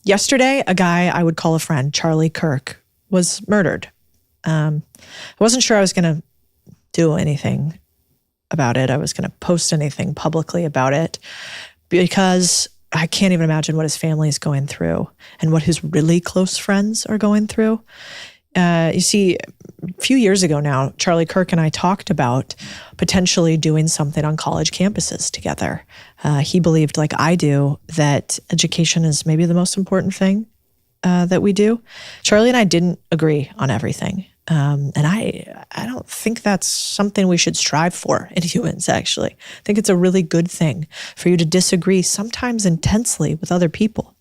Yesterday, a guy I would call a friend, Charlie Kirk, was murdered. I wasn't sure I was going to do anything about it. I was going to post anything publicly about it because I can't even imagine what his family is going through and what his really close friends are going through. You see, a few years ago now, Charlie Kirk and I talked about potentially doing something on college campuses together. He believed, like I do, that education is maybe the most important thing that we do. Charlie and I didn't agree on everything. And I don't think that's something we should strive for in humans, actually. I think it's a really good thing for you to disagree, sometimes intensely, with other people.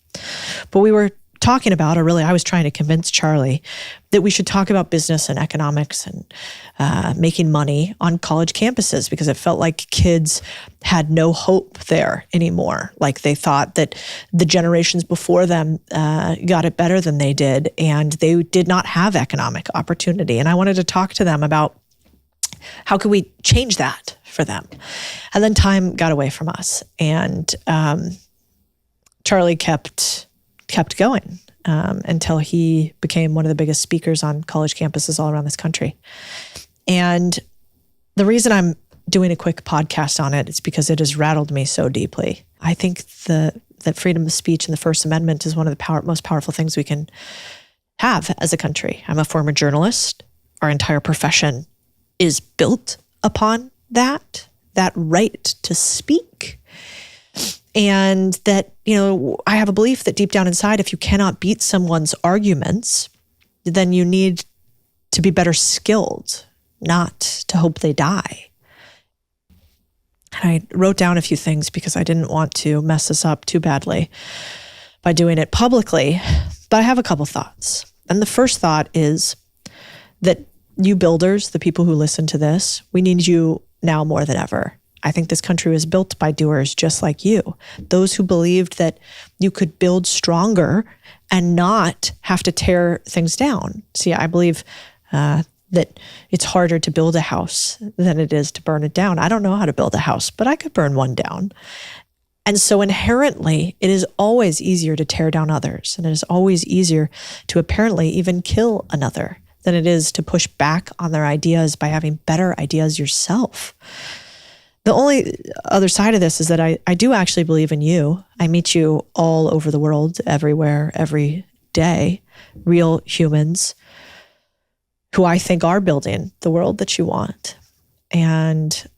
But we were talking about, or really I was trying to convince Charlie that we should talk about business and economics and making money on college campuses, because it felt like kids had no hope there anymore. Like they thought that the generations before them got it better than they did, and they did not have economic opportunity. And I wanted to talk to them about how could we change that for them. And then time got away from us, and Charlie kept going until he became one of the biggest speakers on college campuses all around this country. And the reason I'm doing a quick podcast on it is because it has rattled me so deeply. I think that freedom of speech and the First Amendment is one of the most powerful things we can have as a country. I'm a former journalist. Our entire profession is built upon that right to speak. And that, I have a belief that deep down inside, if you cannot beat someone's arguments, then you need to be better skilled, not to hope they die. And I wrote down a few things because I didn't want to mess this up too badly by doing it publicly, but I have a couple thoughts. And the first thought is that you builders, the people who listen to this, we need you now more than ever. I think this country was built by doers just like you, those who believed that you could build stronger and not have to tear things down. See, I believe that it's harder to build a house than it is to burn it down. I don't know how to build a house, but I could burn one down. And so inherently, it is always easier to tear down others, and it is always easier to apparently even kill another than it is to push back on their ideas by having better ideas yourself. The only other side of this is that I do actually believe in you. I meet you all over the world, everywhere, every day, real humans who I think are building the world that you want. And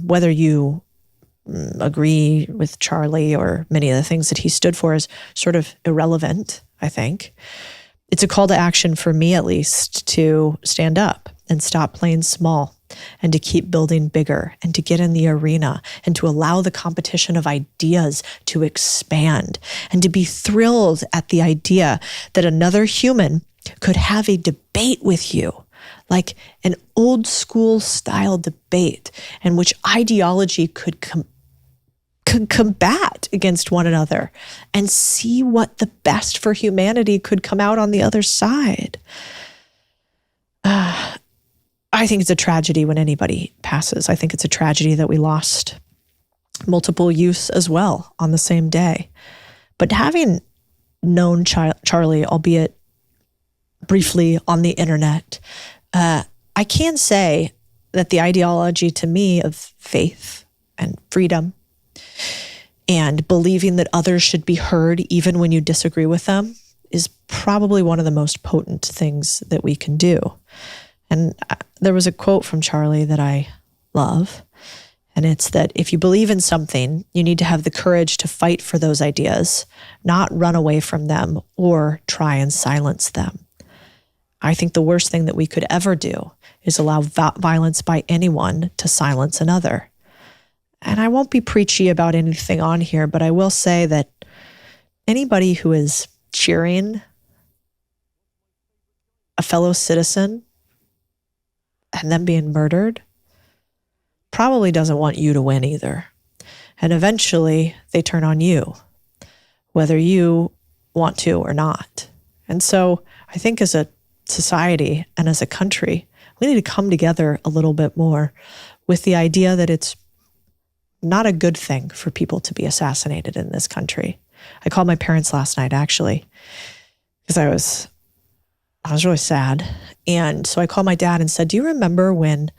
whether you agree with Charlie or many of the things that he stood for is sort of irrelevant, I think. It's a call to action for me, at least, to stand up and stop playing small, and to keep building bigger, and to get in the arena, and to allow the competition of ideas to expand, and to be thrilled at the idea that another human could have a debate with you, like an old school style debate in which ideology could combat against one another and see what the best for humanity could come out on the other side. I think it's a tragedy when anybody passes. I think it's a tragedy that we lost multiple youths as well on the same day. But having known Charlie, albeit briefly on the internet, I can say that the ideology to me of faith and freedom and believing that others should be heard even when you disagree with them is probably one of the most potent things that we can do. And there was a quote from Charlie that I love, and it's that if you believe in something, you need to have the courage to fight for those ideas, not run away from them or try and silence them. I think the worst thing that we could ever do is allow violence by anyone to silence another. And I won't be preachy about anything on here, but I will say that anybody who is cheering a fellow citizen and them being murdered probably doesn't want you to win either. And eventually they turn on you, whether you want to or not. And so I think as a society and as a country, we need to come together a little bit more with the idea that it's not a good thing for people to be assassinated in this country. I called my parents last night, actually, because I was really sad. And so I called my dad and said, do you remember when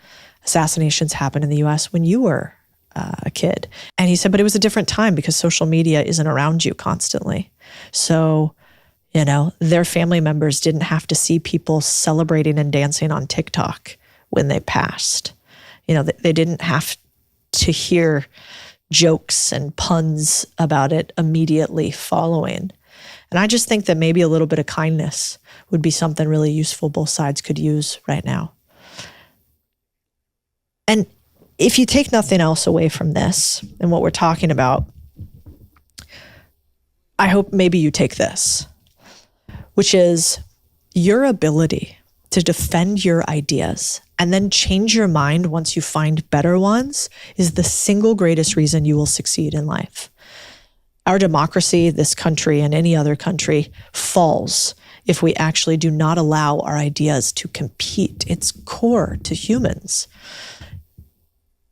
assassinations happened in the US when you were a kid? And he said, but it was a different time because social media isn't around you constantly. So, their family members didn't have to see people celebrating and dancing on TikTok when they passed. They didn't have to hear jokes and puns about it immediately following. And I just think that maybe a little bit of kindness would be something really useful both sides could use right now. And if you take nothing else away from this and what we're talking about, I hope maybe you take this, which is your ability to defend your ideas and then change your mind once you find better ones is the single greatest reason you will succeed in life. Our democracy, this country, and any other country falls if we actually do not allow our ideas to compete. It's core to humans.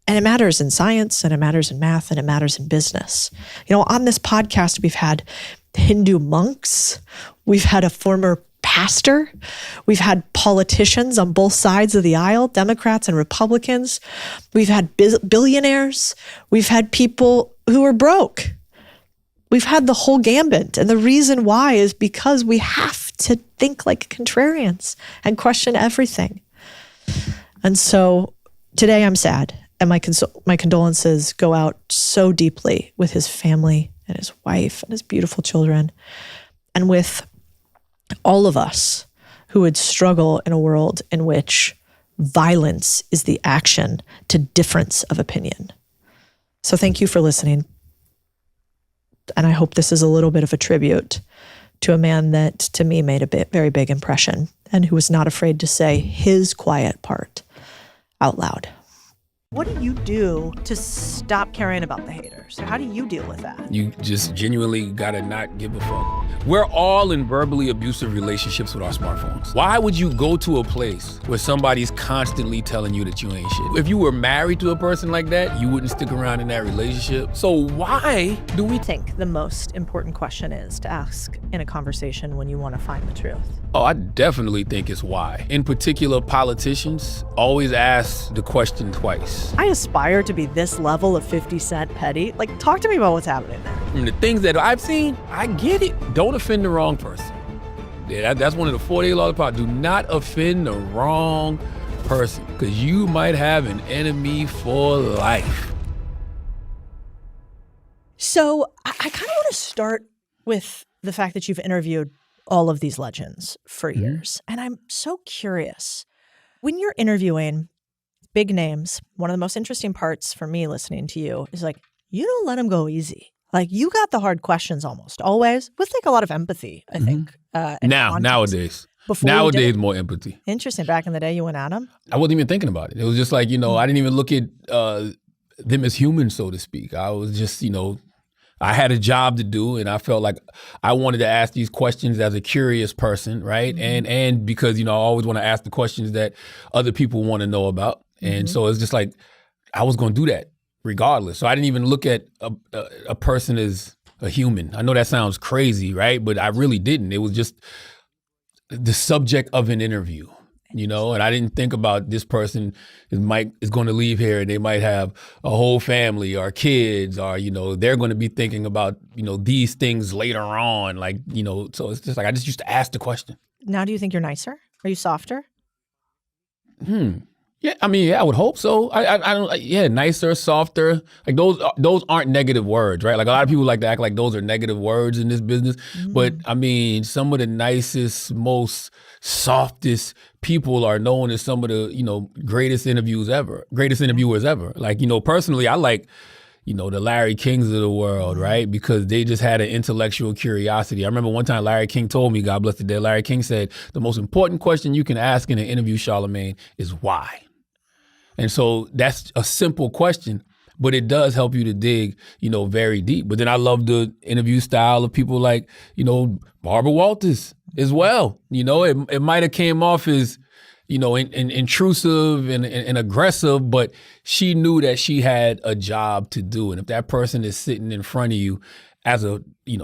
And it matters in science, and it matters in math, and it matters in business. On this podcast, we've had Hindu monks, we've had a former pastor, we've had politicians on both sides of the aisle, Democrats and Republicans, we've had billionaires, we've had people who are broke. We've had the whole gambit. And the reason why is because we have to think like contrarians and question everything. And so today I'm sad. And my condolences go out so deeply with his family and his wife and his beautiful children, and with all of us who would struggle in a world in which violence is the action to difference of opinion. So thank you for listening. And I hope this is a little bit of a tribute to a man that to me made a very big impression and who was not afraid to say his quiet part out loud. What do you do to stop caring about the haters? How do you deal with that? You just genuinely gotta not give a fuck. We're all in verbally abusive relationships with our smartphones. Why would you go to a place where somebody's constantly telling you that you ain't shit? If you were married to a person like that, you wouldn't stick around in that relationship. So why do we think the most important question is to ask in a conversation when you want to find the truth? Oh, I definitely think it's why. In particular, politicians always ask the question twice. I aspire to be this level of 50 Cent petty. Like, talk to me about what's happening there. And the things that I've seen, I get it. Don't offend the wrong person. Yeah, that's one of the 48 laws of power. Do not offend the wrong person, because you might have an enemy for life. So I kind of want to start with the fact that you've interviewed all of these legends for years. And I'm so curious. When you're interviewing big names, one of the most interesting parts for me listening to you is like, you don't let them go easy. Like, you got the hard questions almost always with like a lot of empathy, I think. Nowadays. More empathy. Interesting. Back in the day, you went at them? I wasn't even thinking about it. It was just like, I didn't even look at them as humans, so to speak. I was just, I had a job to do, and I felt like I wanted to ask these questions as a curious person, right? And because, I always want to ask the questions that other people want to know about. And so it's just like, I was going to do that regardless. So I didn't even look at a person as a human. I know that sounds crazy, right? But I really didn't. It was just the subject of an interview, and I didn't think about this person is going to leave here and they might have a whole family or kids, or, they're going to be thinking about, these things later on. Like, so it's just like, I just used to ask the question. Now, do you think you're nicer? Are you softer? Yeah, I would hope so. I don't. Yeah, nicer, softer. Like those aren't negative words, right? Like a lot of people like to act like those are negative words in this business. But some of the nicest, most softest people are known as some of the greatest interviewers ever. Like personally, I like the Larry Kings of the world, right? Because they just had an intellectual curiosity. I remember one time Larry King told me, God bless the dead, Larry King said, the most important question you can ask in an interview, Charlamagne, is why? And so that's a simple question, but it does help you to dig, very deep. But then I love the interview style of people like, Barbara Walters as well. It might have came off as, intrusive and aggressive, but she knew that she had a job to do. And if that person is sitting in front of you, as a,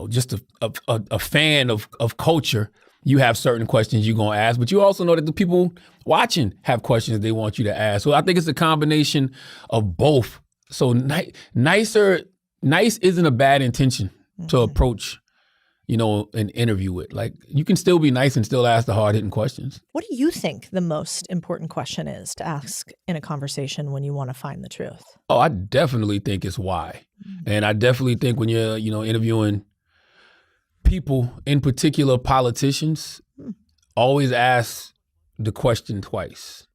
just a fan of culture, you have certain questions you're going to ask, but you also know that the people watching have questions they want you to ask. So I think it's a combination of both. So nice isn't a bad intention to approach, an interview with. Like, you can still be nice and still ask the hard-hitting questions. What do you think the most important question is to ask in a conversation when you want to find the truth? Oh, I definitely think it's why. And I definitely think when you're, interviewing people, in particular politicians, always ask the question twice.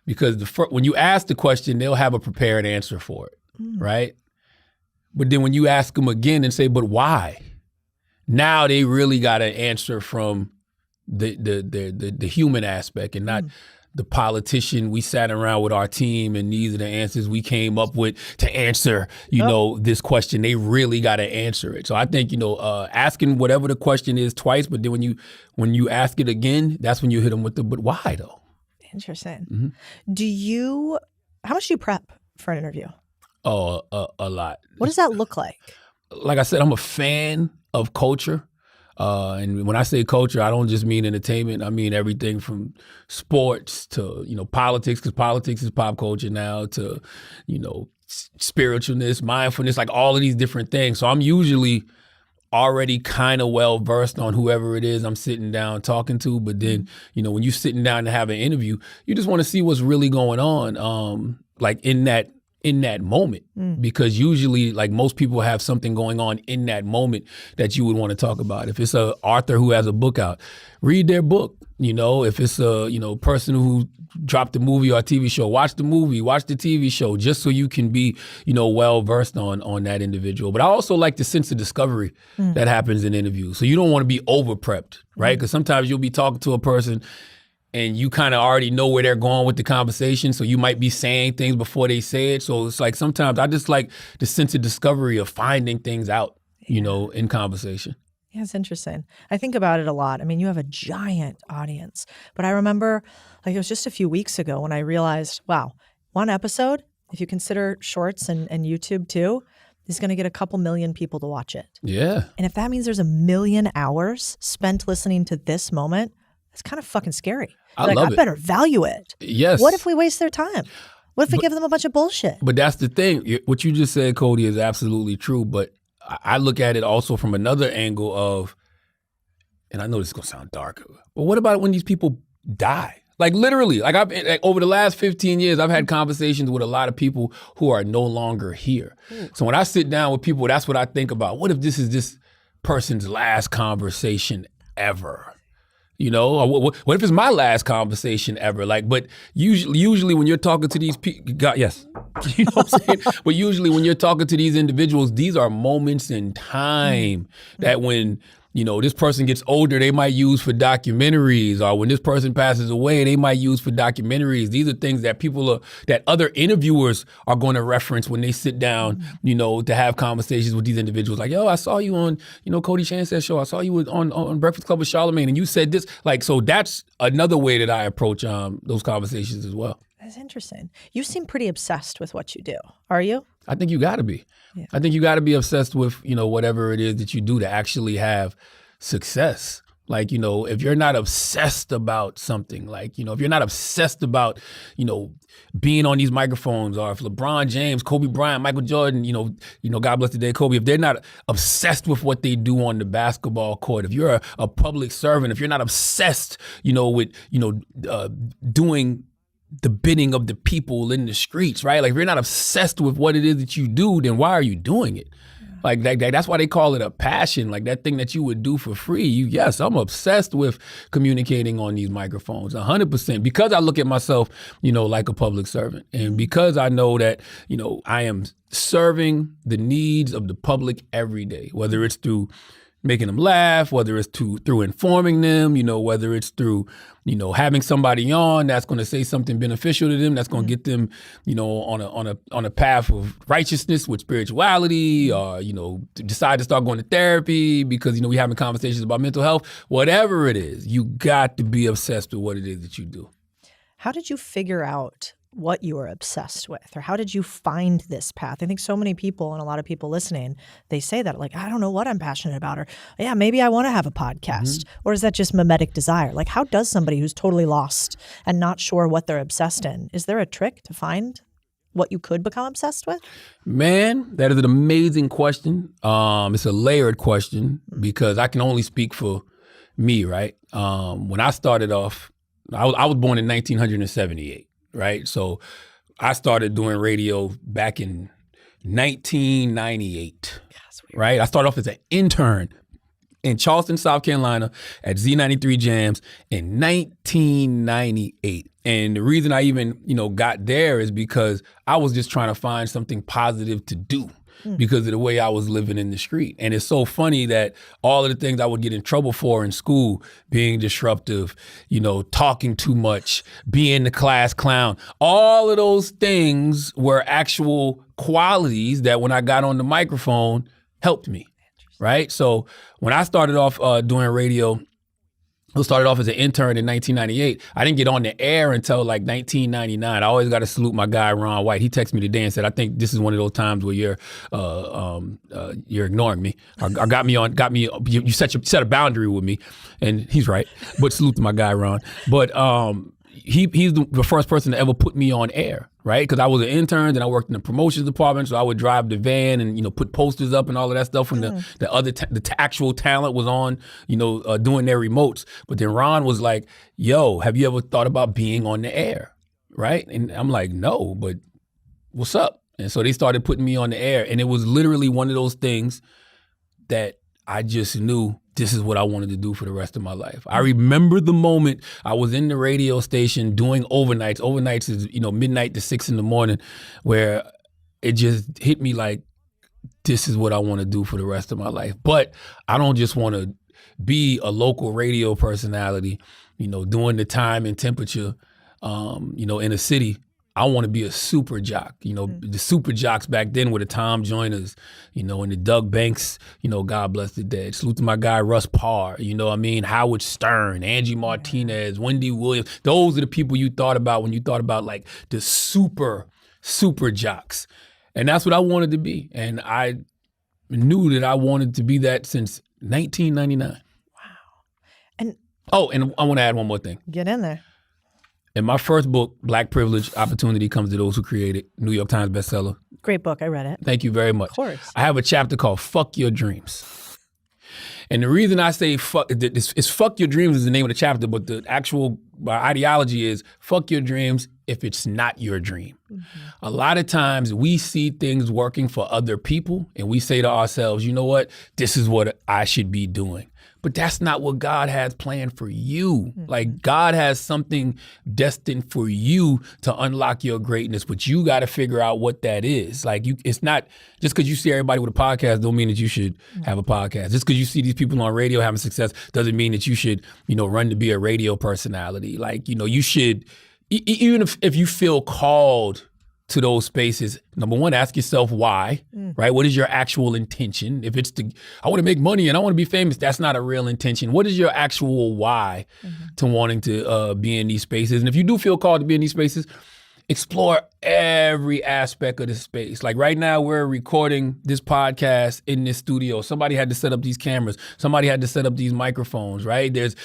Because when you ask the question, they'll have a prepared answer for it, right? But then when you ask them again and say, but why? Now they really got an answer from the human aspect and not the politician. We sat around with our team and these are the answers we came up with to answer, this question. They really got to answer it. So I think, asking whatever the question is twice, but then when you ask it again, that's when you hit them with but why though? Interesting. How much do you prep for an interview? Oh, a lot. What does that look like? Like I said, I'm a fan of culture. And when I say culture, I don't just mean entertainment. I mean everything from sports to, politics, because politics is pop culture now, to, spiritualness, mindfulness, like all of these different things. So I'm usually already kind of well versed on whoever it is I'm sitting down talking to. But then, when you're sitting down to have an interview, you just want to see what's really going on, like in that moment, because usually, like, most people have something going on in that moment that you would want to talk about. If it's a author who has a book out, read their book. If it's a person who dropped a movie or a TV show, watch the movie, watch the TV show, just so you can be well versed on that individual. But I also like the sense of discovery that happens in interviews. So you don't want to be over prepped, right? Because sometimes you'll be talking to a person and you kind of already know where they're going with the conversation. So you might be saying things before they say it. So it's like sometimes I just like the sense of discovery of finding things out, in conversation. Yeah, it's interesting. I think about it a lot. I mean, you have a giant audience. But I remember, like, it was just a few weeks ago when I realized, wow, one episode, if you consider shorts and YouTube too, is going to get a couple million people to watch it. Yeah. And if that means there's 1 million hours spent listening to this moment, it's kind of fucking scary. I love it. I better value it. Yes. What if we waste their time? What if we give them a bunch of bullshit? But that's the thing. What you just said, Cody, is absolutely true. But I look at it also from another angle of, and I know this is going to sound dark, but what about when these people die? Like, literally, like over the last 15 years, I've had conversations with a lot of people who are no longer here. So when I sit down with people, that's what I think about. What if this is this person's last conversation ever? What if it's my last conversation ever? Like, but usually when you're talking to these people, yes, what I'm saying? But usually when you're talking to these individuals, these are moments in time that when, this person gets older, they might use for documentaries, or when this person passes away, they might use for documentaries. These are things that that other interviewers are going to reference when they sit down, to have conversations with these individuals. Like, yo, I saw you on, Codie Sanchez show. I saw you on Breakfast Club with Charlamagne, and you said this. Like, so that's another way that I approach those conversations as well. That's interesting. You seem pretty obsessed with what you do. Are you? I think you got to be. Yeah. I think you got to be obsessed with, whatever it is that you do to actually have success. Like, if you're not obsessed about something, like, if you're not obsessed about, being on these microphones, or if LeBron James, Kobe Bryant, Michael Jordan, God bless the day, Kobe, if they're not obsessed with what they do on the basketball court, if you're a public servant, if you're not obsessed, with, doing the bidding of the people in the streets, right? Like, if you're not obsessed with what it is that you do, then why are you doing it? Like, that's why they call it a passion, like that thing that you would do for free. Yes, I'm obsessed with communicating on these microphones, 100%, because I look at myself, like a public servant. And because I know that, I am serving the needs of the public every day, whether it's through making them laugh, whether it's through informing them, whether it's through, having somebody on that's going to say something beneficial to them, that's going to get them, on a path of righteousness with spirituality, or, decide to start going to therapy because, we're having conversations about mental health, whatever it is, you got to be obsessed with what it is that you do. How did you figure out what you were obsessed with, or how did you find this path? I think so many people, and a lot of people listening, they say that, like, I don't know what I'm passionate about, or yeah, maybe I want to have a podcast, or is that just mimetic desire? Like, how does somebody who's totally lost and not sure what they're obsessed in, is there a trick to find what you could become obsessed with? Man, that is an amazing question. It's a layered question because I can only speak for me, right? When I started off, I was born in 1978. Right. So I started doing radio back in 1998. Right. I started off as an intern in Charleston, South Carolina at Z93 Jams in 1998. And the reason I even, got there is because I was just trying to find something positive to do because of the way I was living in the street. And it's so funny that all of the things I would get in trouble for in school, being disruptive, talking too much, being the class clown, all of those things were actual qualities that when I got on the microphone helped me, right? So when I started off doing radio, I started off as an intern in 1998. I didn't get on the air until like 1999. I always got to salute my guy, Ron White. He texted me today and said, I think this is one of those times where you're ignoring me. Or you set a boundary with me. And he's right. But salute to my guy, Ron. But he's the first person to ever put me on air, right? Because I was an intern and I worked in the promotions department, so I would drive the van and put posters up and all of that stuff when the actual talent was on, doing their remotes. But then Ron was like, "Yo, have you ever thought about being on the air?" Right? And I'm like, "No, but what's up?" And so they started putting me on the air, and it was literally one of those things that I just knew this is what I wanted to do for the rest of my life. I remember the moment I was in the radio station doing overnights. Overnights is, midnight to 6 a.m, where it just hit me like, this is what I want to do for the rest of my life. But I don't just want to be a local radio personality, doing the time and temperature, in a city. I want to be a super jock. The super jocks back then were the Tom Joyners, and the Doug Banks, God bless the dead. Salute to my guy, Russ Parr, Howard Stern, Angie Martinez, Wendy Williams. Those are the people you thought about when you thought about like the super jocks. And that's what I wanted to be. And I knew that I wanted to be that since 1999. Wow. And I want to add one more thing. Get in there. In my first book, Black Privilege, Opportunity Comes to Those Who Create It, New York Times bestseller. Great book. I read it. Thank you very much. Of course. I have a chapter called Fuck Your Dreams. And the reason I say fuck your dreams is the name of the chapter, but the actual ideology is fuck your dreams if it's not your dream. Mm-hmm. A lot of times we see things working for other people and we say to ourselves, you know what, this is what I should be doing. But that's not what God has planned for you. Mm-hmm. Like God has something destined for you to unlock your greatness, but you got to figure out what that is. Like it's not just because you see everybody with a podcast don't mean that you should have a podcast. Just because you see these people on radio having success doesn't mean that you should, run to be a radio personality. Like, you should, even if you feel called to those spaces, number one, ask yourself why, right? What is your actual intention? If it's I want to make money and I want to be famous, that's not a real intention. What is your actual why to wanting to be in these spaces? And if you do feel called to be in these spaces, explore every aspect of the space. Like right now, we're recording this podcast in this studio. Somebody had to set up these cameras. Somebody had to set up these microphones, right? There's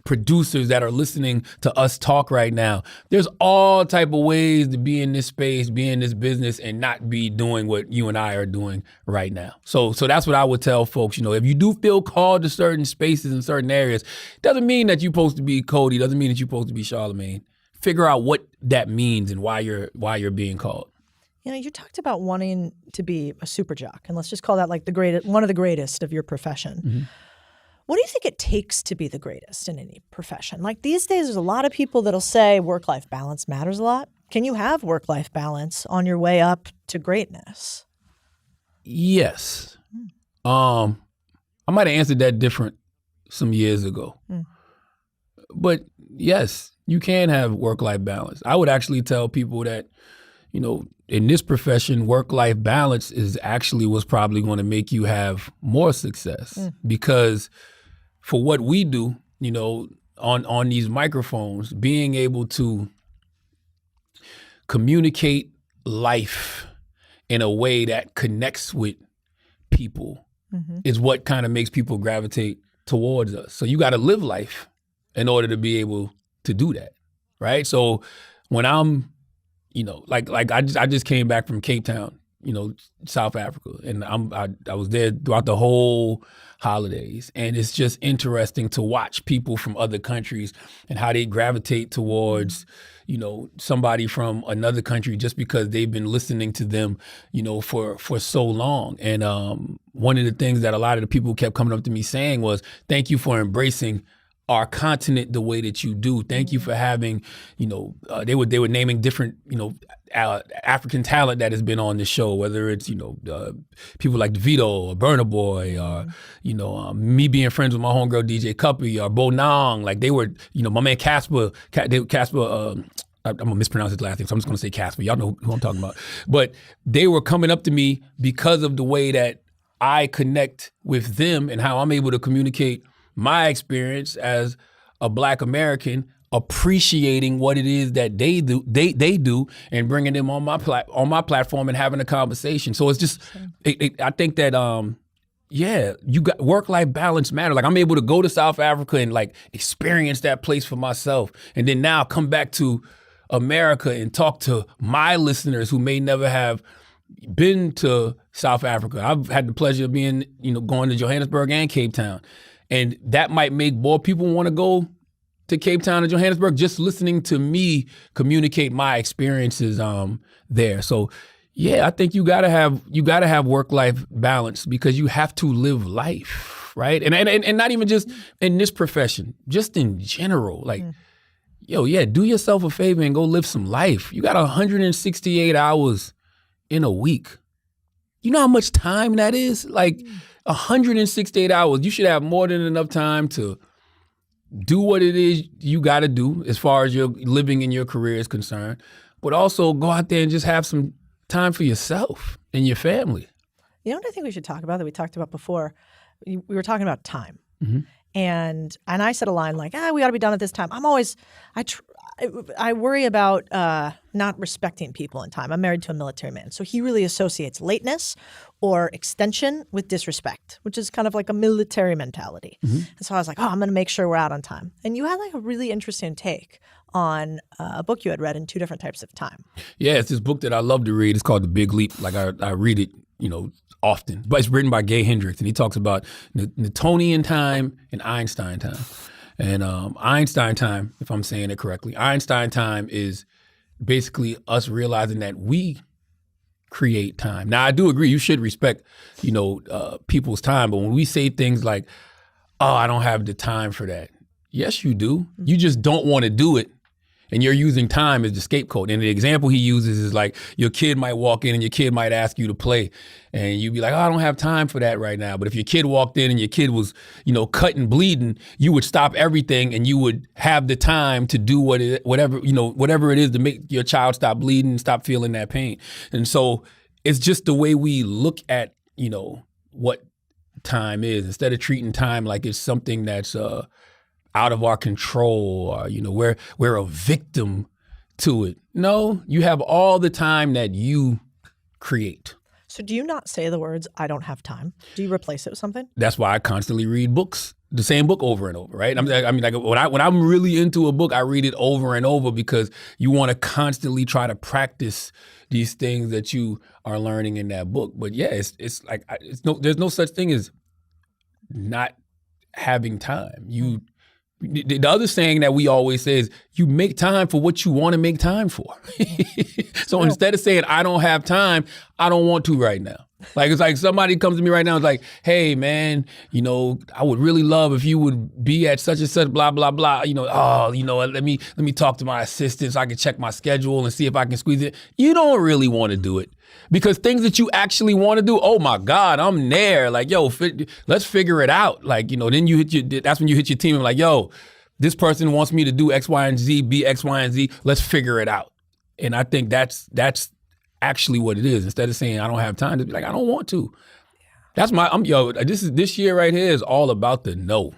producers that are listening to us talk right now. There's all type of ways to be in this space, be in this business, and not be doing what you and I are doing right now. So that's what I would tell folks. If you do feel called to certain spaces in certain areas, doesn't mean that you're supposed to be Cody. Doesn't mean that you're supposed to be Charlemagne. Figure out what that means and why you're being called. You talked about wanting to be a super jock, and let's just call that like one of the greatest of your profession. Mm-hmm. What do you think it takes to be the greatest in any profession? Like these days, there's a lot of people that'll say work-life balance matters a lot. Can you have work-life balance on your way up to greatness? Yes. I might have answered that different some years ago. But yes, you can have work-life balance. I would actually tell people that, in this profession, work-life balance is actually what's probably going to make you have more success. Because for what we do, on these microphones, being able to communicate life in a way that connects with people is what kind of makes people gravitate towards us. So you got to live life in order to be able to do that, right? So when I'm, like I just came back from Cape Town, South Africa, and I was there throughout the whole holidays, and it's just interesting to watch people from other countries and how they gravitate towards somebody from another country just because they've been listening to them for so long. And one of the things that a lot of the people kept coming up to me saying was, thank you for embracing our continent the way that you do. Thank you for having, they were naming different, African talent that has been on the show, whether it's, people like DeVito or Burna Boy or, me being friends with my homegirl DJ Cuppy or Bo Nong. Like they were, my man Casper, I'm gonna mispronounce his last name, so I'm just gonna say Casper. Y'all know who I'm talking about. But they were coming up to me because of the way that I connect with them and how I'm able to communicate my experience as a Black American, appreciating what it is that they do, and bringing them on my platform and having a conversation. So it's just, I think that you got work-life balance matter. Like I'm able to go to South Africa and like experience that place for myself, and then now come back to America and talk to my listeners who may never have been to South Africa. I've had the pleasure of being, going to Johannesburg and Cape Town. And that might make more people want to go to Cape Town and Johannesburg just listening to me communicate my experiences there. So yeah, I think you gotta have work-life balance because you have to live life, right? And not even just in this profession, just in general. Like, do yourself a favor and go live some life. You got 168 hours in a week. You know how much time that is? Like 168 hours. You should have more than enough time to do what it is you got to do as far as your living and your career is concerned, but also go out there and just have some time for yourself and your family. You know what I think we should talk about that we talked about before? We were talking about time. And I said a line like, we ought to be done at this time. I worry about not respecting people in time. I'm married to a military man. So he really associates lateness or extension with disrespect, which is kind of like a military mentality. And so I was like, I'm going to make sure we're out on time. And you had like a really interesting take on a book you had read in two different types of time. Yeah, it's this book that I love to read. It's called The Big Leap. Like I read it, often. But it's written by Gay Hendricks, and he talks about Newtonian time and Einstein time. And Einstein time, if I'm saying it correctly, Einstein time is basically us realizing that we create time. Now, I do agree you should respect, people's time. But when we say things like, I don't have the time for that. Yes, you do. You just don't want to do it. And you're using time as the scapegoat. And the example he uses is like your kid might walk in and your kid might ask you to play. And you'd be like, I don't have time for that right now. But if your kid walked in and your kid was, cut and bleeding, you would stop everything and you would have the time to do whatever it is to make your child stop bleeding and stop feeling that pain. And so it's just the way we look at, what time is, instead of treating time like it's something that's out of our control, or we're a victim to it. No, you have all the time that you create. So do you not say the words, I don't have time? Do you replace it with something? That's why I constantly read books, the same book over and over, right? When I'm really into a book, I read it over and over because you want to constantly try to practice these things that you are learning in that book. But yeah, there's no such thing as not having time. The other saying that we always say is you make time for what you want to make time for. So instead of saying, I don't have time, I don't want to right now. Like, it's like somebody comes to me right now and is like, hey, man, I would really love if you would be at such and such, blah, blah, blah. Let me talk to my assistant so I can check my schedule and see if I can squeeze it. You don't really want to do it. Because things that you actually want to do, oh my God, I'm there. Like, let's figure it out. Like, then that's when you hit your team and like, this person wants me to do X, Y, and Z, be X, Y, and Z. Let's figure it out. And I think that's actually what it is. Instead of saying I don't have time, to be like, I don't want to. That's this year right here is all about the no.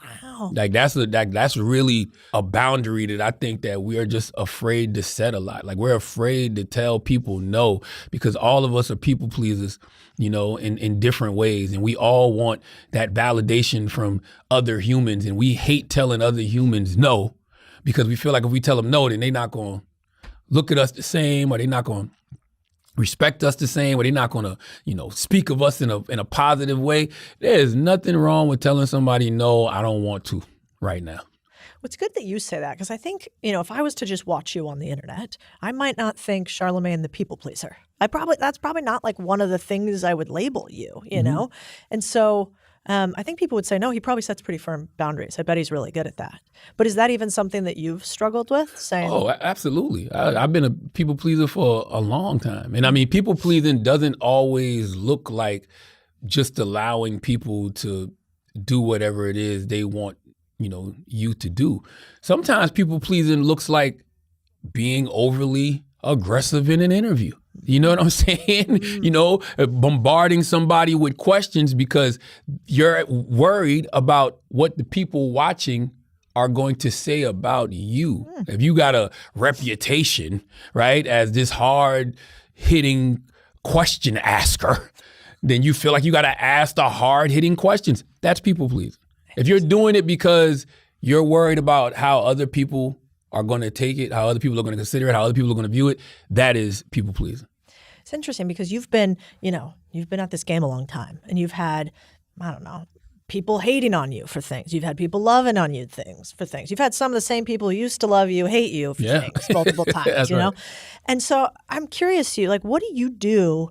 Wow. Wow. Like that's really a boundary that I think that we are just afraid to set a lot. Like we're afraid to tell people no, because all of us are people pleasers, you know, in different ways. And we all want that validation from other humans. And we hate telling other humans no, because we feel like if we tell them no, then they're not going to look at us the same, or they're not going to respect us the same, or they're not going to, you know, speak of us in a positive way. There's nothing wrong with telling somebody, no, I don't want to right now. Well, it's good that you say that, because I think, you know, if I was to just watch you on the internet, I might not think Charlamagne the people pleaser. That's probably not like one of the things I would label you, you know? And so I think people would say, no, he probably sets pretty firm boundaries. I bet he's really good at that. But is that even something that you've struggled with? Saying, oh, absolutely. I've been a people pleaser for a long time. And I mean, people pleasing doesn't always look like just allowing people to do whatever it is they want, you know, you to do. Sometimes people pleasing looks like being overly aggressive in an interview. You know what I'm saying? You know, bombarding somebody with questions because you're worried about what the people watching are going to say about you. If you got a reputation, right, as this hard-hitting question asker, then you feel like you got to ask the hard-hitting questions. That's people pleasing. If you're doing it because you're worried about how other people are going to take it, how other people are going to consider it, how other people are going to view it, that is people pleasing. It's interesting because you've been at this game a long time, and you've had, I don't know, people hating on you for things. You've had people loving on you for things. You've had some of the same people who used to love you hate you for things multiple times, That's you know? right. And so I'm curious, like, what do you do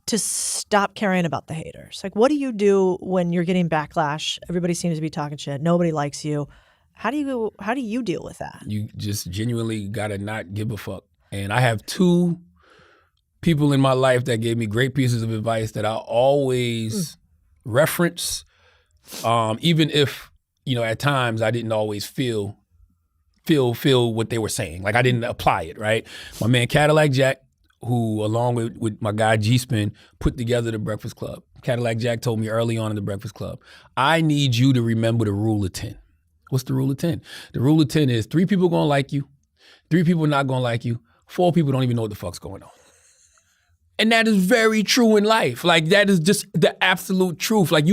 to stop caring about the haters? Like, what do you do when you're getting backlash? Everybody seems to be talking shit. Nobody likes you. How do you deal with that? You just genuinely gotta not give a fuck. And I have two people in my life that gave me great pieces of advice that I always reference, even if, you know, at times I didn't always feel what they were saying. Like I didn't apply it, right? My man Cadillac Jack, who along with my guy G-Spin put together the Breakfast Club. Cadillac Jack told me early on in the Breakfast Club, I need you to remember the rule of 10. What's the rule of 10? The rule of 10 is 3 people gonna like you, 3 people not gonna like you, 4 people don't even know what the fuck's going on. And that is very true in life. Like that is just the absolute truth. Like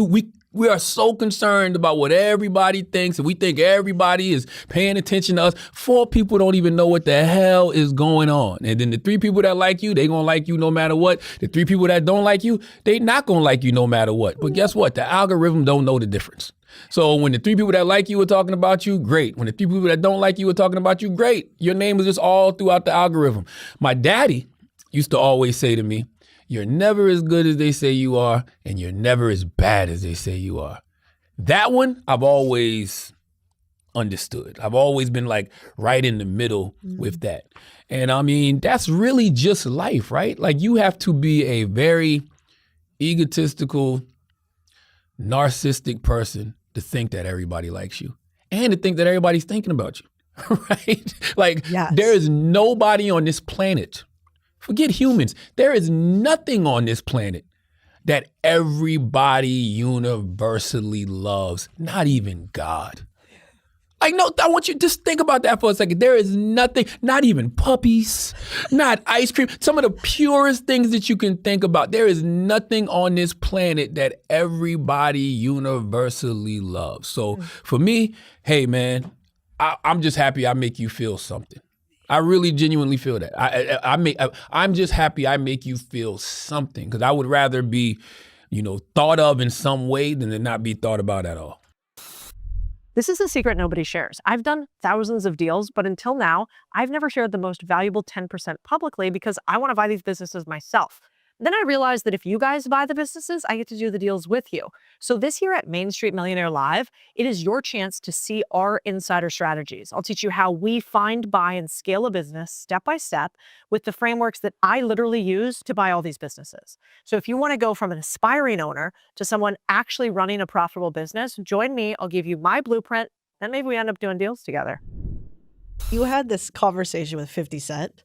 we are so concerned about what everybody thinks, and we think everybody is paying attention to us. 4 people don't even know what the hell is going on. And then the 3 people that like you, they gonna like you no matter what. The 3 people that don't like you, they not gonna like you no matter what. But guess what? The algorithm don't know the difference. So when the 3 people that like you are talking about you, great. When the 3 people that don't like you are talking about you, great. Your name is just all throughout the algorithm. My daddy used to always say to me, you're never as good as they say you are, and you're never as bad as they say you are. That one, I've always understood. I've always been like right in the middle with that. And I mean, that's really just life, right? Like you have to be a very egotistical, narcissistic person to think that everybody likes you and to think that everybody's thinking about you, right? Like there is nobody on this planet, forget humans, there is nothing on this planet that everybody universally loves, not even God. Like, no, I want you to just think about that for a second. There is nothing, not even puppies, not ice cream, some of the purest things that you can think about. There is nothing on this planet that everybody universally loves. So for me, hey, man, I'm just happy I make you feel something. I really genuinely feel that. I'm just happy I make you feel something, because I would rather be, you know, thought of in some way than to not be thought about at all. This is a secret nobody shares. I've done thousands of deals, but until now, I've never shared the most valuable 10% publicly because I want to buy these businesses myself. Then I realized that if you guys buy the businesses, I get to do the deals with you. So this year at Main Street Millionaire Live, it is your chance to see our insider strategies. I'll teach you how we find, buy, and scale a business step by step with the frameworks that I literally use to buy all these businesses. So if you want to go from an aspiring owner to someone actually running a profitable business, join me. I'll give you my blueprint, and maybe we end up doing deals together. You had this conversation with 50 Cent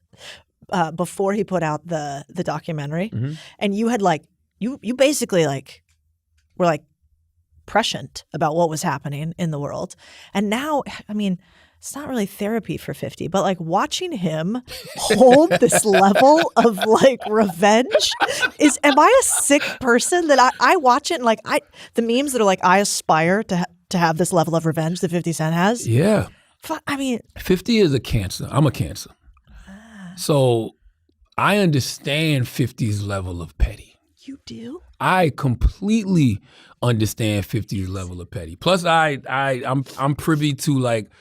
before he put out the documentary, and you had like you basically like were like, prescient about what was happening in the world. And now, I mean, it's not really therapy for 50, but like watching him hold this level of like revenge am I a sick person that I watch it and like the memes that are like, I aspire to have this level of revenge that 50 Cent has. Yeah. I mean, 50 is a Cancer. I'm a Cancer. So I understand 50's level of petty. You do? I completely understand 50's level of petty. Plus I'm privy to like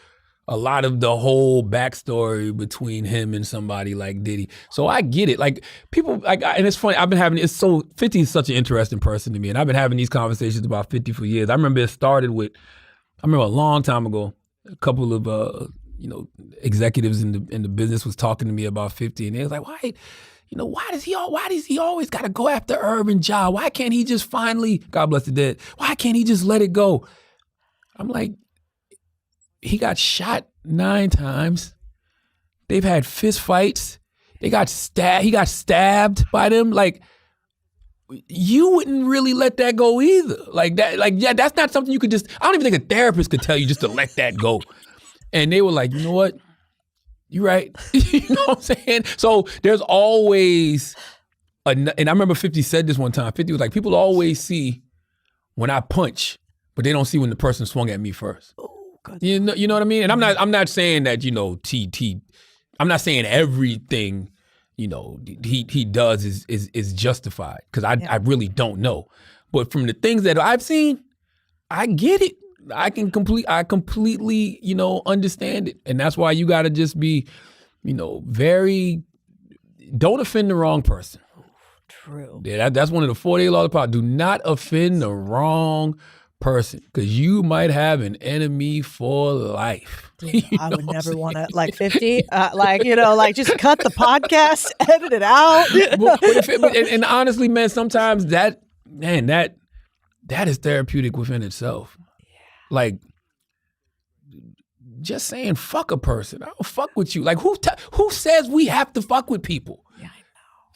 a lot of the whole backstory between him and somebody like Diddy. So I get it. Like people, and it's funny, 50 is such an interesting person to me. And I've been having these conversations about 50 for years. I remember it started with, a long time ago, a couple of, executives in the business was talking to me about 50 and they was like, why does he always got to go after Urban Ja? Why can't he just finally, God bless the dead, why can't he just let it go? I'm like, he got shot 9 times. They've had fist fights. He got stabbed by them. Like, you wouldn't really let that go either. Like that, that's not something you could just, I don't even think a therapist could tell you just to let that go. And they were like, you know what? You're right. You know what I'm saying? So there's always, and I remember 50 said this one time. 50 was like, people always see when I punch, but they don't see when the person swung at me first. You know what I mean? And I'm not saying that, I'm not saying everything, he does is justified, because I really don't know. But from the things that I've seen, I get it. I completely, understand it. And that's why you gotta just be, don't offend the wrong person. True. Yeah, that's one of the 48 laws of power. Do not offend the wrong person, because you might have an enemy for life. I would never want to, like 50, just cut the podcast, edit it out. and honestly, man, sometimes that is therapeutic within itself. Yeah. Like, just saying fuck a person. I don't fuck with you. Like, who says we have to fuck with people? Yeah, I know.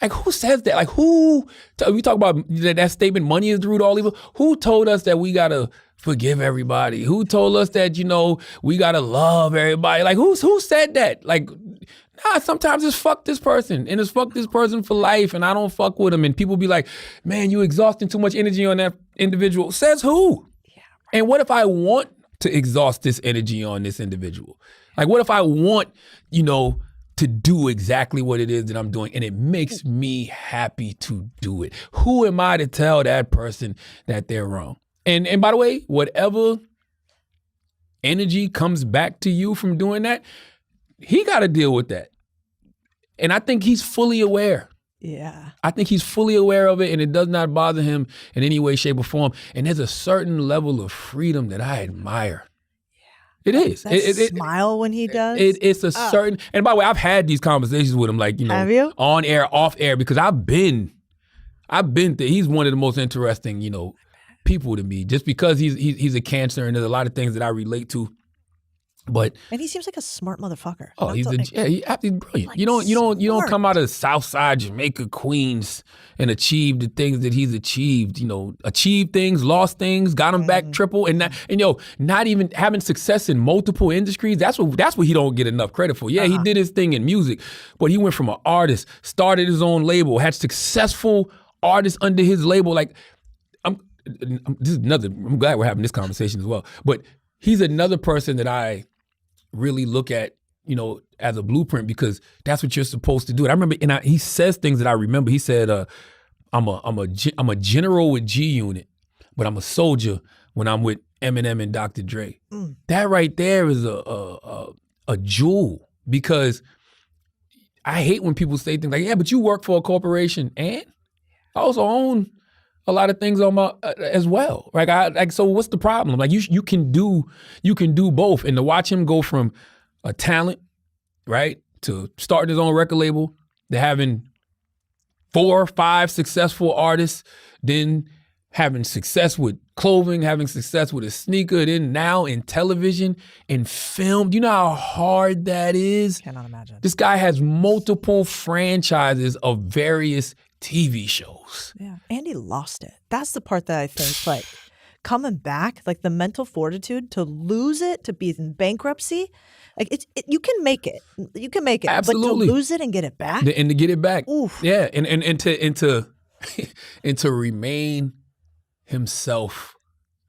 Like, who says that? Like, we talk about that statement, money is the root of all evil. Who told us that we gotta forgive everybody? Who told us that, we gotta love everybody? Like, who said that? Like, sometimes it's fuck this person, and it's fuck this person for life, and I don't fuck with them. And people be like, man, you exhausting too much energy on that individual. Says who? Yeah, right. And what if I want to exhaust this energy on this individual? Like, what if I want, to do exactly what it is that I'm doing, and it makes me happy to do it? Who am I to tell that person that they're wrong? And by the way, whatever energy comes back to you from doing that, he got to deal with that. And I think he's fully aware. Yeah. I think he's fully aware of it, and it does not bother him in any way, shape, or form. And there's a certain level of freedom that I admire. It is. That smile when he does. It's a certain, and by the way, I've had these conversations with him, like, have you? On air, off air, because I've been there. He's one of the most interesting, people to me, just because he's a Cancer, and there's a lot of things that I relate to. And he seems like a smart motherfucker. Oh, he's brilliant. Like, you don't come out of South Side Jamaica, Queens, and achieve the things that he's achieved. Achieved things, lost things, got him back triple, and not even having success in multiple industries. That's what he don't get enough credit for. Yeah, he did his thing in music, but he went from an artist, started his own label, had successful artists under his label. Like, I'm glad we're having this conversation as well. But he's another person that I really look at, as a blueprint, because that's what you're supposed to do. And I remember, he says things that I remember. He said, I'm a general with G Unit, but I'm a soldier when I'm with Eminem and Dr. Dre. That right there is a jewel, because I hate when people say things like, yeah, but you work for a corporation, and I also own a lot of things on my as well. So what's the problem? Like, you can do both. And to watch him go from a talent, right, to starting his own record label, to having 4 or 5 successful artists, then having success with clothing, having success with a sneaker, then now in television and film. Do you know how hard that is? Cannot imagine. This guy has multiple franchises of various TV shows. Yeah. And he lost it. That's the part that I think, like, coming back, like the mental fortitude to lose it, to be in bankruptcy, like you can make it. You can make it. Absolutely. But to lose it and get it back. And to get it back. Oof. Yeah. And to and to remain himself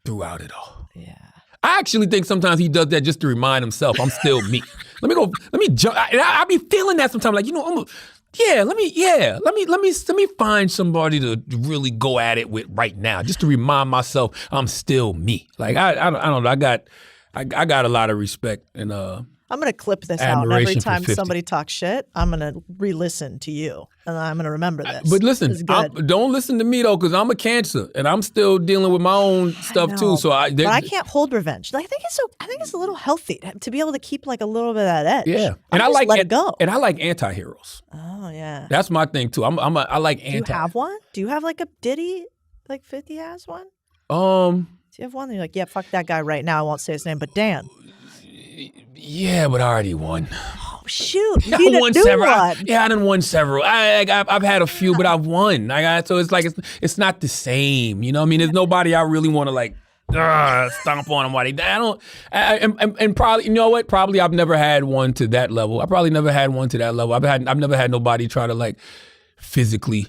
throughout it all. Yeah. I actually think sometimes he does that just to remind himself, I'm still me. Let me jump. I be feeling that sometimes, like, let me find somebody to really go at it with right now, just to remind myself I'm still me. Like, I don't know. I got a lot of respect and I'm going to clip this out. And every admiration for time 50. somebody talks shit, I'm going to re-listen to you. And I'm going to remember this. But listen, This is good. don't listen to me though, because I'm a Cancer and I'm still dealing with my own stuff too. So but I can't hold revenge. I think it's a little healthy to be able to keep like a little bit of that edge. Yeah, and I like let it go. And I like anti-heroes. Oh yeah, That's my thing too. I like anti. Do you have one? Do you have like a Diddy? Like 50 has one? Um. Do you have one? And you're like, yeah, fuck that guy right now. I won't say his name, but Dan. Yeah, but I already won. Oh shoot! You I need won a new several. one. I done won several. I've had a few, but I've won. So it's like it's not the same. You know what I mean? There's nobody I really want to like stomp on them. Why they? I don't. And probably, you know what? Probably I've never had one to that level. I probably never had one to that level. I've never had nobody try to like physically,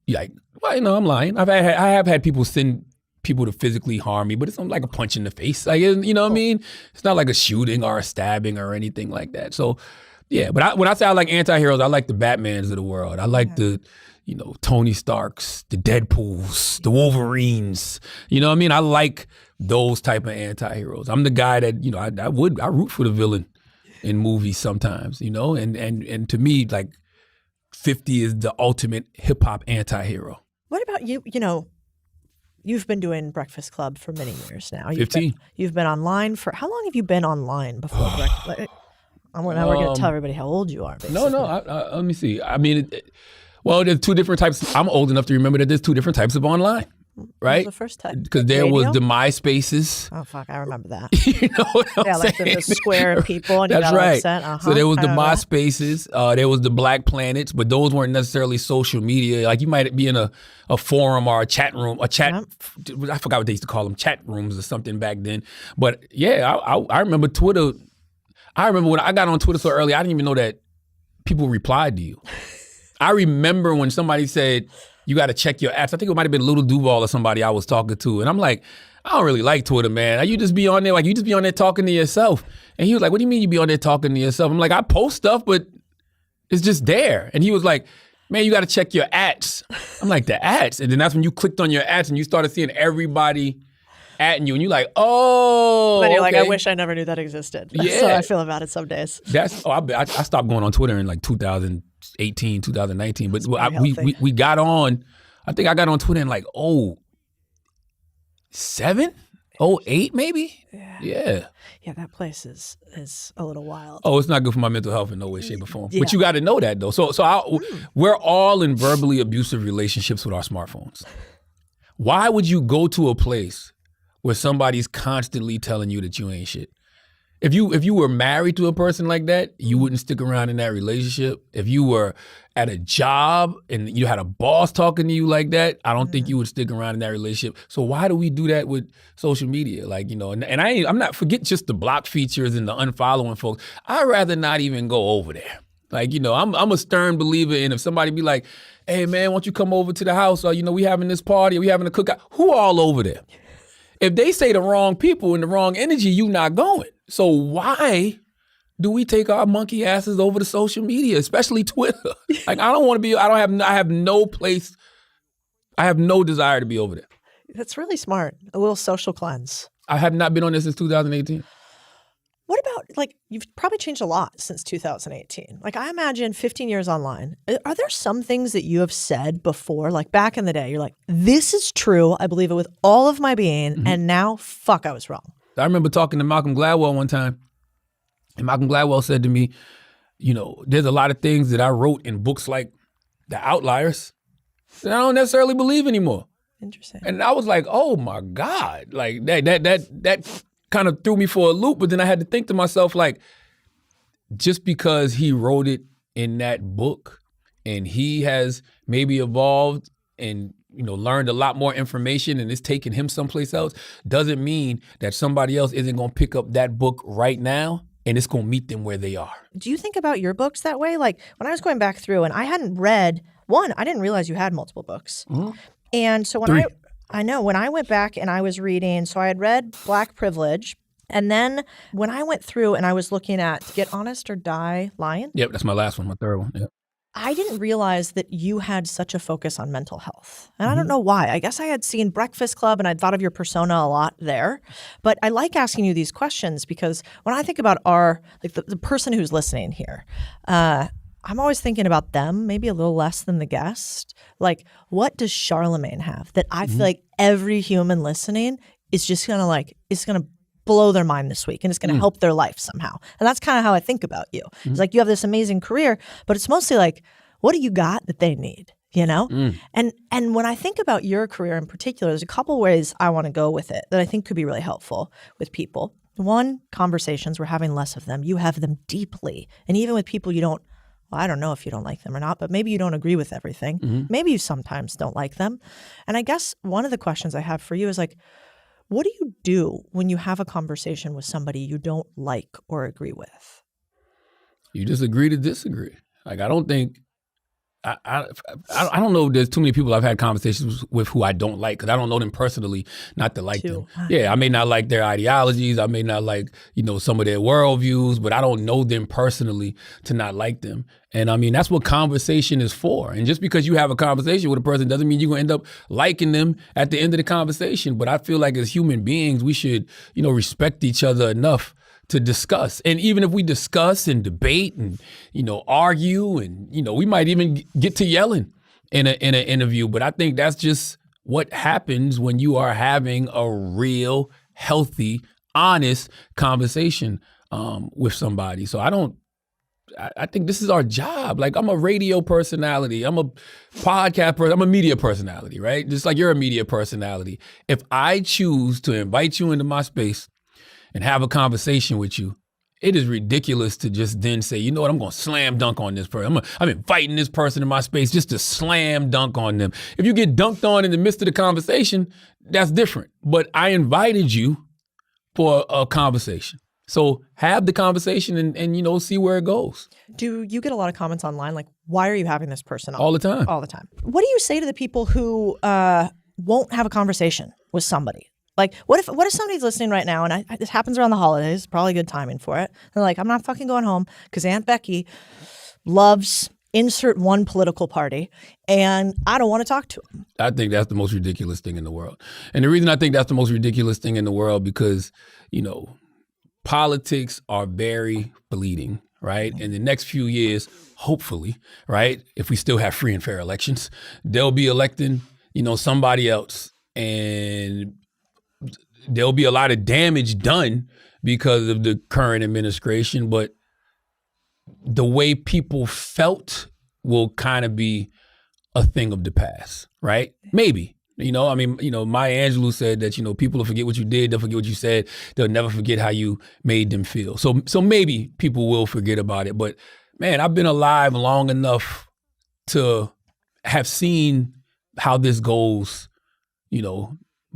like. Well, I'm lying. I have had people send people to physically harm me, but it's not like a punch in the face. Like, you know what I mean? It's not like a shooting or a stabbing or anything like that. So, yeah. But when I say I like anti-heroes, I like the Batmans of the world. I like the, Tony Starks, the Deadpools, the Wolverines. You know what I mean? I like those type of anti-heroes. I'm the guy that, I root for the villain in movies sometimes, and to me, like 50 is the ultimate hip hop anti-hero. What about you? You've been doing Breakfast Club for many years now. 15. You've been online for, how long have you been online before Breakfast? Now we're going to tell everybody how old you are, basically. No, let me see. I mean, there's two different types. I'm old enough to remember that there's two different types of online, right? What was the first type? Because there was the MySpaces. Oh, fuck, I remember that. You know what I'm saying? Like the square people and you That's got right. upset. So there was the MySpaces, there was the Black Planets, but those weren't necessarily social media. Like you might be in a forum or a chat room, I forgot what they used to call them, chat rooms or something back then. But yeah, I remember Twitter. I remember when I got on Twitter so early, I didn't even know that people replied to you. I remember when somebody said, you got to check your apps. I think it might have been Little Duval or somebody I was talking to. And I'm like, I don't really like Twitter, man. You just be on there, like you just be on there talking to yourself. And he was like, what do you mean you be on there talking to yourself? I'm like, I post stuff, but it's just there. And he was like, man, you got to check your ads. I'm like, the ads? And then that's when you clicked on your ads and you started seeing everybody atting you. And you're like, oh, Then you're okay. like, I wish I never knew that existed. Yeah. That's how I feel about it some days. I stopped going on Twitter in like 2018, 2019. But we got on, I think I got on Twitter in like 07, 08 maybe? Yeah. Yeah, that place is a little wild. Oh, it's not good for my mental health in no way, shape, or form. Yeah. But you got to know that though. We're all in verbally abusive relationships with our smartphones. Why would you go to a place where somebody's constantly telling you that you ain't shit? If you were married to a person like that, you wouldn't stick around in that relationship. If you were at a job and you had a boss talking to you like that, I don't think you would stick around in that relationship. So why do we do that with social media? Like, I'm not, forget just the block features and the unfollowing folks. I'd rather not even go over there. Like, I'm a stern believer in if somebody be like, hey man, why don't you come over to the house? Or, we having this party, or we having a cookout. Who all over there? If they say the wrong people and the wrong energy, you not going. So why do we take our monkey asses over to social media, especially Twitter? Like, I have no place, I have no desire to be over there. That's really smart. A little social cleanse. I have not been on this since 2018. What about, like, you've probably changed a lot since 2018. Like, I imagine 15 years online. Are there some things that you have said before, like back in the day, you're like, this is true, I believe it with all of my being, and now, fuck, I was wrong. I remember talking to Malcolm Gladwell one time, and Malcolm Gladwell said to me, there's a lot of things that I wrote in books like The Outliers that I don't necessarily believe anymore. Interesting. And I was like, oh my God, like that kind of threw me for a loop. But then I had to think to myself, like, just because he wrote it in that book and he has maybe evolved and learned a lot more information and it's taking him someplace else, doesn't mean that somebody else isn't going to pick up that book right now and it's going to meet them where they are. Do you think about your books that way? Like when I was going back through and I hadn't read one, I didn't realize you had multiple books. Mm-hmm. And so when when I went back and I was reading, so I had read Black Privilege. And then when I went through and I was looking at Get Honest or Die Lying. Yep, that's my last one, my third one. Yep. I didn't realize that you had such a focus on mental health. And I don't know why. I guess I had seen Breakfast Club and I'd thought of your persona a lot there. But I like asking you these questions because when I think about the person who's listening here, I'm always thinking about them, maybe a little less than the guest. Like, what does Charlamagne have that I feel like every human listening is just going to it's going to blow their mind this week and it's going to help their life somehow. And that's kind of how I think about you. It's like you have this amazing career, but it's mostly like, what do you got that they need, And when I think about your career in particular, there's a couple ways I want to go with it that I think could be really helpful with people. One, conversations, we're having less of them. You have them deeply. And even with people I don't know if you don't like them or not, but maybe you don't agree with everything. Maybe you sometimes don't like them. And I guess one of the questions I have for you is like, what do you do when you have a conversation with somebody you don't like or agree with? You just agree to disagree. Like, I don't think, I don't know. There's too many people I've had conversations with who I don't like because I don't know them personally not to like them. Yeah, I may not like their ideologies. I may not like, some of their worldviews, but I don't know them personally to not like them. And I mean, that's what conversation is for. And just because you have a conversation with a person doesn't mean you're going to end up liking them at the end of the conversation. But I feel like as human beings, we should, respect each other enough to discuss. And even if we discuss and debate and, argue and, we might even get to yelling in an interview. But I think that's just what happens when you are having a real, healthy, honest conversation with somebody. So I think this is our job. Like, I'm a radio personality. I'm a podcast person. I'm a media personality, right? Just like you're a media personality. If I choose to invite you into my space and have a conversation with you, it is ridiculous to just then say, you know what, I'm going to slam dunk on this person. I'm inviting this person in my space just to slam dunk on them. If you get dunked on in the midst of the conversation, that's different. But I invited you for a conversation. So have the conversation and see where it goes. Do you get a lot of comments online like, why are you having this person on? All the time. All the time. What do you say to the people who won't have a conversation with somebody? Like, what if somebody's listening right now, and this happens around the holidays, probably good timing for it. They're like, I'm not fucking going home because Aunt Becky loves insert one political party, and I don't want to talk to them. I think that's the most ridiculous thing in the world. And the reason I think that's the most ridiculous thing in the world because, politics are very fleeting, right? In the next few years, hopefully, right, if we still have free and fair elections, they'll be electing, somebody else, and there'll be a lot of damage done because of the current administration, but the way people felt will kind of be a thing of the past, right? Maybe. Maya Angelou said that, people will forget what you did, they'll forget what you said, they'll never forget how you made them feel. So maybe people will forget about it. But man, I've been alive long enough to have seen how this goes,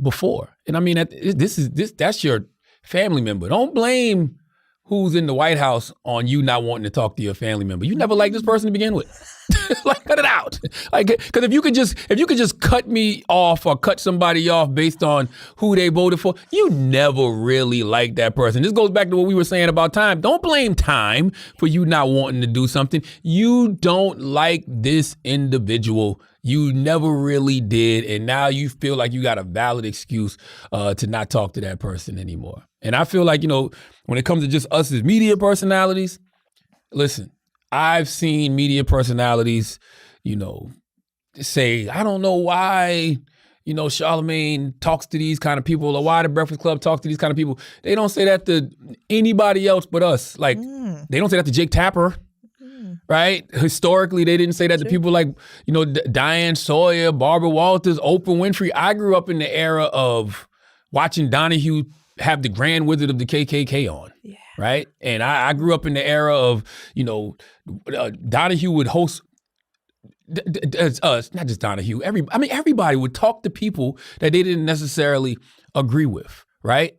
before. And I mean, that's your family member. Don't blame who's in the White House on you not wanting to talk to your family member. You never liked this person to begin with. Like, cut it out. Like, because if you could just cut me off or cut somebody off based on who they voted for, you never really liked that person. This goes back to what we were saying about time. Don't blame time for you not wanting to do something. You don't like this individual. You never really did. And now you feel like you got a valid excuse to not talk to that person anymore. And I feel like, when it comes to just us as media personalities, listen, I've seen media personalities, say, I don't know why, Charlamagne talks to these kind of people or why the Breakfast Club talks to these kind of people. They don't say that to anybody else but us. Like, they don't say that to Jake Tapper. Right? Historically, they didn't say that to people like, Diane Sawyer, Barbara Walters, Oprah Winfrey. I grew up in the era of watching Donahue have the Grand Wizard of the KKK on. Yeah. Right? And I grew up in the era of, Donahue would host It's us, not just Donahue. Everybody would talk to people that they didn't necessarily agree with, right?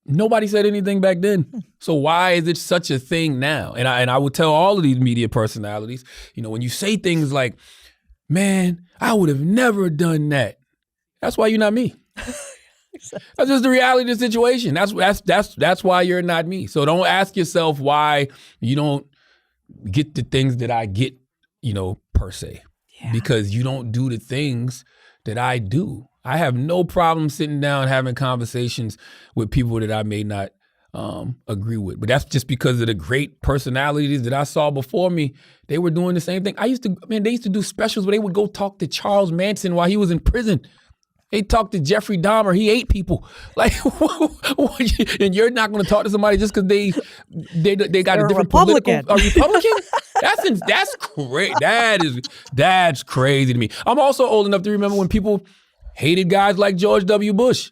Nobody said anything back then. So why is it such a thing now? And I would tell all of these media personalities, when you say things like, man, I would have never done that. That's why you're not me. That's just the reality of the situation. That's why you're not me. So don't ask yourself why you don't get the things that I get, per se. Yeah. Because you don't do the things that I do. I have no problem sitting down having conversations with people that I may not agree with. But that's just because of the great personalities that I saw before me. They were doing the same thing. They used to do specials where they would go talk to Charles Manson while he was in prison. They talked to Jeffrey Dahmer. He ate people. Like, and you're not going to talk to somebody just because they got a different Republican. A Republican? That's crazy. That's crazy to me. I'm also old enough to remember when people hated guys like George W. Bush.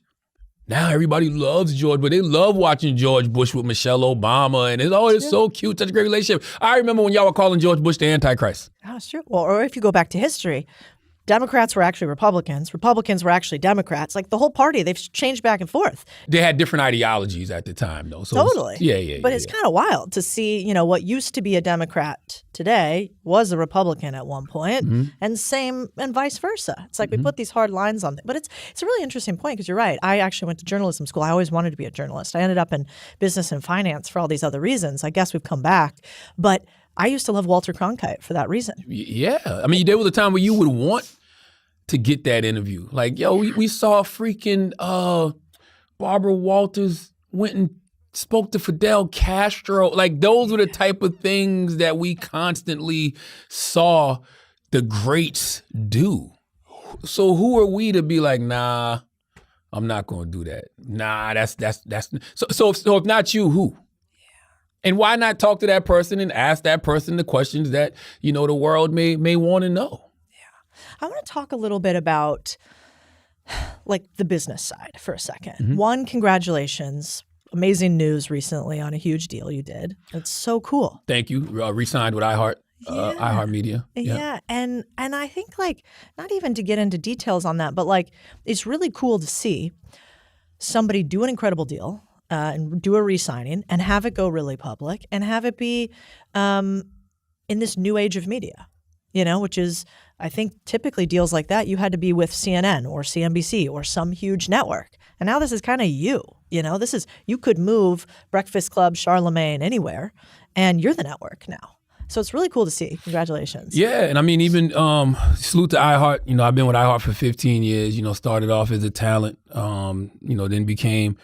Now everybody loves George, but they love watching George Bush with Michelle Obama, and it's so cute, such a great relationship. I remember when y'all were calling George Bush the Antichrist. That's true. Well, or if you go back to history, Democrats were actually Republicans. Republicans were actually Democrats. Like the whole party, they've changed back and forth. They had different ideologies at the time, though. So totally. But it's kind of wild to see, what used to be a Democrat today was a Republican at one point, and vice versa. It's like we put these hard lines on it. But it's a really interesting point because you're right. I actually went to journalism school. I always wanted to be a journalist. I ended up in business and finance for all these other reasons. I guess we've come back. But I used to love Walter Cronkite for that reason. Yeah. There was a time where you would want to get that interview. Like, we saw freaking Barbara Walters went and spoke to Fidel Castro. Like, those were the type of things that we constantly saw the greats do. So who are we to be like, nah, I'm not going to do that. Nah, that's so if not you, who? And why not talk to that person and ask that person the questions that, the world may want to know? Yeah. I want to talk a little bit about like the business side for a second. One, congratulations. Amazing news recently on a huge deal you did. It's so cool. Thank you. Re-signed with iHeartMedia. Yeah. And I think like, not even to get into details on that, but like, it's really cool to see somebody do an incredible deal and do a re-signing and have it go really public and have it be in this new age of media, which is, I think typically deals like that, you had to be with CNN or CNBC or some huge network. And now this is kind of you, you could move Breakfast Club, Charlemagne, anywhere, and you're the network now. So it's really cool to see. Congratulations. Yeah. And even salute to iHeart. I've been with iHeart for 15 years, started off as a talent, then became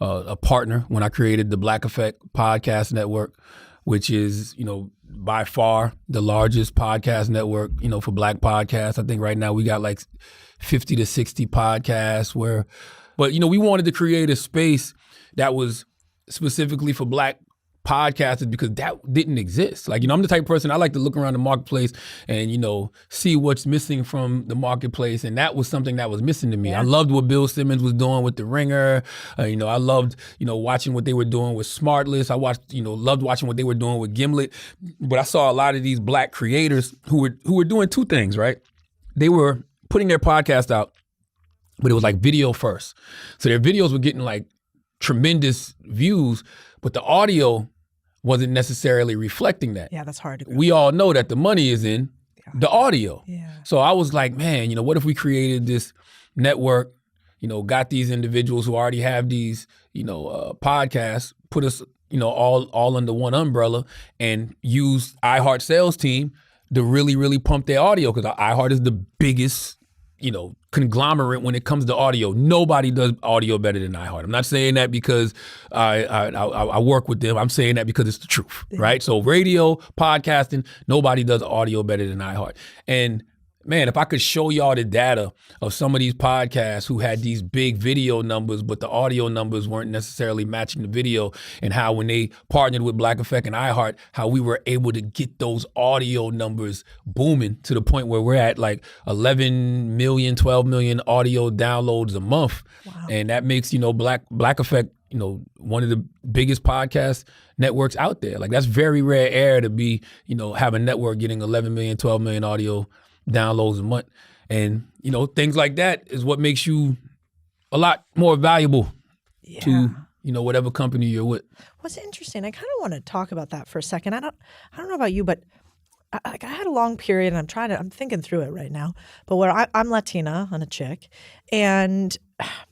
a partner when I created the Black Effect Podcast Network, which is, by far the largest podcast network, for Black podcasts. I think right now we got like 50 to 60 podcasts but we wanted to create a space that was specifically for Black podcasters because that didn't exist. Like, I'm the type of person, I like to look around the marketplace and, see what's missing from the marketplace. And that was something that was missing to me. Yeah. I loved what Bill Simmons was doing with The Ringer. I loved, watching what they were doing with Smartless. I loved watching what they were doing with Gimlet. But I saw a lot of these Black creators who were doing two things, right? They were putting their podcast out, but it was like video first. So their videos were getting like tremendous views, but the audio wasn't necessarily reflecting that. Yeah, that's hard to do. We all know that the money is in the audio. Yeah. So I was like, man, what if we created this network, got these individuals who already have these, podcasts, put us, all under one umbrella and use iHeart sales team to really, really pump their audio because iHeart is the biggest, conglomerate when it comes to audio. Nobody does audio better than iHeart. I'm not saying that because I work with them. I'm saying that because it's the truth, right? So radio, podcasting, nobody does audio better than iHeart. And man, if I could show y'all the data of some of these podcasts who had these big video numbers, but the audio numbers weren't necessarily matching the video, and how when they partnered with Black Effect and iHeart, how we were able to get those audio numbers booming to the point where we're at like 11 million, 12 million audio downloads a month. Wow. And that makes, Black Effect, one of the biggest podcast networks out there. Like that's very rare air to be, have a network getting 11 million, 12 million audio downloads a month. And, things like that is what makes you a lot more valuable to, whatever company you're with. What's interesting, I kind of want to talk about that for a second. I don't know about you, but I had a long period, and I'm thinking through it right now, but where I'm Latina and a chick, and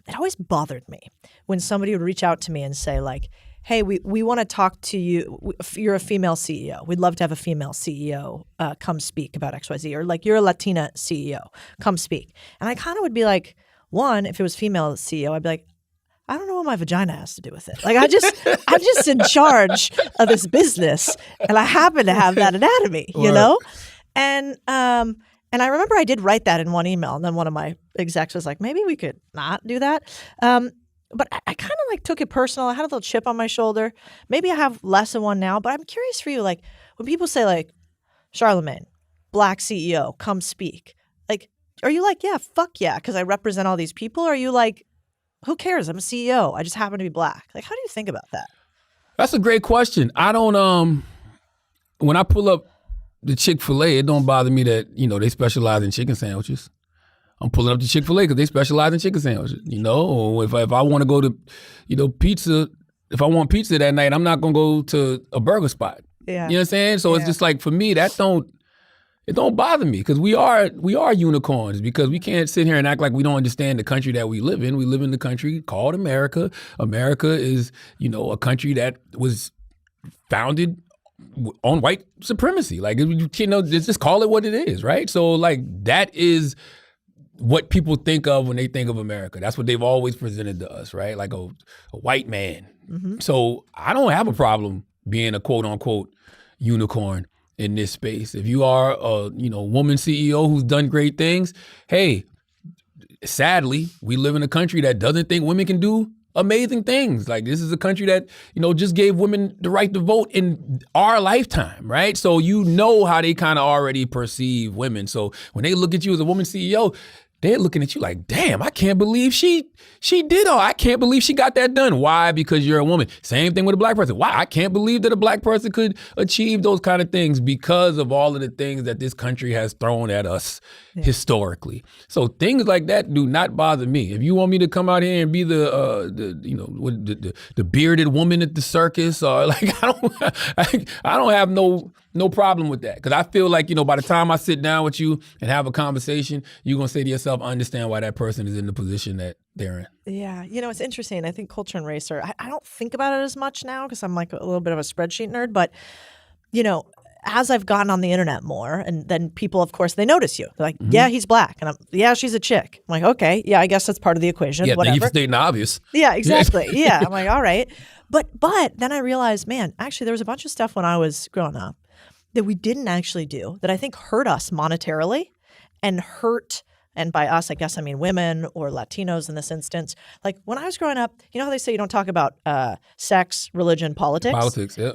it always bothered me when somebody would reach out to me and say like, hey, we want to talk to you. You're a female CEO. We'd love to have a female CEO come speak about XYZ. Or like, you're a Latina CEO. Come speak. And I kind of would be like, one, if it was female CEO, I'd be like, I don't know what my vagina has to do with it. Like, I'm just in charge of this business, and I happen to have that anatomy, you know? And I remember I did write that in one email, and then one of my execs was like, maybe we could not do that. But I kind of like took it personal. I had a little chip on my shoulder. Maybe I have less of one now, but I'm curious for you, like when people say like, Charlamagne, Black CEO, come speak. Like, are you like, yeah, fuck yeah, because I represent all these people? Or are you like, who cares? I'm a CEO. I just happen to be Black. Like, how do you think about that? That's a great question. I don't, when I pull up the Chick-fil-A, it don't bother me that, they specialize in chicken sandwiches. I'm pulling up to Chick-fil-A because they specialize in chicken sandwiches, or if I want to go to, pizza, if I want pizza that night, I'm not going to go to a burger spot. Yeah. You know what I'm saying? So it's just like, for me, it don't bother me because we are unicorns, because we can't sit here and act like we don't understand the country that we live in. We live in the country called America. America is, a country that was founded on white supremacy. Like, just call it what it is, right? So like, that is what people think of when they think of America. That's what they've always presented to us, right? Like a white man. Mm-hmm. So I don't have a problem being a quote unquote unicorn in this space. If you are a, woman CEO who's done great things, hey, sadly, we live in a country that doesn't think women can do amazing things. Like, this is a country that, just gave women the right to vote in our lifetime, right? So how they kind of already perceive women. So when they look at you as a woman CEO, they're looking at you like, damn, I can't believe she did all. I can't believe she got that done. Why? Because you're a woman. Same thing with a Black person. Why? I can't believe that a Black person could achieve those kind of things because of all of the things that this country has thrown at us historically. So things like that do not bother me. If you want me to come out here and be the bearded woman at the circus, or like, I don't have no problem with that, because I feel like, by the time I sit down with you and have a conversation, you're going to say to yourself, I understand why that person is in the position that they're in. Yeah. It's interesting. I think culture and race I don't think about it as much now because I'm like a little bit of a spreadsheet nerd, but, as I've gotten on the internet more, and then people, of course, they notice you. They're like, yeah, he's Black. And yeah, she's a chick. I'm like, okay, yeah, I guess that's part of the equation. Yeah, whatever. You're stating obvious. Yeah, exactly. Yeah. I'm like, all right. But then I realized, man, actually there was a bunch of stuff when I was growing up that we didn't actually do that I think hurt us monetarily and hurt, and by us, I guess I mean women or Latinos in this instance. Like when I was growing up, how they say you don't talk about sex, religion, politics? Politics, yeah.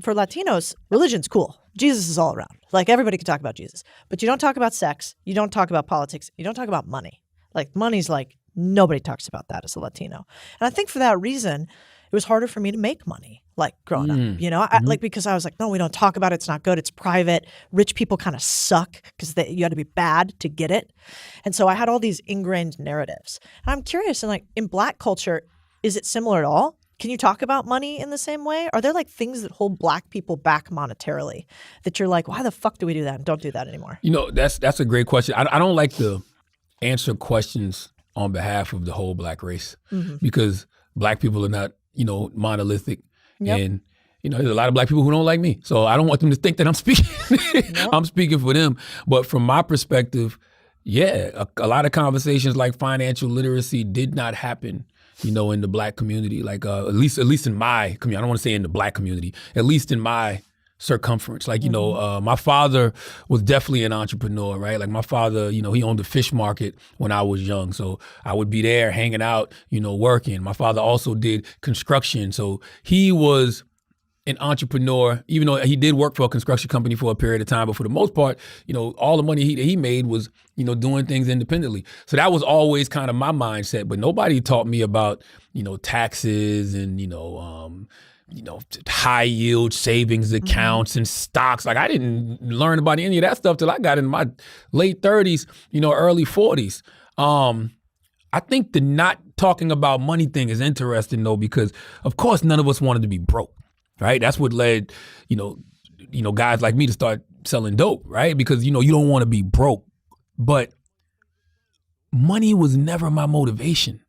For Latinos, religion's cool. Jesus is all around. Like everybody can talk about Jesus. But you don't talk about sex, you don't talk about politics, you don't talk about money. Like money's like, nobody talks about that as a Latino. And I think for that reason, it was harder for me to make money, like growing up, like, because I was like, no, we don't talk about it. It's not good. It's private. Rich people kind of suck because you had to be bad to get it. And so I had all these ingrained narratives. And I'm curious, and like in Black culture, is it similar at all? Can you talk about money in the same way? Are there like things that hold Black people back monetarily that you're like, why the fuck do we do that and don't do that anymore? That's a great question. I don't like to answer questions on behalf of the whole Black race, because Black people are not, monolithic. Yep. And, there's a lot of Black people who don't like me. So I don't want them to think that I'm speaking. Nope. I'm speaking for them. But from my perspective, yeah, a lot of conversations like financial literacy did not happen, in the Black community. Like at least in my community. I don't want to say in the Black community, at least in my circumference. Like, my father was definitely an entrepreneur, right? Like my father, he owned a fish market when I was young. So I would be there hanging out, working. My father also did construction. So he was an entrepreneur, even though he did work for a construction company for a period of time. But for the most part, all the money he made was, doing things independently. So that was always kind of my mindset. But nobody taught me about, taxes and, high yield savings accounts and stocks. Like I didn't learn about any of that stuff till I got in my late 30s, early 40s. I think the not talking about money thing is interesting though, because of course none of us wanted to be broke, right? That's what led, guys like me to start selling dope, right? Because, you don't want to be broke, but money was never my motivation,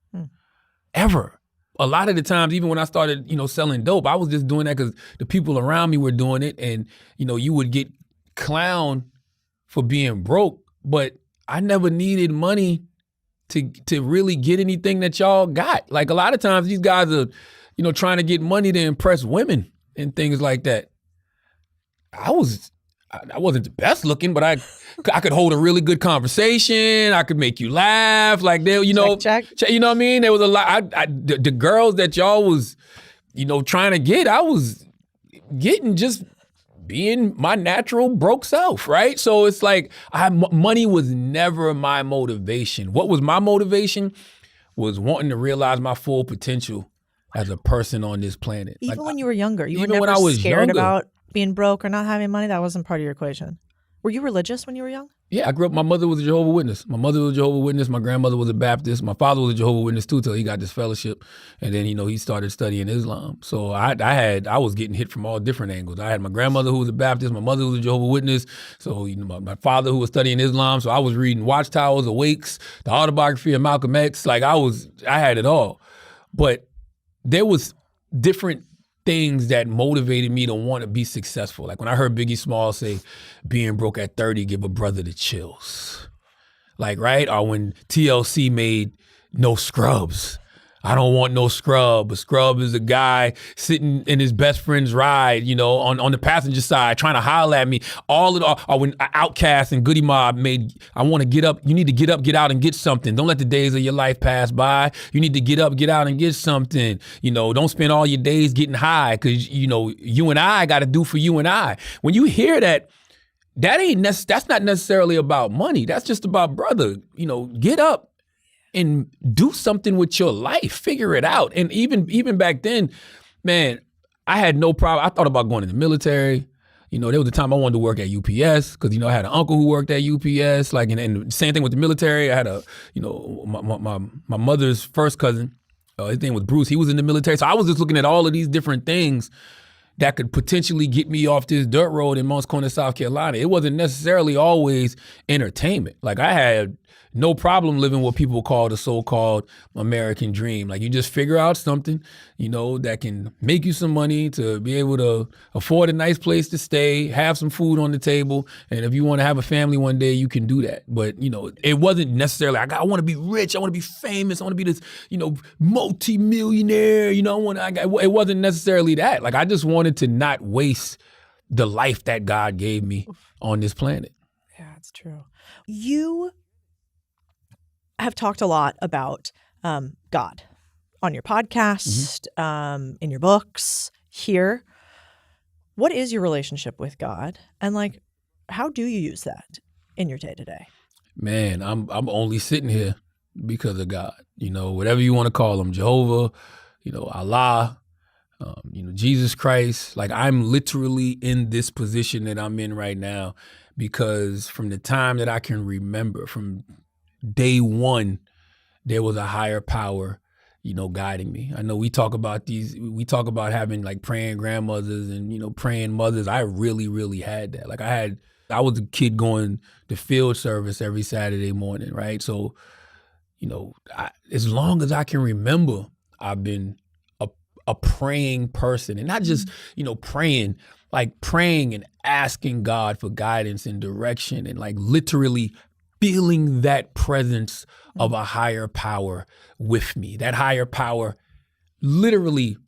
ever. A lot of the times, even when I started, selling dope, I was just doing that because the people around me were doing it. And, you would get clowned for being broke, but I never needed money to really get anything that y'all got. Like a lot of times these guys are, trying to get money to impress women and things like that. I wasn't the best looking, but I could hold a really good conversation. I could make you laugh. Like they, check. You know what I mean? There was a lot. The girls that y'all was, trying to get, I was getting just being my natural broke self, right? So it's like money was never my motivation. What was my motivation was wanting to realize my full potential as a person on this planet. Even when you were younger, you were even when never I was scared younger. about being broke or not having money? That wasn't part of your equation. Were you religious when you were young? Yeah, I grew up, my mother was a Jehovah's Witness. My mother was a Jehovah's Witness. My grandmother was a Baptist. My father was a Jehovah's Witness too, till he got this fellowship. And then, he started studying Islam. So I was getting hit from all different angles. I had my grandmother who was a Baptist. My mother was a Jehovah's Witness. So, my father who was studying Islam. So I was reading Watchtowers, Awakes, the autobiography of Malcolm X. Like I had it all. But there was different things that motivated me to want to be successful. Like when I heard Biggie Smalls say, being broke at 30 give a brother the chills. Like, right? Or when TLC made No Scrubs. I don't want no scrub. A scrub is a guy sitting in his best friend's ride, on the passenger side, trying to holler at me. Or when Outkast and Goody Mob made, I want to get up. You need to get up, get out and get something. Don't let the days of your life pass by. You need to get up, get out and get something. Don't spend all your days getting high because, you and I got to do for you and I. When you hear that, that's not necessarily about money. That's just about, brother, get up and do something with your life, figure it out. And even back then, man, I had no problem. I thought about going in the military. There was a time I wanted to work at UPS because, I had an uncle who worked at UPS. Like, and same thing with the military. I had my mother's first cousin, his name was Bruce. He was in the military. So I was just looking at all of these different things that could potentially get me off this dirt road in Moncks Corner, South Carolina. It wasn't necessarily always entertainment. Like I had no problem living what people call the so-called American dream. Like you just figure out something, that can make you some money to be able to afford a nice place to stay, have some food on the table. And if you want to have a family one day, you can do that. But, it wasn't necessarily, I want to be rich. I want to be famous. I want to be this, multi-millionaire. It wasn't necessarily that. Like I just wanted to not waste the life that God gave me on this planet. Yeah, it's true. You have talked a lot about God on your podcast, in your books, here. What is your relationship with God? And how do you use that in your day to day? Man, I'm only sitting here because of God. Whatever you want to call him, Jehovah, Allah, Jesus Christ. Like I'm literally in this position that I'm in right now because from the time that I can remember, from day one, there was a higher power, guiding me. I know we talk about having like praying grandmothers and, praying mothers. I really, really had that. Like I was a kid going to field service every Saturday morning, right? So, as long as I can remember, I've been a praying person, and not just, praying and asking God for guidance and direction and like literally feeling that presence of a higher power with me, that higher power literally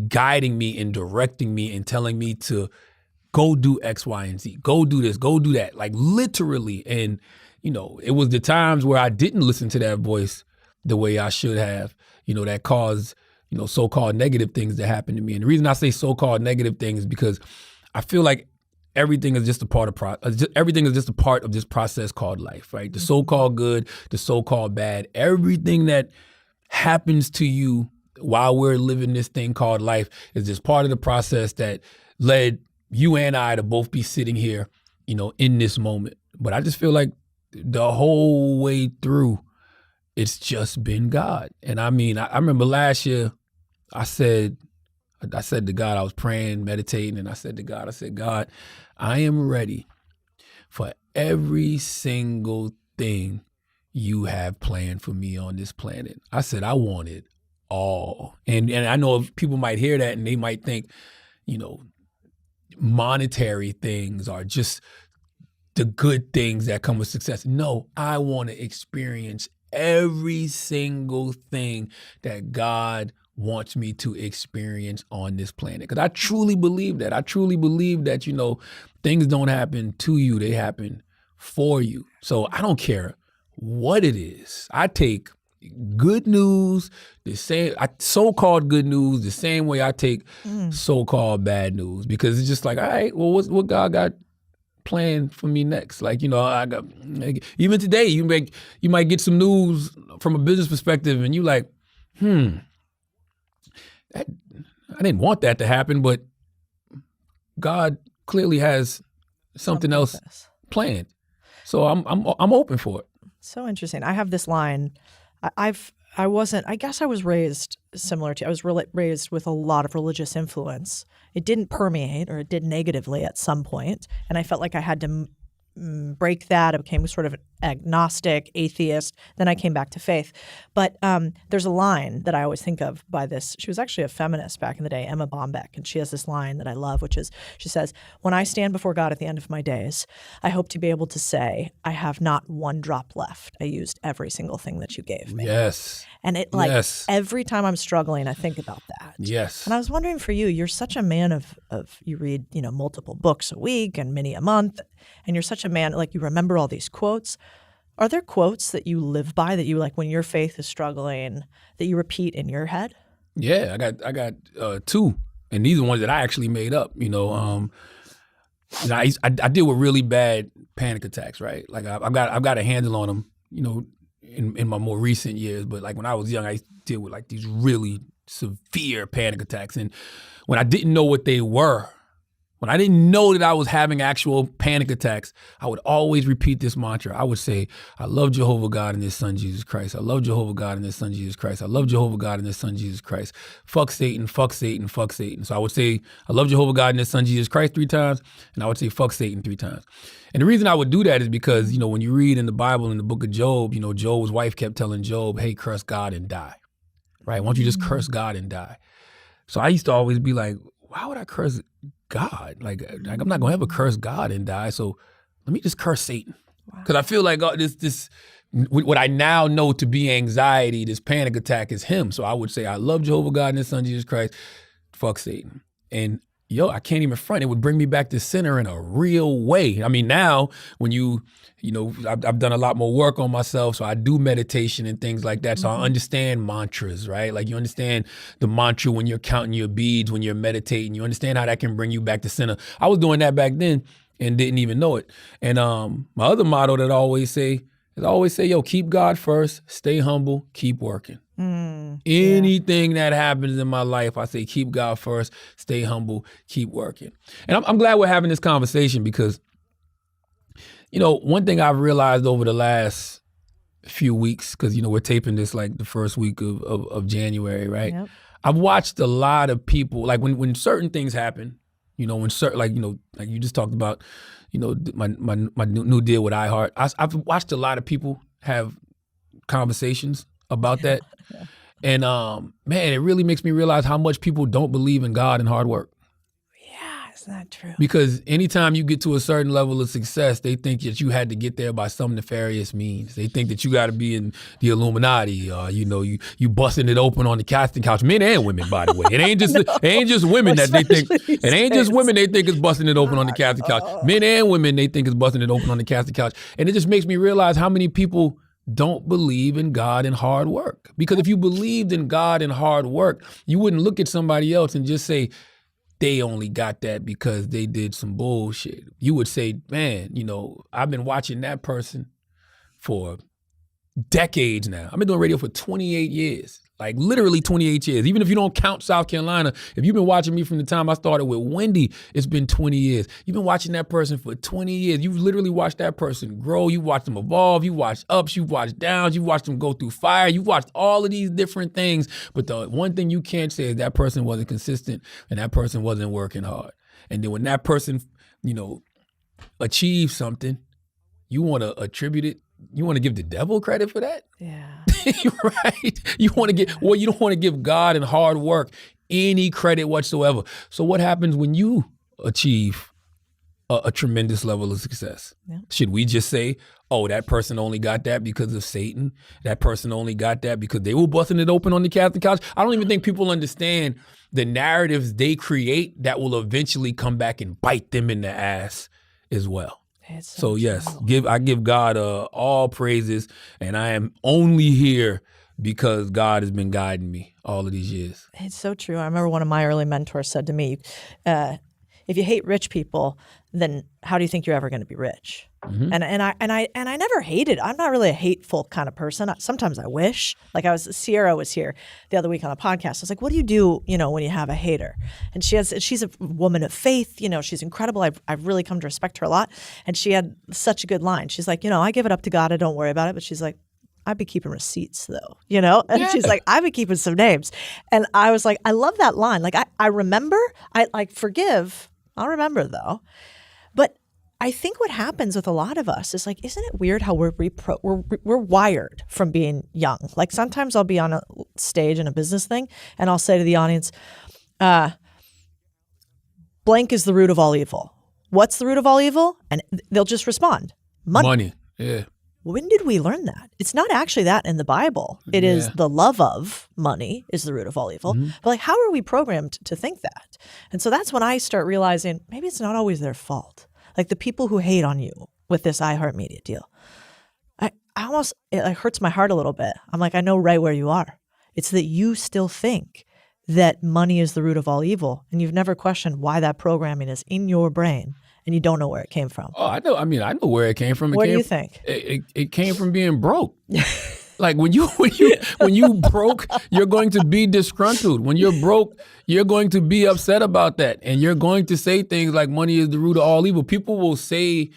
guiding me and directing me and telling me to go do X, Y, and Z, go do this, go do that, like literally. And, it was the times where I didn't listen to that voice the way I should have, that caused, so-called negative things to happen to me. And the reason I say so-called negative things is because I feel like everything is just a part of this process called life, right? The so-called good, the so-called bad, everything that happens to you while we're living this thing called life is just part of the process that led you and I to both be sitting here, in this moment. But I just feel like the whole way through, it's just been God. And I mean, I remember last year, I said to God, I was praying, meditating, and I said to God, God, I am ready for every single thing you have planned for me on this planet. I said, I want it all. And I know people might hear that and they might think, monetary things are just the good things that come with success. No, I want to experience every single thing that God wants me to experience on this planet. Because I truly believe that. I truly believe that, things don't happen to you, they happen for you. So I don't care what it is. I take good news, so-called good news, the same way I take so-called bad news, because it's just like, all right, well, what God got planned for me next? I got, even today, you might get some news from a business perspective, and you like, I didn't want that to happen, but God clearly has something else planned. So I'm open for it. So interesting. I have this line. I guess I was raised similar to, I was raised with a lot of religious influence. It didn't permeate, or it did negatively at some point, and I felt like I had to break that. I became sort of an agnostic, atheist. Then I came back to faith. But there's a line that I always think of by this. She was actually a feminist back in the day, Emma Bombeck, and she has this line that I love, which is, she says, when I stand before God at the end of my days, I hope to be able to say, I have not one drop left. I used every single thing that you gave me. Yes. And it every time I'm struggling, I think about that. Yes. And I was wondering for you, you're such a man of you read, multiple books a week and many a month, and you're such a man, you remember all these quotes. Are there quotes that you live by that you when your faith is struggling, that you repeat in your head? Yeah, I got two, and these are ones that I actually made up. I deal with really bad panic attacks, right? I've got a handle on them, in my more recent years. But when I was young, I used to deal with these really severe panic attacks, and when I didn't know what they were, when I didn't know that I was having actual panic attacks, I would always repeat this mantra. I would say, I love Jehovah God and his son, Jesus Christ. I love Jehovah God and his son, Jesus Christ. I love Jehovah God and his son, Jesus Christ. Fuck Satan, fuck Satan, fuck Satan. So I would say, I love Jehovah God and his son, Jesus Christ 3 times, and I would say, fuck Satan 3 times. And the reason I would do that is because, when you read in the Bible, in the book of Job, Job's wife kept telling Job, hey, curse God and die, right? Why don't you just curse God and die? So I used to always be like, why would I curse God? I'm not gonna ever curse God and die. So let me just curse Satan, because I feel like this what I now know to be anxiety, this panic attack, is him. So I would say, I love Jehovah God and his son Jesus Christ. Fuck Satan. And I can't even front. It would bring me back to center in a real way. I mean, now when I've done a lot more work on myself, so I do meditation and things like that. So I understand mantras, right? You understand the mantra when you're counting your beads, when you're meditating. You understand how that can bring you back to center. I was doing that back then and didn't even know it. And my other motto that I always say, yo, keep God first, stay humble, keep working. Anything that happens in my life, I say, keep God first, stay humble, keep working. And I'm glad we're having this conversation, because, one thing I've realized over the last few weeks, because, we're taping this the first week of January, right? Yep. I've watched a lot of people, when certain things happen, when certain, like you just talked about, my new deal with iHeart. I've watched a lot of people have conversations about that. Yeah. And man, it really makes me realize how much people don't believe in God and hard work. Yeah, is that true? Because anytime you get to a certain level of success, they think that you had to get there by some nefarious means. They think that you got to be in the Illuminati, you busting it open on the casting couch. Men and women, by the way. It ain't just women that they think. It ain't just women they think is busting it open on the casting couch. Men and women they think is busting it open on the casting couch. And it just makes me realize how many people don't believe in God and hard work. Because if you believed in God and hard work, you wouldn't look at somebody else and just say, they only got that because they did some bullshit. You would say, man, I've been watching that person for decades now. I've been doing radio for 28 years. Like literally 28 years. Even if you don't count South Carolina, if you've been watching me from the time I started with Wendy, it's been 20 years. You've been watching that person for 20 years. You've literally watched that person grow. You watched them evolve. You watched ups. You watched downs. You watched them go through fire. You watched all of these different things. But the one thing you can't say is that person wasn't consistent and that person wasn't working hard. And then when that person, achieves something, you want to attribute it. You want to give the devil credit for that? Yeah. Right? You don't want to give God and hard work any credit whatsoever. So what happens when you achieve a tremendous level of success? Yeah. Should we just say, oh, that person only got that because of Satan? That person only got that because they were busting it open on the Catholic couch? I don't even think people understand the narratives they create that will eventually come back and bite them in the ass as well. So yes, I give God all praises, and I am only here because God has been guiding me all of these years. It's so true. I remember one of my early mentors said to me, if you hate rich people, then how do you think you're ever going to be rich? Mm-hmm. And I never hated. I'm not really a hateful kind of person. Sometimes I wish. Like Sierra was here the other week on a podcast. I was like, what do you do, when you have a hater? And she's a woman of faith. She's incredible. I've really come to respect her a lot. And she had such a good line. She's like, I give it up to God. I don't worry about it. But she's like, I'd be keeping receipts though, And Yeah. she's like, I'd be keeping some names. And I was like, I love that line. Like I remember, I forgive. I'll remember though. But I think what happens with a lot of us is like, isn't it weird how we're wired from being young? Like sometimes I'll be on a stage in a business thing and I'll say to the audience, blank is the root of all evil. What's the root of all evil? And they'll just respond, money. Yeah. When did we learn that? It's not actually that in the Bible. It is the love of money is the root of all evil. Mm-hmm. But like, how are we programmed to think that? And so that's when I start realizing maybe it's not always their fault. Like the people who hate on you with this iHeartMedia deal, it hurts my heart a little bit. I'm like, I know right where you are. It's that you still think that money is the root of all evil, and you've never questioned why that programming is in your brain. And you don't know where it came from. Oh, I know. I know where it came from. What do you think? It came from being broke. Like when you broke, you're going to be disgruntled. When you're broke, you're going to be upset about that, and you're going to say things like money is the root of all evil. People will say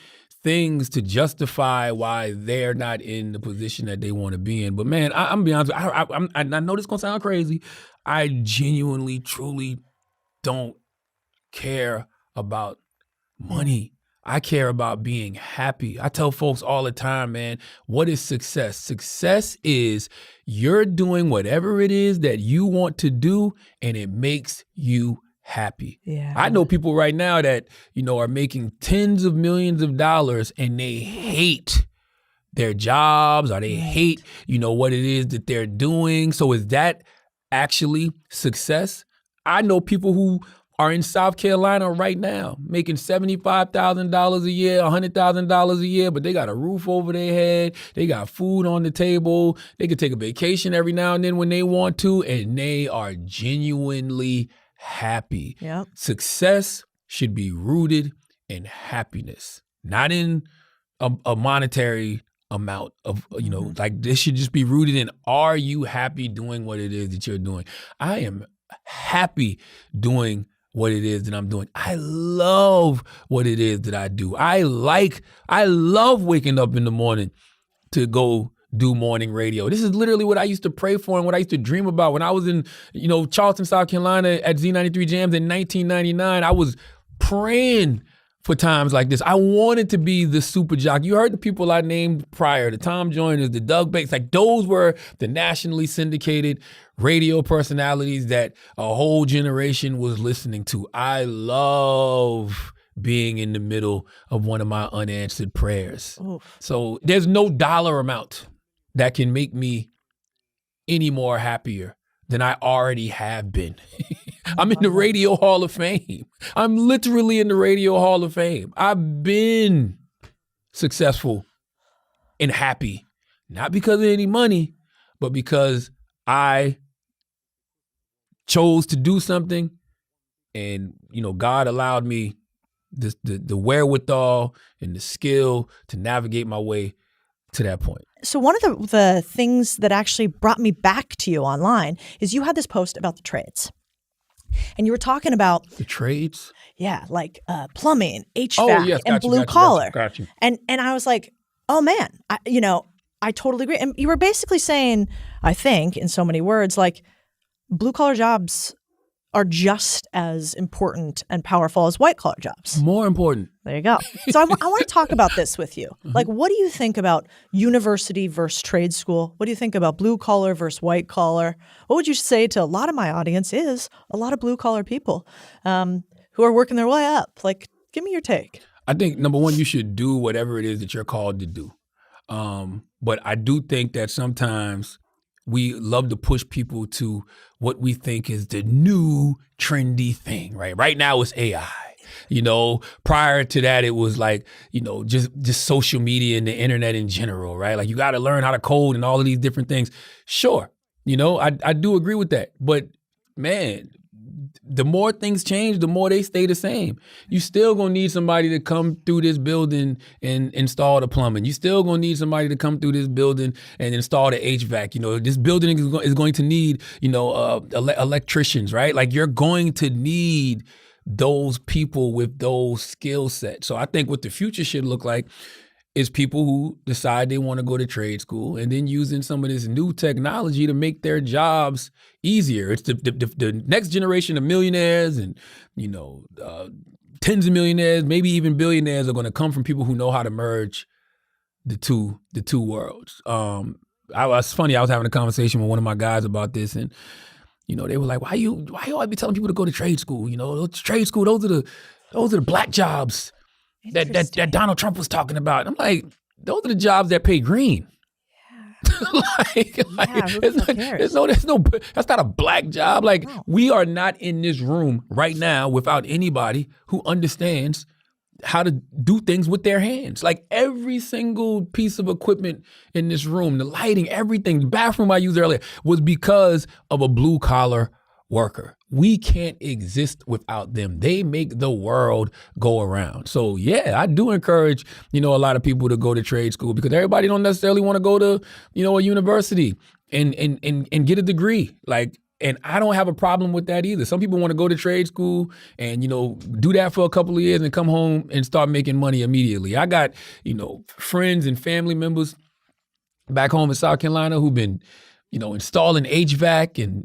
things to justify why they're not in the position that they want to be in. But man, I'm gonna be honest. I know this is gonna sound crazy. I genuinely, truly don't care about money. I care about being happy. I tell folks all the time, man, what is success? Success is you're doing whatever it is that you want to do and it makes you happy. Yeah. I know people right now that, are making tens of millions of dollars and they hate their jobs or they hate, what it is that they're doing. So is that actually success? I know people who are in South Carolina right now making $75,000 a year, $100,000 a year, but they got a roof over their head. They got food on the table. They could take a vacation every now and then when they want to, and they are genuinely happy. Yep. Success should be rooted in happiness, not in a monetary amount of, like this should just be rooted in, are you happy doing what it is that you're doing? I am happy doing what it is that I'm doing. I love what it is that I do. I love waking up in the morning to go do morning radio. This is literally what I used to pray for and what I used to dream about. When I was in, Charleston, South Carolina at Z93 Jams in 1999, I was praying for times like this. I wanted to be the super jock. You heard the people I named prior, the Tom Joyners, the Doug Bates, like those were the nationally syndicated radio personalities that a whole generation was listening to. I love being in the middle of one of my unanswered prayers. Oof. So there's no dollar amount that can make me any more happier than I already have been. I'm in the Radio Hall of Fame. I'm literally in the Radio Hall of Fame. I've been successful and happy, not because of any money, but because I chose to do something and, God allowed me the wherewithal and the skill to navigate my way to that point. So one of the things that actually brought me back to you online is you had this post about the trades. And you were talking about the trades? Yeah, like plumbing, HVAC, and blue collar. Got you. And I was like, oh man, I totally agree. And you were basically saying, I think, in so many words, like blue collar jobs are just as important and powerful as white collar jobs. More important. There you go. So I want to talk about this with you. Like, what do you think about university versus trade school? What do you think about blue collar versus white collar? What would you say to a lot of my audience is a lot of blue collar people who are working their way up? Like, give me your take. I think, number one, you should do whatever it is that you're called to do. But I do think that sometimes we love to push people to what we think is the new trendy thing, right? Right now it's AI. Prior to that, it was like, just social media and the internet in general, right? Like you got to learn how to code and all of these different things. Sure. I do agree with that. But man, the more things change, the more they stay the same. You still gonna need somebody to come through this building and install the plumbing. You still gonna need somebody to come through this building and install the HVAC. This building is going to need, electricians, right? Like you're going to need those people with those skill sets. So I think what the future should look like is people who decide they want to go to trade school and then using some of this new technology to make their jobs easier. It's the next generation of millionaires and, tens of millionaires, maybe even billionaires are going to come from people who know how to merge the two worlds. It's funny, I was having a conversation with one of my guys about this and, they were like, why you always be telling people to go to trade school? Trade school, those are the black jobs that Donald Trump was talking about. I'm like, those are the jobs that pay green. That's not a black job. Like we are not in this room right now without anybody who understands how to do things with their hands. Like every single piece of equipment in this room, the lighting, everything, the bathroom I used earlier was because of a blue collar worker. We can't exist without them. They make the world go around. So yeah, I do encourage, a lot of people to go to trade school because everybody don't necessarily want to go to, a university and get a degree. And I don't have a problem with that either. Some people want to go to trade school and, do that for a couple of years and come home and start making money immediately. I got, friends and family members back home in South Carolina who've been installing HVAC and,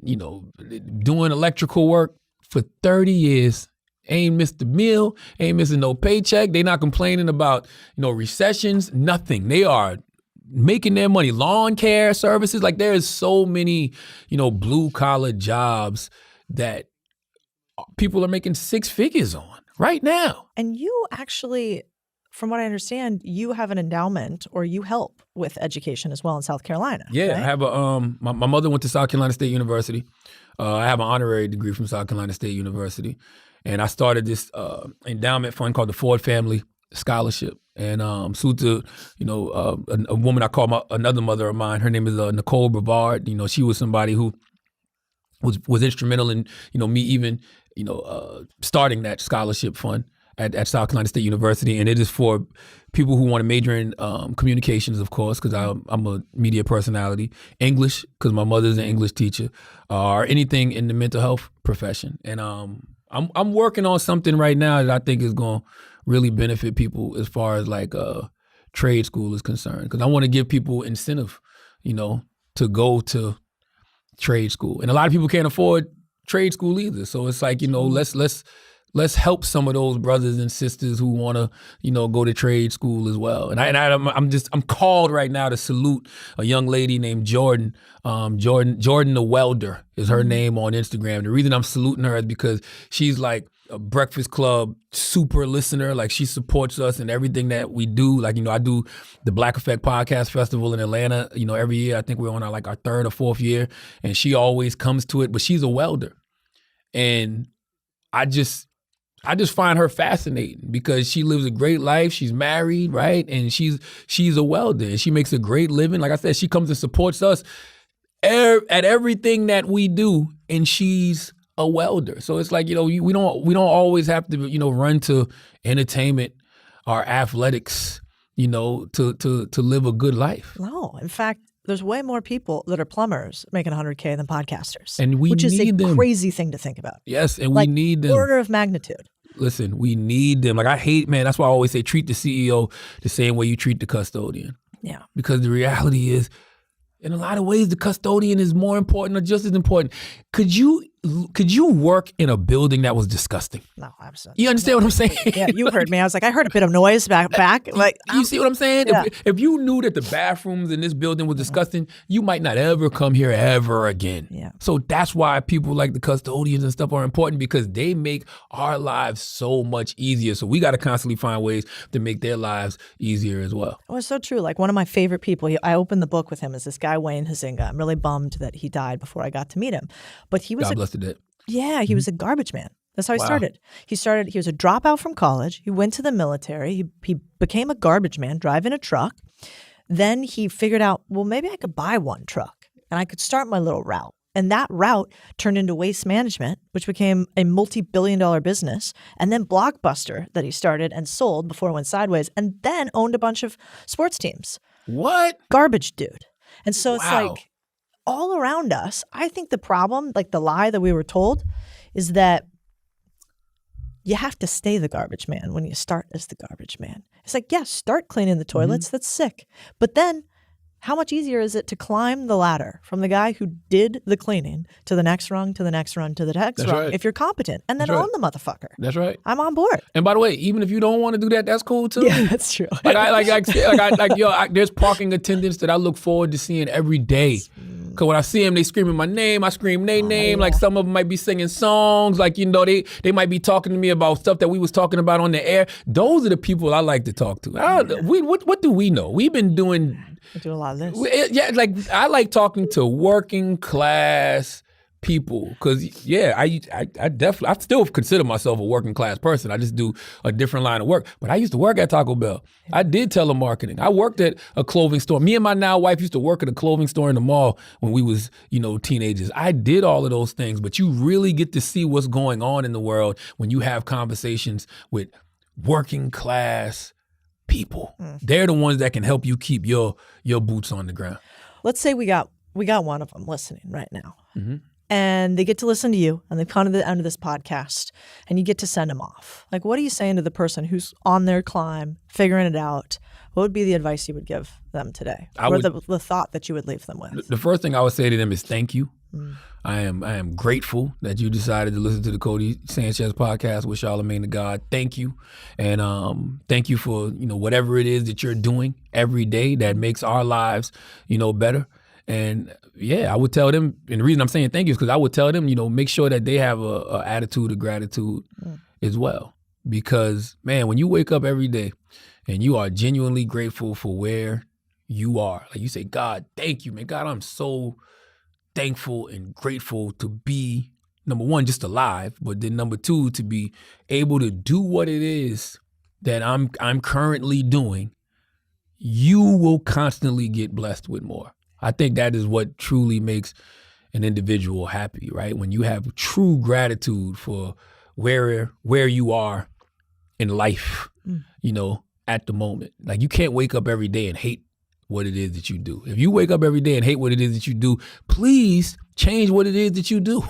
doing electrical work for 30 years. Ain't missed a meal, ain't missing no paycheck. They not complaining about, recessions, nothing. They are making their money. Lawn care services. Like there is so many, blue collar jobs that people are making six figures on right now. And you actually, from what I understand, you have an endowment or you help with education as well in South Carolina. Yeah, right? I have my mother went to South Carolina State University. I have an honorary degree from South Carolina State University. And I started this endowment fund called the Ford Family Scholarship. And salute to, a woman I call another mother of mine. Her name is Nicole Brevard. She was somebody who was instrumental in, me even, starting that scholarship fund at South Carolina State University. And it is for people who want to major in communications, of course, because I'm a media personality, English, because my mother's an English teacher, or anything in the mental health profession. And I'm working on something right now that I think is going to really benefit people as far as trade school is concerned. Because I want to give people incentive, to go to trade school. And a lot of people can't afford trade school either. So it's like, let's help some of those brothers and sisters who want to, go to trade school as well. And I'm called right now to salute a young lady named Jordan. Jordan the Welder is her name on Instagram. The reason I'm saluting her is because she's like a Breakfast Club super listener. Like she supports us in everything that we do. Like, I do the Black Effect Podcast Festival in Atlanta, every year. I think we're on our third or fourth year, and she always comes to it, but she's a welder. And I just find her fascinating because she lives a great life. She's married, right? And she's a welder and she makes a great living. Like I said, she comes and supports us at everything that we do, and she's a welder. So it's like, we don't always have to, run to entertainment or athletics, to live a good life. No, in fact, there's way more people that are plumbers making 100K than podcasters. And we which is need a them. crazy thing to think about. Yes, and Like, we need them. Order of magnitude. Listen, we need them. Like I hate, man, that's why I always say treat the CEO the same way you treat the custodian. Yeah. Because the reality is, in a lot of ways, the custodian is more important or just as important. Could you work in a building that was disgusting? No, absolutely. You understand what I'm saying? Yeah, you heard me. I was like, I heard a bit of noise back. Like, you see what I'm saying? Yeah. If you knew that the bathrooms in this building was disgusting, you might not ever come here ever again. Yeah. So that's why people like the custodians and stuff are important, because they make our lives so much easier. So we got to constantly find ways to make their lives easier as well. it was so true. Like one of my favorite people, I opened the book with him, is this guy, Wayne Huizinga. I'm really bummed that he died before I got to meet him. But he was God bless the dead. Yeah, he was a garbage man. That's how he Wow. started. He was a dropout from college. He went to the military. He became a garbage man, driving a truck. Then he figured out, well, maybe I could buy one truck and I could start my little route. And that route turned into waste management, which became a multi-billion-dollar business. And then Blockbuster that he started and sold before it went sideways, and then owned a bunch of sports teams. What? Garbage dude. And so it's Wow. like all around us, I think the problem, like the lie that we were told, is that you have to stay the garbage man when you start as the garbage man. It's like, yes, start cleaning the toilets. That's sick. But then how much easier is it to climb the ladder from the guy who did the cleaning to the next rung, to the next rung, to the next That's rung, right. if you're competent, and then That's right. own the motherfucker. That's right. I'm on board. And by the way, even if you don't want to do that, that's cool too. Yeah, that's true. There's parking attendants that I look forward to seeing every day. Cause when I see them, they screaming my name. I scream their name. yeah. Like some of them might be singing songs. Like, they might be talking to me about stuff that we was talking about on the air. Those are the people I like to talk to. What do we know? We've been doing. I do a lot of this. Yeah, like I like talking to working class people, because I still consider myself a working class person. I just do a different line of work. But I used to work at Taco Bell. I did telemarketing. I worked at a clothing store. Me and my now wife used to work at a clothing store in the mall when we was, teenagers. I did all of those things, but you really get to see what's going on in the world when you have conversations with working class people. They're the ones that can help you keep your boots on the ground. Let's say we got one of them listening right now. Mm-hmm. And they get to listen to you, and they've come to the end of this podcast, and you get to send them off. Like, what are you saying to the person who's on their climb, figuring it out? What would be the advice you would give them today? The thought that you would leave them with? The first thing I would say to them is thank you. I am grateful that you decided to listen to the Codie Sanchez podcast with Charlamagne the God. Thank you. And thank you for, whatever it is that you're doing every day that makes our lives, better. And yeah, I would tell them, and the reason I'm saying thank you is because I would tell them, make sure that they have a attitude of gratitude as well. Because, man, when you wake up every day and you are genuinely grateful for where you are, like you say, God, thank you, man. God, I'm so thankful and grateful to be, number one, just alive, but then number two, to be able to do what it is that I'm currently doing. You will constantly get blessed with more. I think that is what truly makes an individual happy, right? When you have true gratitude for where you are in life, at the moment. Like, you can't wake up every day and hate what it is that you do. If you wake up every day and hate what it is that you do, please change what it is that you do.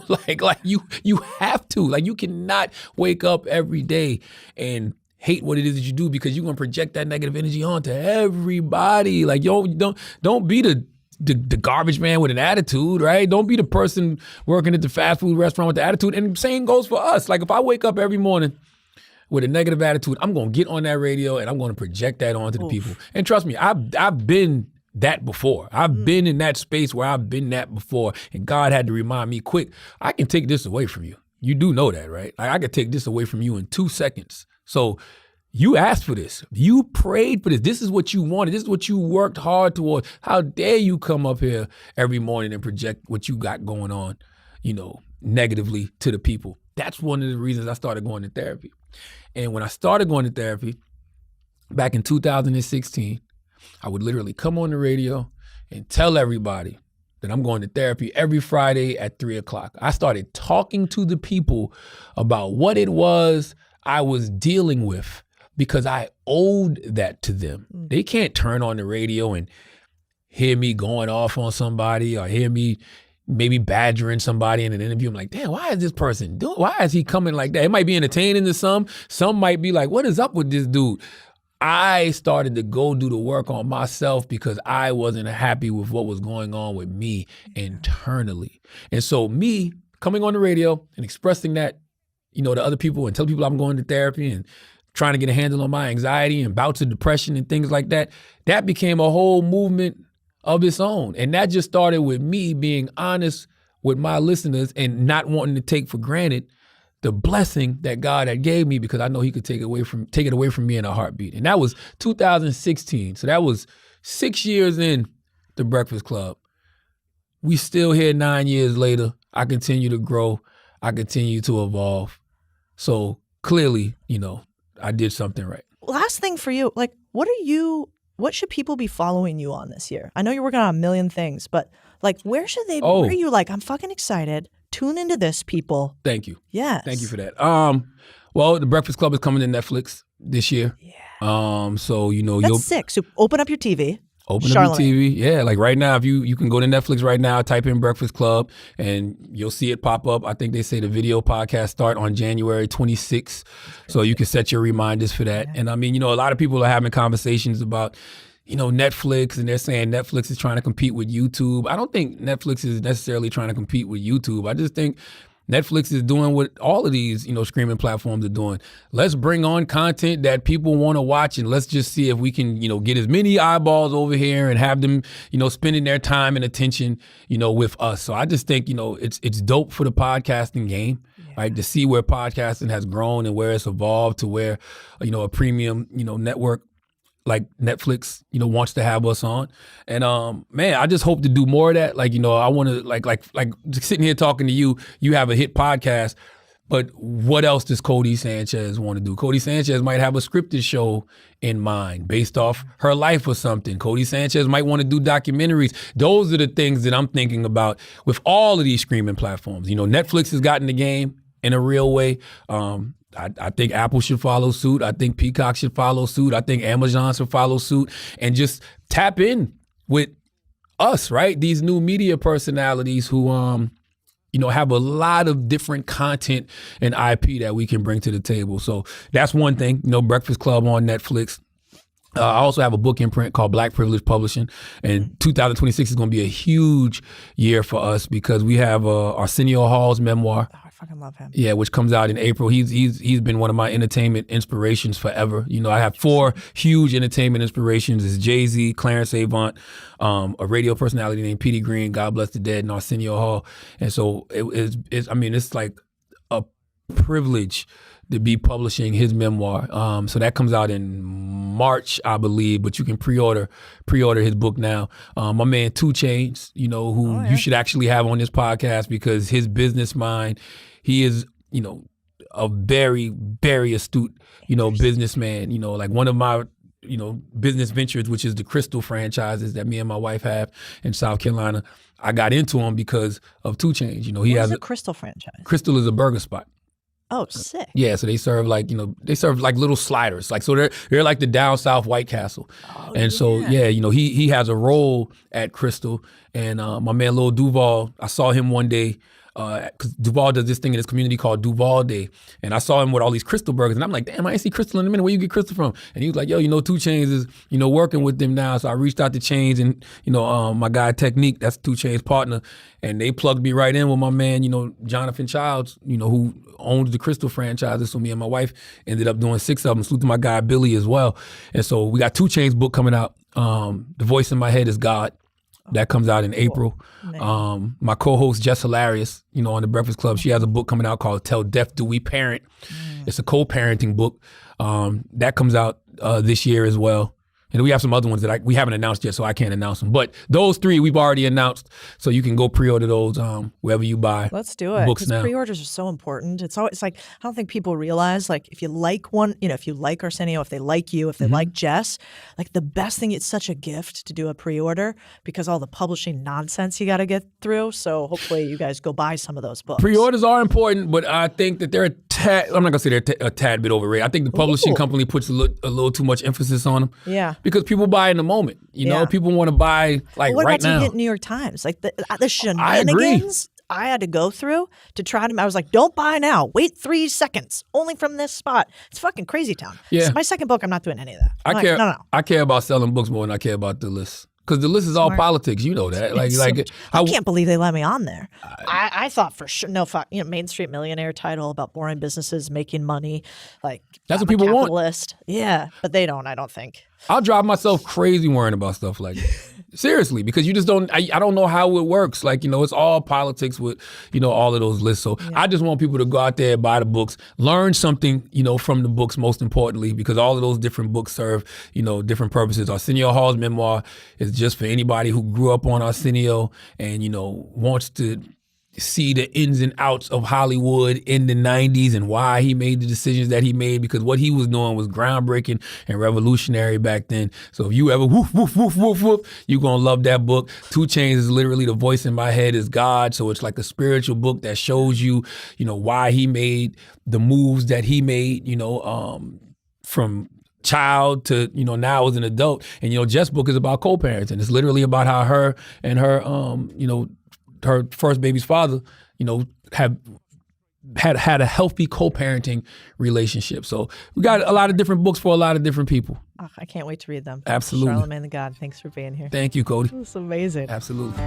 like you have to. Like, you cannot wake up every day and hate what it is that you do, because you're gonna project that negative energy onto everybody. Like, don't be the garbage man with an attitude, right? Don't be the person working at the fast food restaurant with the attitude. And same goes for us. Like, if I wake up every morning with a negative attitude, I'm gonna get on that radio and I'm gonna project that onto the people. And trust me, I've been that before. I've been in that space where I've been that before, and God had to remind me quick, I can take this away from you. You do know that, right? Like, I could take this away from you in 2 seconds. So you asked for this. You prayed for this. This is what you wanted. This is what you worked hard towards. How dare you come up here every morning and project what you got going on, negatively to the people. That's one of the reasons I started going to therapy. And when I started going to therapy back in 2016, I would literally come on the radio and tell everybody that I'm going to therapy every Friday at 3:00. I started talking to the people about what it was I was dealing with because I owed that to them. They can't turn on the radio and hear me going off on somebody or hear me maybe badgering somebody in an interview. I'm like, damn, why is this person doing? Why is he coming like that? It might be entertaining to some. Some might be like, what is up with this dude? I started to go do the work on myself because I wasn't happy with what was going on with me internally. And so me coming on the radio and expressing that, to other people and tell people I'm going to therapy and trying to get a handle on my anxiety and bouts of depression and things like that, that became a whole movement of its own. And that just started with me being honest with my listeners and not wanting to take for granted the blessing that God had gave me, because I know he could take it away from me in a heartbeat. And that was 2016. So that was 6 years in the Breakfast Club. We still here 9 years later. I continue to grow. I continue to evolve. So clearly, I did something right. Last thing for you, like, what should people be following you on this year? I know you're working on a million things, but like, where should they, where are you like, I'm fucking excited. Tune into this, people. Thank you. Yes. Thank you for that. Well, the Breakfast Club is coming to Netflix this year. Yeah. So, That's you'll sick. So open up your TV. Open up your TV. Yeah, like right now, if you can go to Netflix right now, type in Breakfast Club, and you'll see it pop up. I think they say the video podcast start on January 26th. So you can set your reminders for that. Yeah. And I mean, a lot of people are having conversations about, Netflix, and they're saying Netflix is trying to compete with YouTube. I don't think Netflix is necessarily trying to compete with YouTube. I just think Netflix is doing what all of these, streaming platforms are doing. Let's bring on content that people want to watch, and let's just see if we can, get as many eyeballs over here and have them, spending their time and attention, with us. So I just think, it's dope for the podcasting game, right? To see where podcasting has grown and where it's evolved to where, a premium, network like Netflix, wants to have us on. And man, I just hope to do more of that. Like, I want to like sitting here talking to you, you have a hit podcast, but what else does Codie Sanchez want to do? Codie Sanchez might have a scripted show in mind based off her life or something. Codie Sanchez might want to do documentaries. Those are the things that I'm thinking about with all of these streaming platforms. Netflix has gotten the game in a real way. I think Apple should follow suit. I think Peacock should follow suit. I think Amazon should follow suit and just tap in with us, right? These new media personalities who, have a lot of different content and IP that we can bring to the table. So that's one thing, Breakfast Club on Netflix. I also have a book imprint called Black Privilege Publishing, and 2026 is going to be a huge year for us because we have Arsenio Hall's memoir. Oh, I fucking love him. Yeah, which comes out in April. He's been one of my entertainment inspirations forever. I have 4 huge entertainment inspirations. It's Jay-Z, Clarence Avant, a radio personality named Petey Green, God bless the dead, and Arsenio Hall. And so it's like a privilege to be publishing his memoir. So that comes out in March, I believe, but you can pre-order his book now. My man 2 Chainz, who you should actually have on this podcast because his business mind, he is, a very, very astute, businessman. Like one of my, business ventures, which is the Crystal franchises that me and my wife have in South Carolina. I got into him because of 2 Chainz. He has a Crystal franchise. Crystal is a burger spot. Oh, sick. Yeah, so they serve like little sliders. Like, so they're like the down south White Castle. Oh, and so, he has a role at Crystal. And my man Lil Duval, I saw him one day, because Duval does this thing in his community called Duval Day. And I saw him with all these Crystal burgers. And I'm like, damn, I ain't see Crystal in a minute. Where you get Crystal from? And he was like, yo, 2 Chainz is, working with them now. So I reached out to Chainz and, my guy Technique, that's 2 Chainz partner. And they plugged me right in with my man, Jonathan Childs, who owns the Crystal franchises. So me and my wife ended up doing 6 of them. Salute to my guy Billy as well. And so we got 2 Chainz book coming out. The Voice in My Head is God. That comes out in April. My co-host Jess Hilarious, on the Breakfast Club, she has a book coming out called Tell Deaf Do We Parent. It's a co-parenting book. That comes out this year as well. And we have some other ones that we haven't announced yet, so I can't announce them. But those 3 we've already announced, so you can go pre-order those wherever you buy. Let's do it. Books now. Pre-orders are so important. It's like I don't think people realize, like, if you like one, if you like Arsenio, if they like you, if they like Jess, like the best thing, it's such a gift to do a pre-order because all the publishing nonsense you got to get through. So hopefully you guys go buy some of those books. Pre-orders are important, but I think that there are I'm not gonna say they're a tad bit overrated. I think the publishing company puts a little too much emphasis on them. Yeah. Because people buy in the moment. You know, people want to buy like what right about now. to hit New York Times? Like the shenanigans I had to go through to try to. I was like, don't buy now. Wait 3 seconds. Only from this spot. It's fucking crazy town. Yeah. So my second book, I'm not doing any of that. No. I care about selling books more than I care about the list. Because the list is all politics, you know that. I can't believe they let me on there. I thought for sure, Main Street Millionaire title about boring businesses making money, like that's what people want. Yeah, but they don't. I don't think. I'll drive myself crazy worrying about stuff like that. Seriously, because you just don't. I don't know how it works. Like it's all politics with all of those lists. So I just want people to go out there and buy the books, learn something from the books. Most importantly, because all of those different books serve different purposes. Arsenio Hall's memoir is just for anybody who grew up on Arsenio and wants to see the ins and outs of Hollywood in the 90s and why he made the decisions that he made, because what he was doing was groundbreaking and revolutionary back then. So if you ever woof, woof, woof, woof, woof, you're going to love that book. 2 Chainz is literally the voice in my head is God. So it's like a spiritual book that shows you, why he made the moves that he made, from child to now as an adult. And Jess' book is about co-parenting. It's literally about how her and her her first baby's father have had a healthy co-parenting relationship. So we got a lot of different books for a lot of different people. Oh, I can't wait to read them. Absolutely. Charlamagne the God, thanks for being here. Thank you, Cody. It's amazing. Absolutely.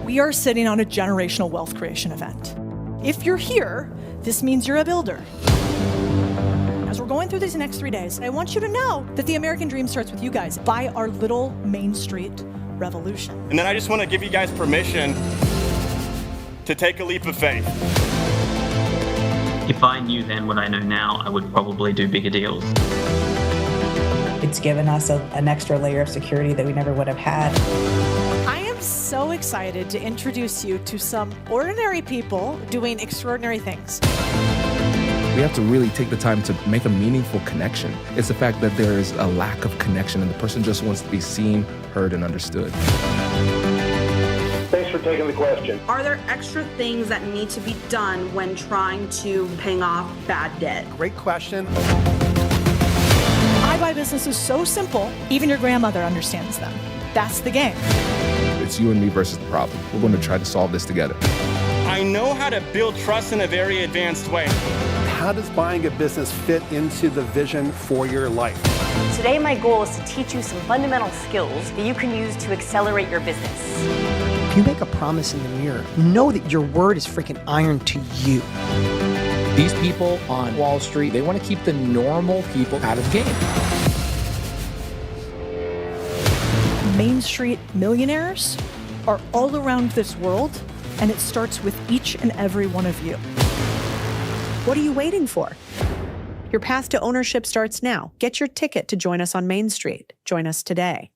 We are sitting on a generational wealth creation event. If you're here, this means you're a builder. As we're going through these next 3 days, I want you to know that the American dream starts with you guys by our little Main Street revolution. And then I just want to give you guys permission to take a leap of faith. If I knew then what I know now, I would probably do bigger deals. It's given us an extra layer of security that we never would have had. I am so excited to introduce you to some ordinary people doing extraordinary things. We have to really take the time to make a meaningful connection. It's the fact that there is a lack of connection and the person just wants to be seen, heard, and understood. Thanks for taking the question. Are there extra things that need to be done when trying to pay off bad debt? Great question. I buy businesses so simple, even your grandmother understands them. That's the game. It's you and me versus the problem. We're going to try to solve this together. I know how to build trust in a very advanced way. How does buying a business fit into the vision for your life? Today, my goal is to teach you some fundamental skills that you can use to accelerate your business. If you make a promise in the mirror, know that your word is freaking iron to you. These people on Wall Street, they want to keep the normal people out of the game. Main Street millionaires are all around this world, and it starts with each and every one of you. What are you waiting for? Your path to ownership starts now. Get your ticket to join us on Main Street. Join us today.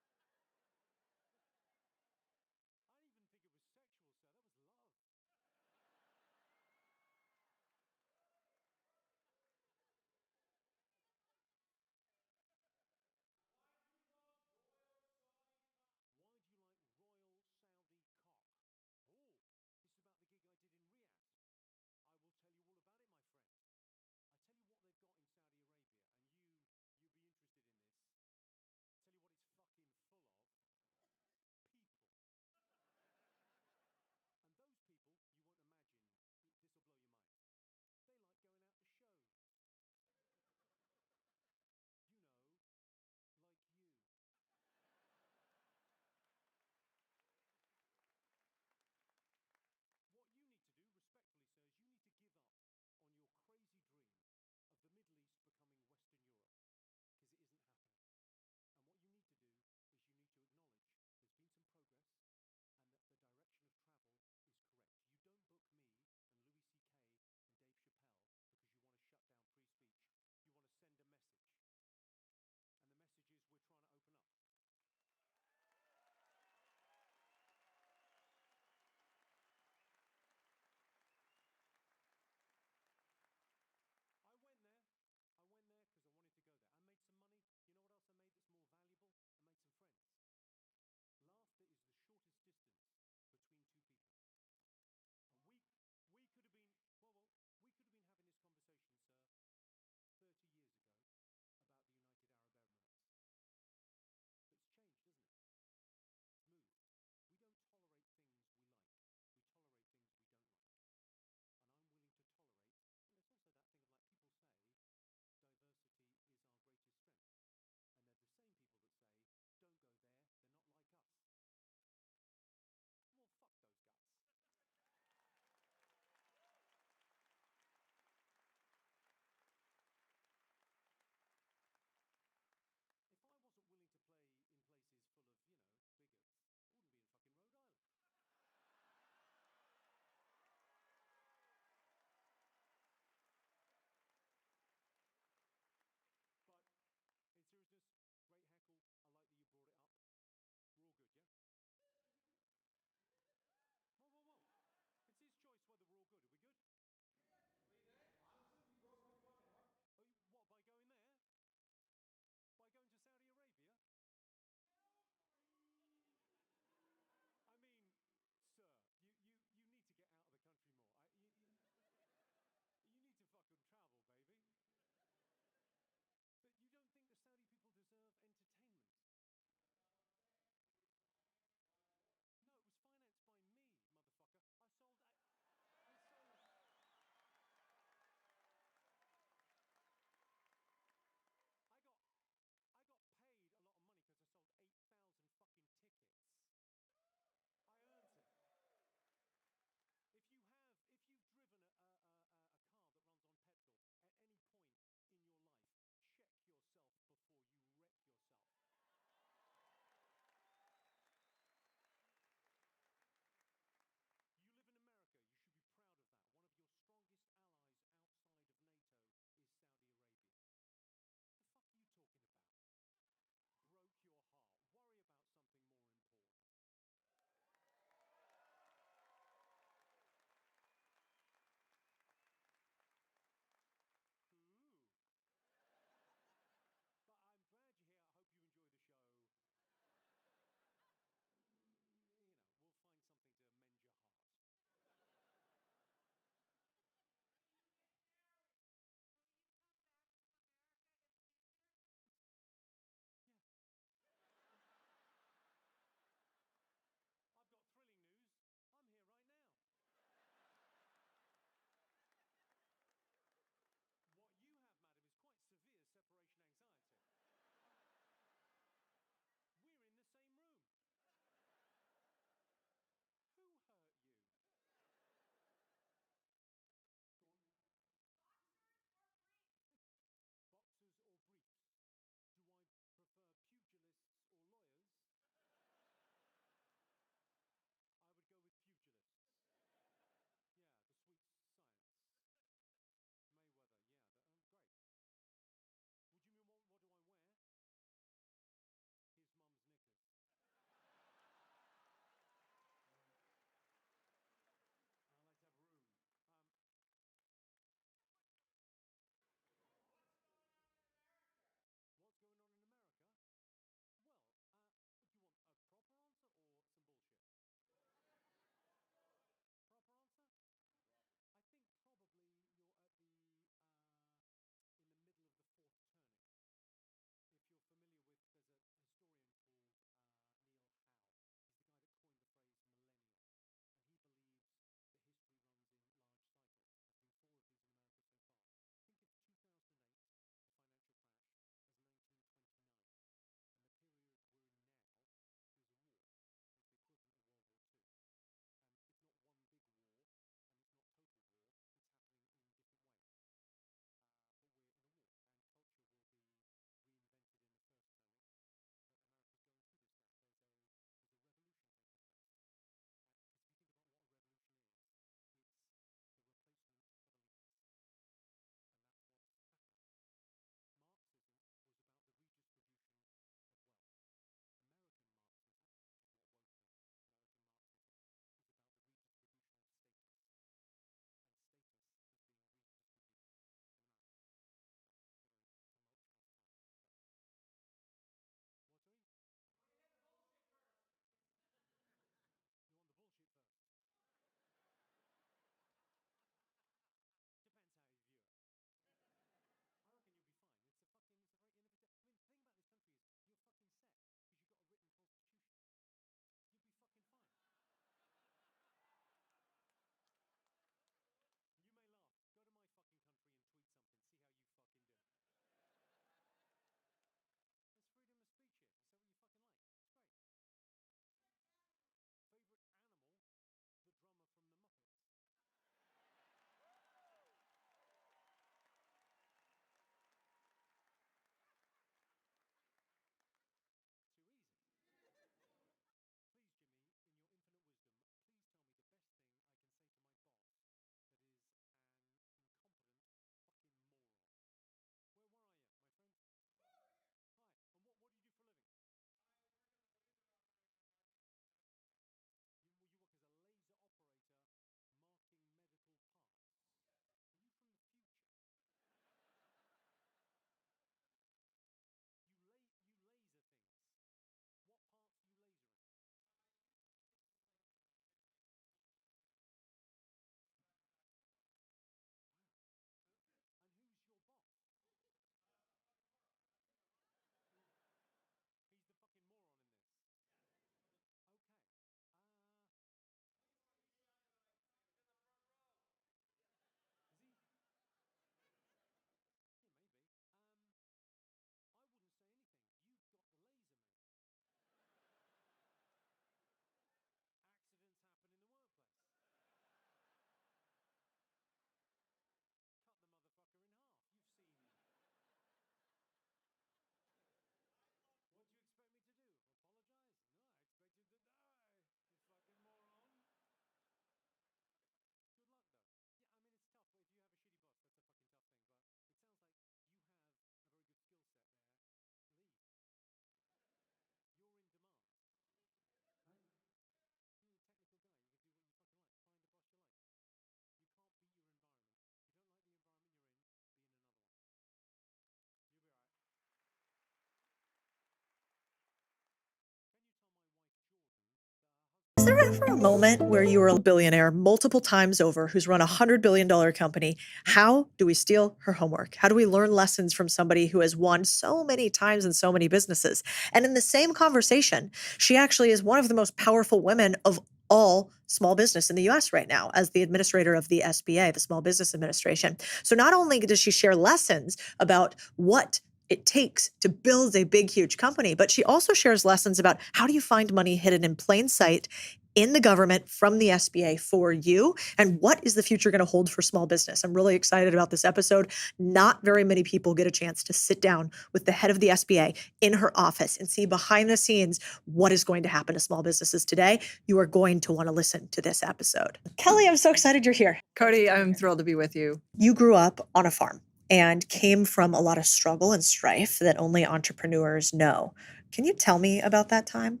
there ever a moment where you were a billionaire multiple times over who's run $100 billion company? How do we steal her homework? How do we learn lessons from somebody who has won so many times in so many businesses? And in the same conversation, she actually is one of the most powerful women of all small business in the US right now as the administrator of the SBA, the Small Business Administration. So not only does she share lessons about what it takes to build a big, huge company, but she also shares lessons about how do you find money hidden in plain sight in the government from the SBA for you, and what is the future going to hold for small business. I'm really excited about this episode. Not very many people get a chance to sit down with the head of the SBA in her office and see behind the scenes what is going to happen to small businesses today. You are going to want to listen to this episode. Kelly, I'm so excited you're here. Cody, I'm thrilled to be with you. You grew up on a farm and came from a lot of struggle and strife that only entrepreneurs know. Can you tell me about that time?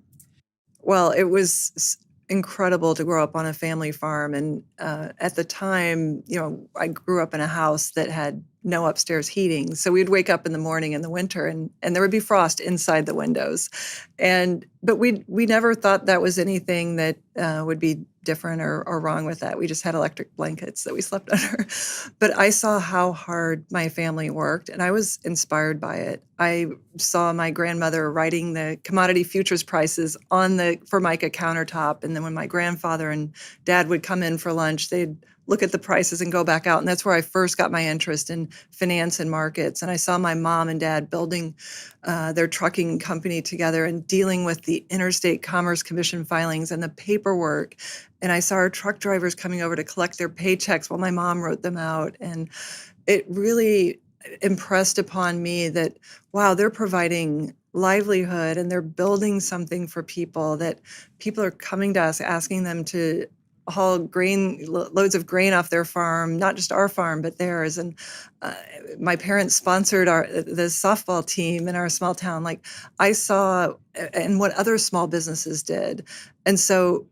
Well, it was incredible to grow up on a family farm. And at the time, I grew up in a house that had no upstairs heating. So we'd wake up in the morning in the winter and there would be frost inside the windows. But we never thought that was anything that would be different or wrong with that. We just had electric blankets that we slept under. But I saw how hard my family worked and I was inspired by it. I saw my grandmother writing the commodity futures prices on the Formica countertop. And then when my grandfather and dad would come in for lunch, they'd look at the prices and go back out. And that's where I first got my interest in finance and markets. And I saw my mom and dad building their trucking company together and dealing with the Interstate Commerce Commission filings and the paperwork. And I saw our truck drivers coming over to collect their paychecks while my mom wrote them out. And it really impressed upon me that, wow, they're providing livelihood and they're building something for people, that people are coming to us asking them to haul loads of grain off their farm, not just our farm, but theirs. And my parents sponsored the softball team in our small town. Like I saw and what other small businesses did. And so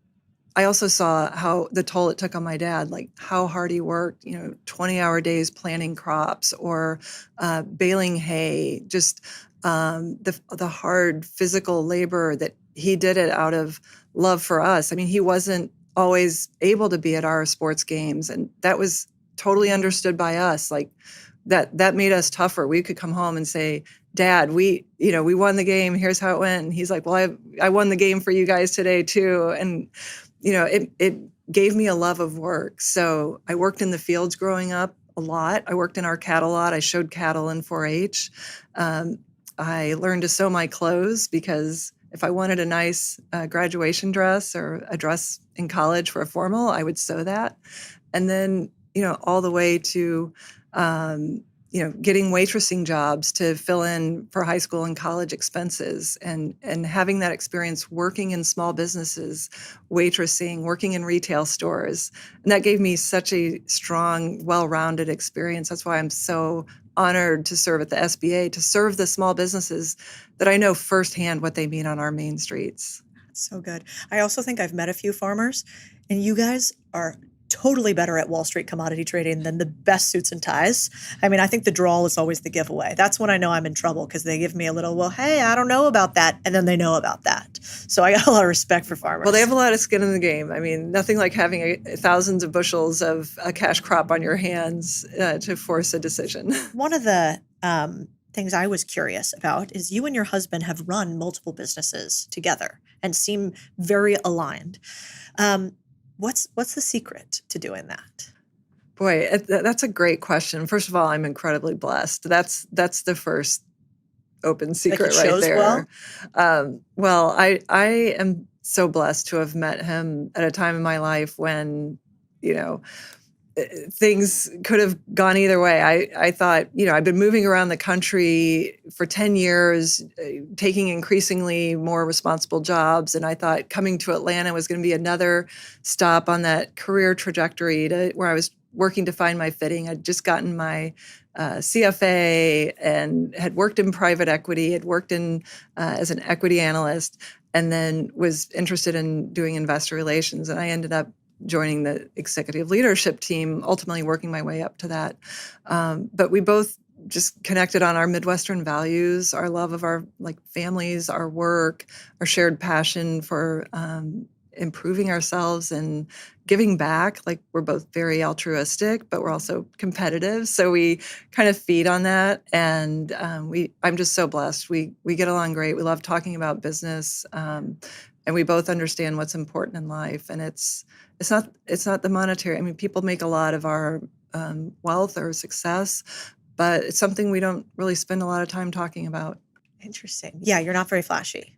I also saw how the toll it took on my dad, like how hard he worked, 20-hour days planting crops or baling hay, just the hard physical labor that he did it out of love for us. I mean, he wasn't always able to be at our sports games. And that was totally understood by us. Like that made us tougher. We could come home and say, Dad, we won the game. Here's how it went. And he's like, well, I won the game for you guys today too. And, it gave me a love of work. So I worked in the fields growing up a lot. I worked in our cattle lot. I showed cattle in 4-H. I learned to sew my clothes because if I wanted a nice graduation dress or a dress in college for a formal, I would sew that. And then, all the way to, getting waitressing jobs to fill in for high school and college expenses and having that experience working in small businesses, waitressing, working in retail stores. And that gave me such a strong, well-rounded experience. That's why I'm so honored to serve at the SBA, to serve the small businesses that I know firsthand what they mean on our main streets. So good. I also think I've met a few farmers, and you guys are totally better at Wall Street commodity trading than the best suits and ties. I mean, I think the drawl is always the giveaway. That's when I know I'm in trouble because they give me a little, well, hey, I don't know about that. And then they know about that. So I got a lot of respect for farmers. Well, they have a lot of skin in the game. I mean, nothing like having thousands of bushels of a cash crop on your hands to force a decision. One of the things I was curious about is you and your husband have run multiple businesses together and seem very aligned. What's the secret to doing that? Boy, that's a great question. First of all, I'm incredibly blessed. That's the first open secret right there. Well, I am so blessed to have met him at a time in my life when, things could have gone either way. I thought, I've been moving around the country for 10 years, taking increasingly more responsible jobs. And I thought coming to Atlanta was going to be another stop on that career trajectory where I was working to find my fitting. I'd just gotten my CFA and had worked in private equity, had worked in as an equity analyst, and then was interested in doing investor relations. And I ended up joining the executive leadership team, ultimately working my way up to that. But we both just connected on our Midwestern values, our love of our families, our work, our shared passion for improving ourselves and giving back. Like, we're both very altruistic, but we're also competitive. So we kind of feed on that. And I'm just so blessed. We get along great. We love talking about business. And we both understand what's important in life. And it's not the monetary. I mean, people make a lot of our wealth or success, but it's something we don't really spend a lot of time talking about. Interesting. Yeah, you're not very flashy.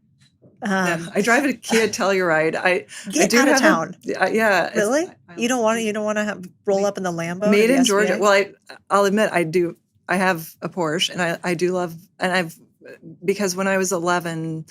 Yeah, I drive a Kia Telluride. I do out of have town. Yeah. Really? You don't want to roll up in the Lambo? Made to the in Georgia. SBA? Well, I'll admit I do. I have a Porsche, and I do love, and because when I was 11,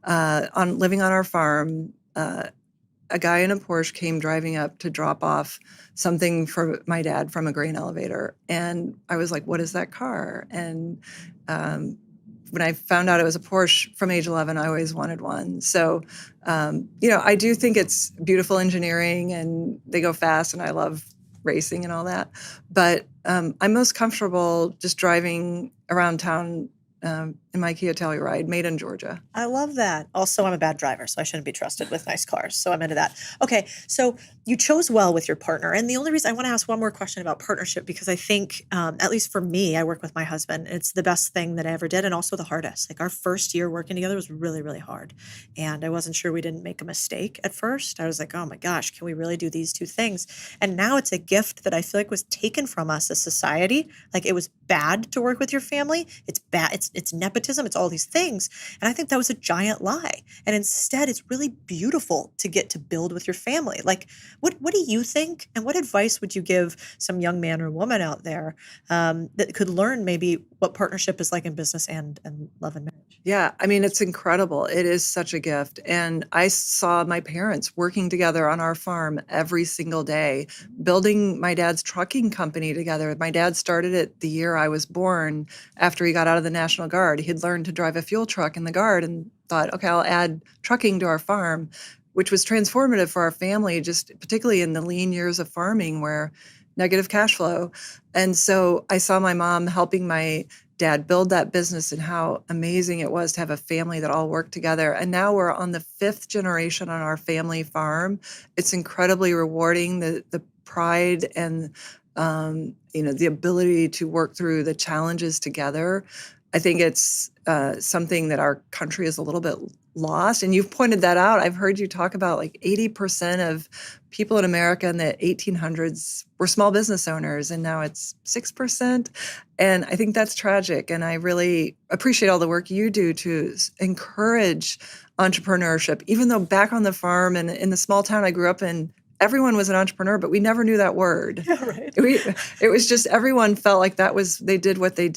living on our farm, a guy in a Porsche came driving up to drop off something for my dad from a grain elevator. And I was like, what is that car? And when I found out it was a Porsche from age 11, I always wanted one. So, I do think it's beautiful engineering and they go fast and I love racing and all that. But I'm most comfortable just driving around town in my Kia Telluride, made in Georgia. I love that. Also, I'm a bad driver, so I shouldn't be trusted with nice cars. So I'm into that. Okay, so you chose well with your partner. And the only reason I want to ask one more question about partnership, because I think, at least for me, I work with my husband. It's the best thing that I ever did and also the hardest. Like, our first year working together was really, really hard. And I wasn't sure we didn't make a mistake at first. I was like, oh my gosh, can we really do these two things? And now it's a gift that I feel like was taken from us as society. Like, it was bad to work with your family. It's bad. It's nepotism. It's all these things. And I think that was a giant lie. And instead, it's really beautiful to get to build with your family. Like, what do you think? And what advice would you give some young man or woman out there that could learn maybe what partnership is like in business and love and marriage? Yeah, I mean, it's incredible. It is such a gift. And I saw my parents working together on our farm every single day, building my dad's trucking company together. My dad started it the year I was born after he got out of the National Guard. He'd learned to drive a fuel truck in the Guard and thought, okay, I'll add trucking to our farm, which was transformative for our family, just particularly in the lean years of farming where negative cash flow. And so I saw my mom helping my dad build that business and how amazing it was to have a family that all worked together. And now we're on the 5th generation on our family farm. It's incredibly rewarding, the pride and the ability to work through the challenges together. I think it's something that our country is a little bit lost. And you've pointed that out. I've heard you talk about like 80% of people in America in the 1800s were small business owners, and now it's 6%. And I think that's tragic. And I really appreciate all the work you do to encourage entrepreneurship, even though back on the farm and in the small town I grew up in, everyone was an entrepreneur, but we never knew that word. Yeah, right. It was just everyone felt like they did what they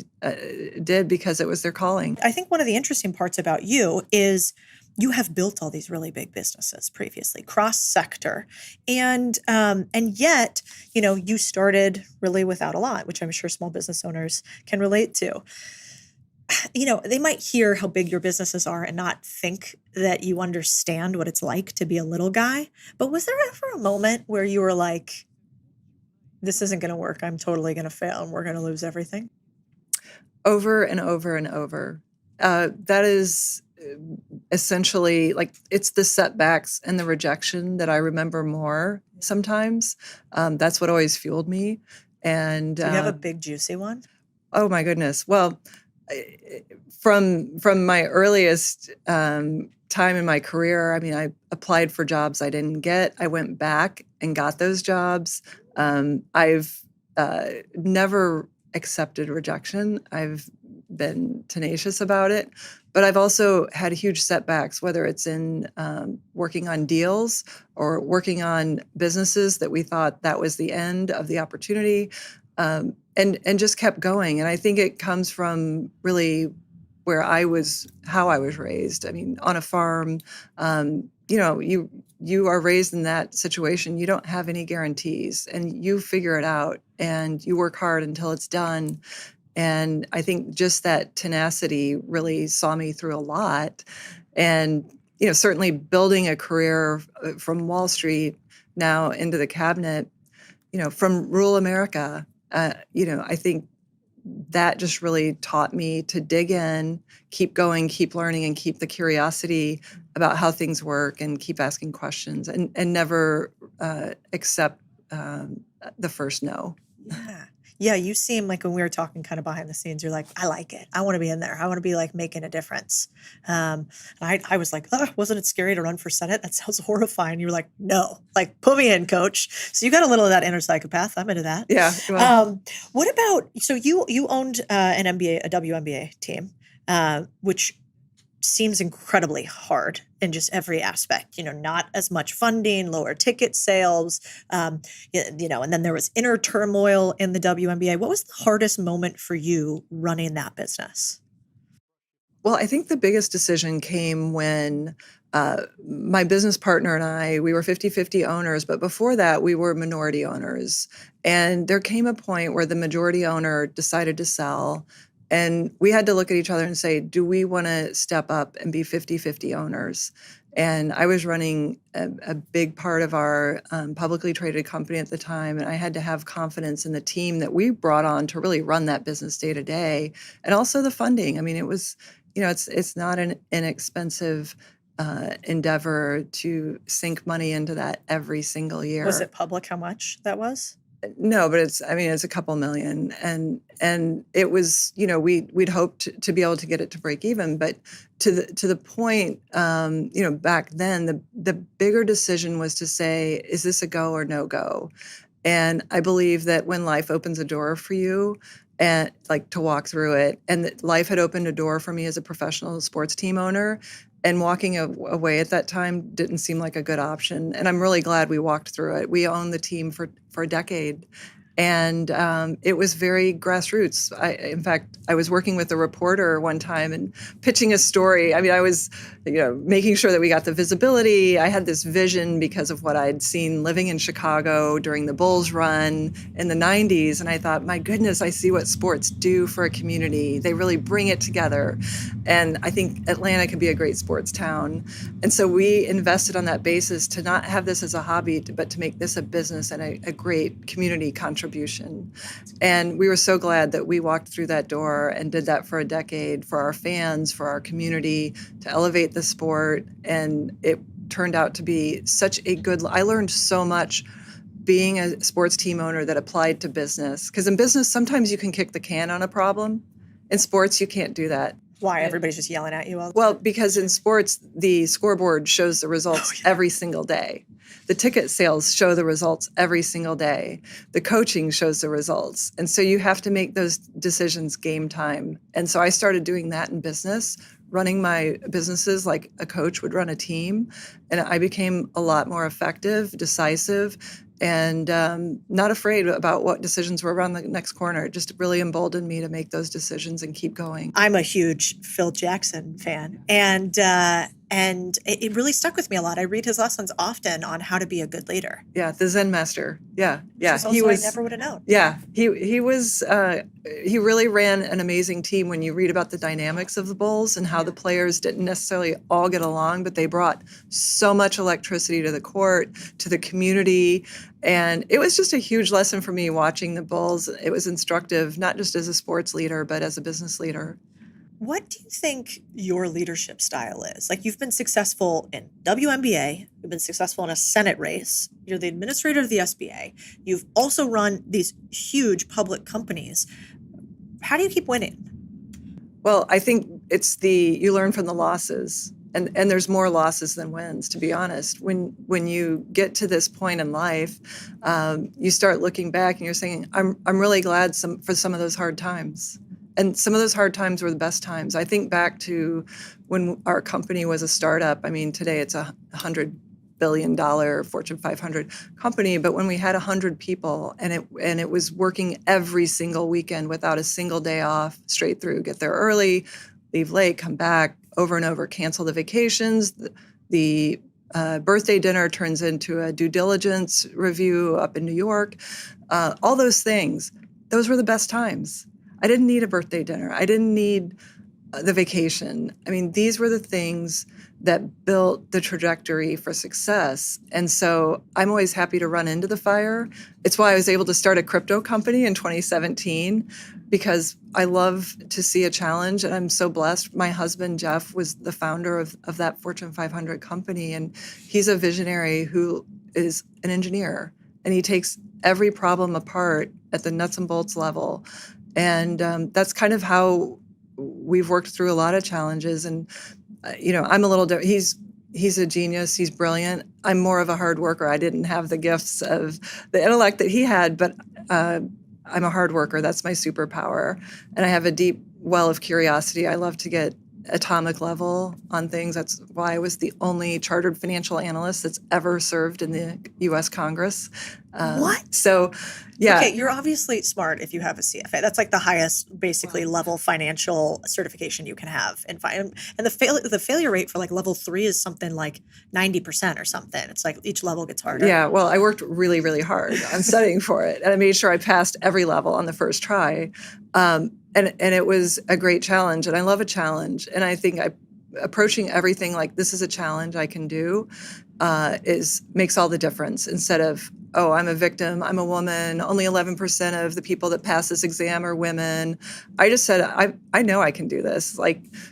did because it was their calling. I think one of the interesting parts about you is you have built all these really big businesses previously, cross-sector, and yet, you started really without a lot, which I'm sure small business owners can relate to. They might hear how big your businesses are and not think that you understand what it's like to be a little guy. But was there ever a moment where you were like, this isn't going to work, I'm totally going to fail, and we're going to lose everything? Over and over and over. That is essentially like, it's the setbacks and the rejection that I remember more sometimes. That's what always fueled me. And do you have a big juicy one? Oh my goodness. Well, from my earliest time in my career, I mean, I applied for jobs I didn't get. I went back and got those jobs. I've never accepted rejection. I've been tenacious about it, but I've also had huge setbacks, whether it's in working on deals or working on businesses that we thought that was the end of the opportunity. And just kept going. And I think it comes from really how I was raised. I mean, on a farm, you are raised in that situation. You don't have any guarantees and you figure it out and you work hard until it's done. And I think just that tenacity really saw me through a lot. And, certainly building a career from Wall Street now into the cabinet, from rural America, I think that just really taught me to dig in, keep going, keep learning, and keep the curiosity about how things work, and keep asking questions, and never accept the first no. Yeah. Yeah, you seem like when we were talking kind of behind the scenes, you're like, I like it. I want to be in there. I want to be like making a difference. And I was like, wasn't it scary to run for Senate? That sounds horrifying. You were like, no, like put me in, coach. So you got a little of that inner psychopath. I'm into that. Yeah. What about, so you owned an MBA, a WNBA team, which seems incredibly hard in just every aspect, not as much funding, lower ticket sales, and then there was inner turmoil in the WNBA. What was the hardest moment for you running that business? Well, I think the biggest decision came when my business partner and I, we were 50-50 owners, but before that, we were minority owners. And there came a point where the majority owner decided to sell. And we had to look at each other and say, do we want to step up and be 50-50 owners? And I was running a big part of our publicly traded company at the time, and I had to have confidence in the team that we brought on to really run that business day to day, and also the funding. I mean, it was, it's not an inexpensive endeavor to sink money into that every single year. Was it public how much that was? No, but it's a couple million, and it was, we'd hoped to be able to get it to break even, but to the point, back then the bigger decision was to say, is this a go or no go? And I believe that when life opens a door for you, and like to walk through it, and that life had opened a door for me as a professional sports team owner. And walking away at that time didn't seem like a good option. And I'm really glad we walked through it. We owned the team for a decade. And it was very grassroots. In fact, I was working with a reporter one time and pitching a story. I mean, I was, making sure that we got the visibility. I had this vision because of what I'd seen living in Chicago during the Bulls run in the 90s. And I thought, my goodness, I see what sports do for a community. They really bring it together. And I think Atlanta could be a great sports town. And so we invested on that basis to not have this as a hobby, but to make this a business and a great community contribution. And we were so glad that we walked through that door and did that for a decade, for our fans, for our community, to elevate the sport. And it turned out to be such a good, I learned so much being a sports team owner that applied to business. Because in business, sometimes you can kick the can on a problem. In sports, you can't do that. Why? Everybody's just yelling at you all the time? Well, because in sports, the scoreboard shows the results every single day. The ticket sales show the results every single day. The coaching shows the results. And so you have to make those decisions game time. And so I started doing that in business, running my businesses like a coach would run a team. And I became a lot more effective, decisive, and not afraid about what decisions were around the next corner. It just really emboldened me to make those decisions and keep going. I'm a huge Phil Jackson fan, and it really stuck with me a lot. I read his lessons often on how to be a good leader. Yeah, the Zen master. Yeah. He was. I never would have known. Yeah, he was. He really ran an amazing team. When you read about the dynamics of the Bulls and how the players didn't necessarily all get along, but they brought so much electricity to the court, to the community. And it was just a huge lesson for me watching the Bulls. It was instructive, not just as a sports leader, but as a business leader. What do you think your leadership style is? Like, you've been successful in WNBA, you've been successful in a Senate race, you're the administrator of the SBA, you've also run these huge public companies. How do you keep winning? Well, I think it's you learn from the losses. And there's more losses than wins, to be honest. When you get to this point in life, you start looking back and you're saying, I'm really glad for some of those hard times. And some of those hard times were the best times. I think back to when our company was a startup. I mean, today it's $100 billion Fortune 500 company, but when we had 100 people and it was working every single weekend without a single day off, straight through, get there early, leave late, come back, over and over, cancel the vacations. The birthday dinner turns into a due diligence review up in New York. All those things, those were the best times. I didn't need a birthday dinner. I didn't need the vacation. I mean, these were the things that built the trajectory for success. And so I'm always happy to run into the fire. It's why I was able to start a crypto company in 2017, because I love to see a challenge. And I'm so blessed. My husband, Jeff, was the founder of that Fortune 500 company. And he's a visionary who is an engineer. And he takes every problem apart at the nuts and bolts level. And that's kind of how we've worked through a lot of challenges. And, I'm a little different. He's a genius. He's brilliant. I'm more of a hard worker. I didn't have the gifts of the intellect that he had, but I'm a hard worker. That's my superpower. And I have a deep well of curiosity. I love to get atomic level on things. That's why I was the only chartered financial analyst that's ever served in the U.S. Congress. What? So, yeah. Okay, you're obviously smart if you have a CFA. That's like the highest, basically, level financial certification you can have. And the failure rate for like level 3 is something like 90% or something. It's like each level gets harder. Yeah, well, I worked really, really hard on studying for it. And I made sure I passed every level on the first try. And it was a great challenge. And I love a challenge. And I think approaching everything like this is a challenge I can do makes all the difference, instead of, oh, I'm a victim, I'm a woman, only 11% of the people that pass this exam are women. I just said, I know I can do this.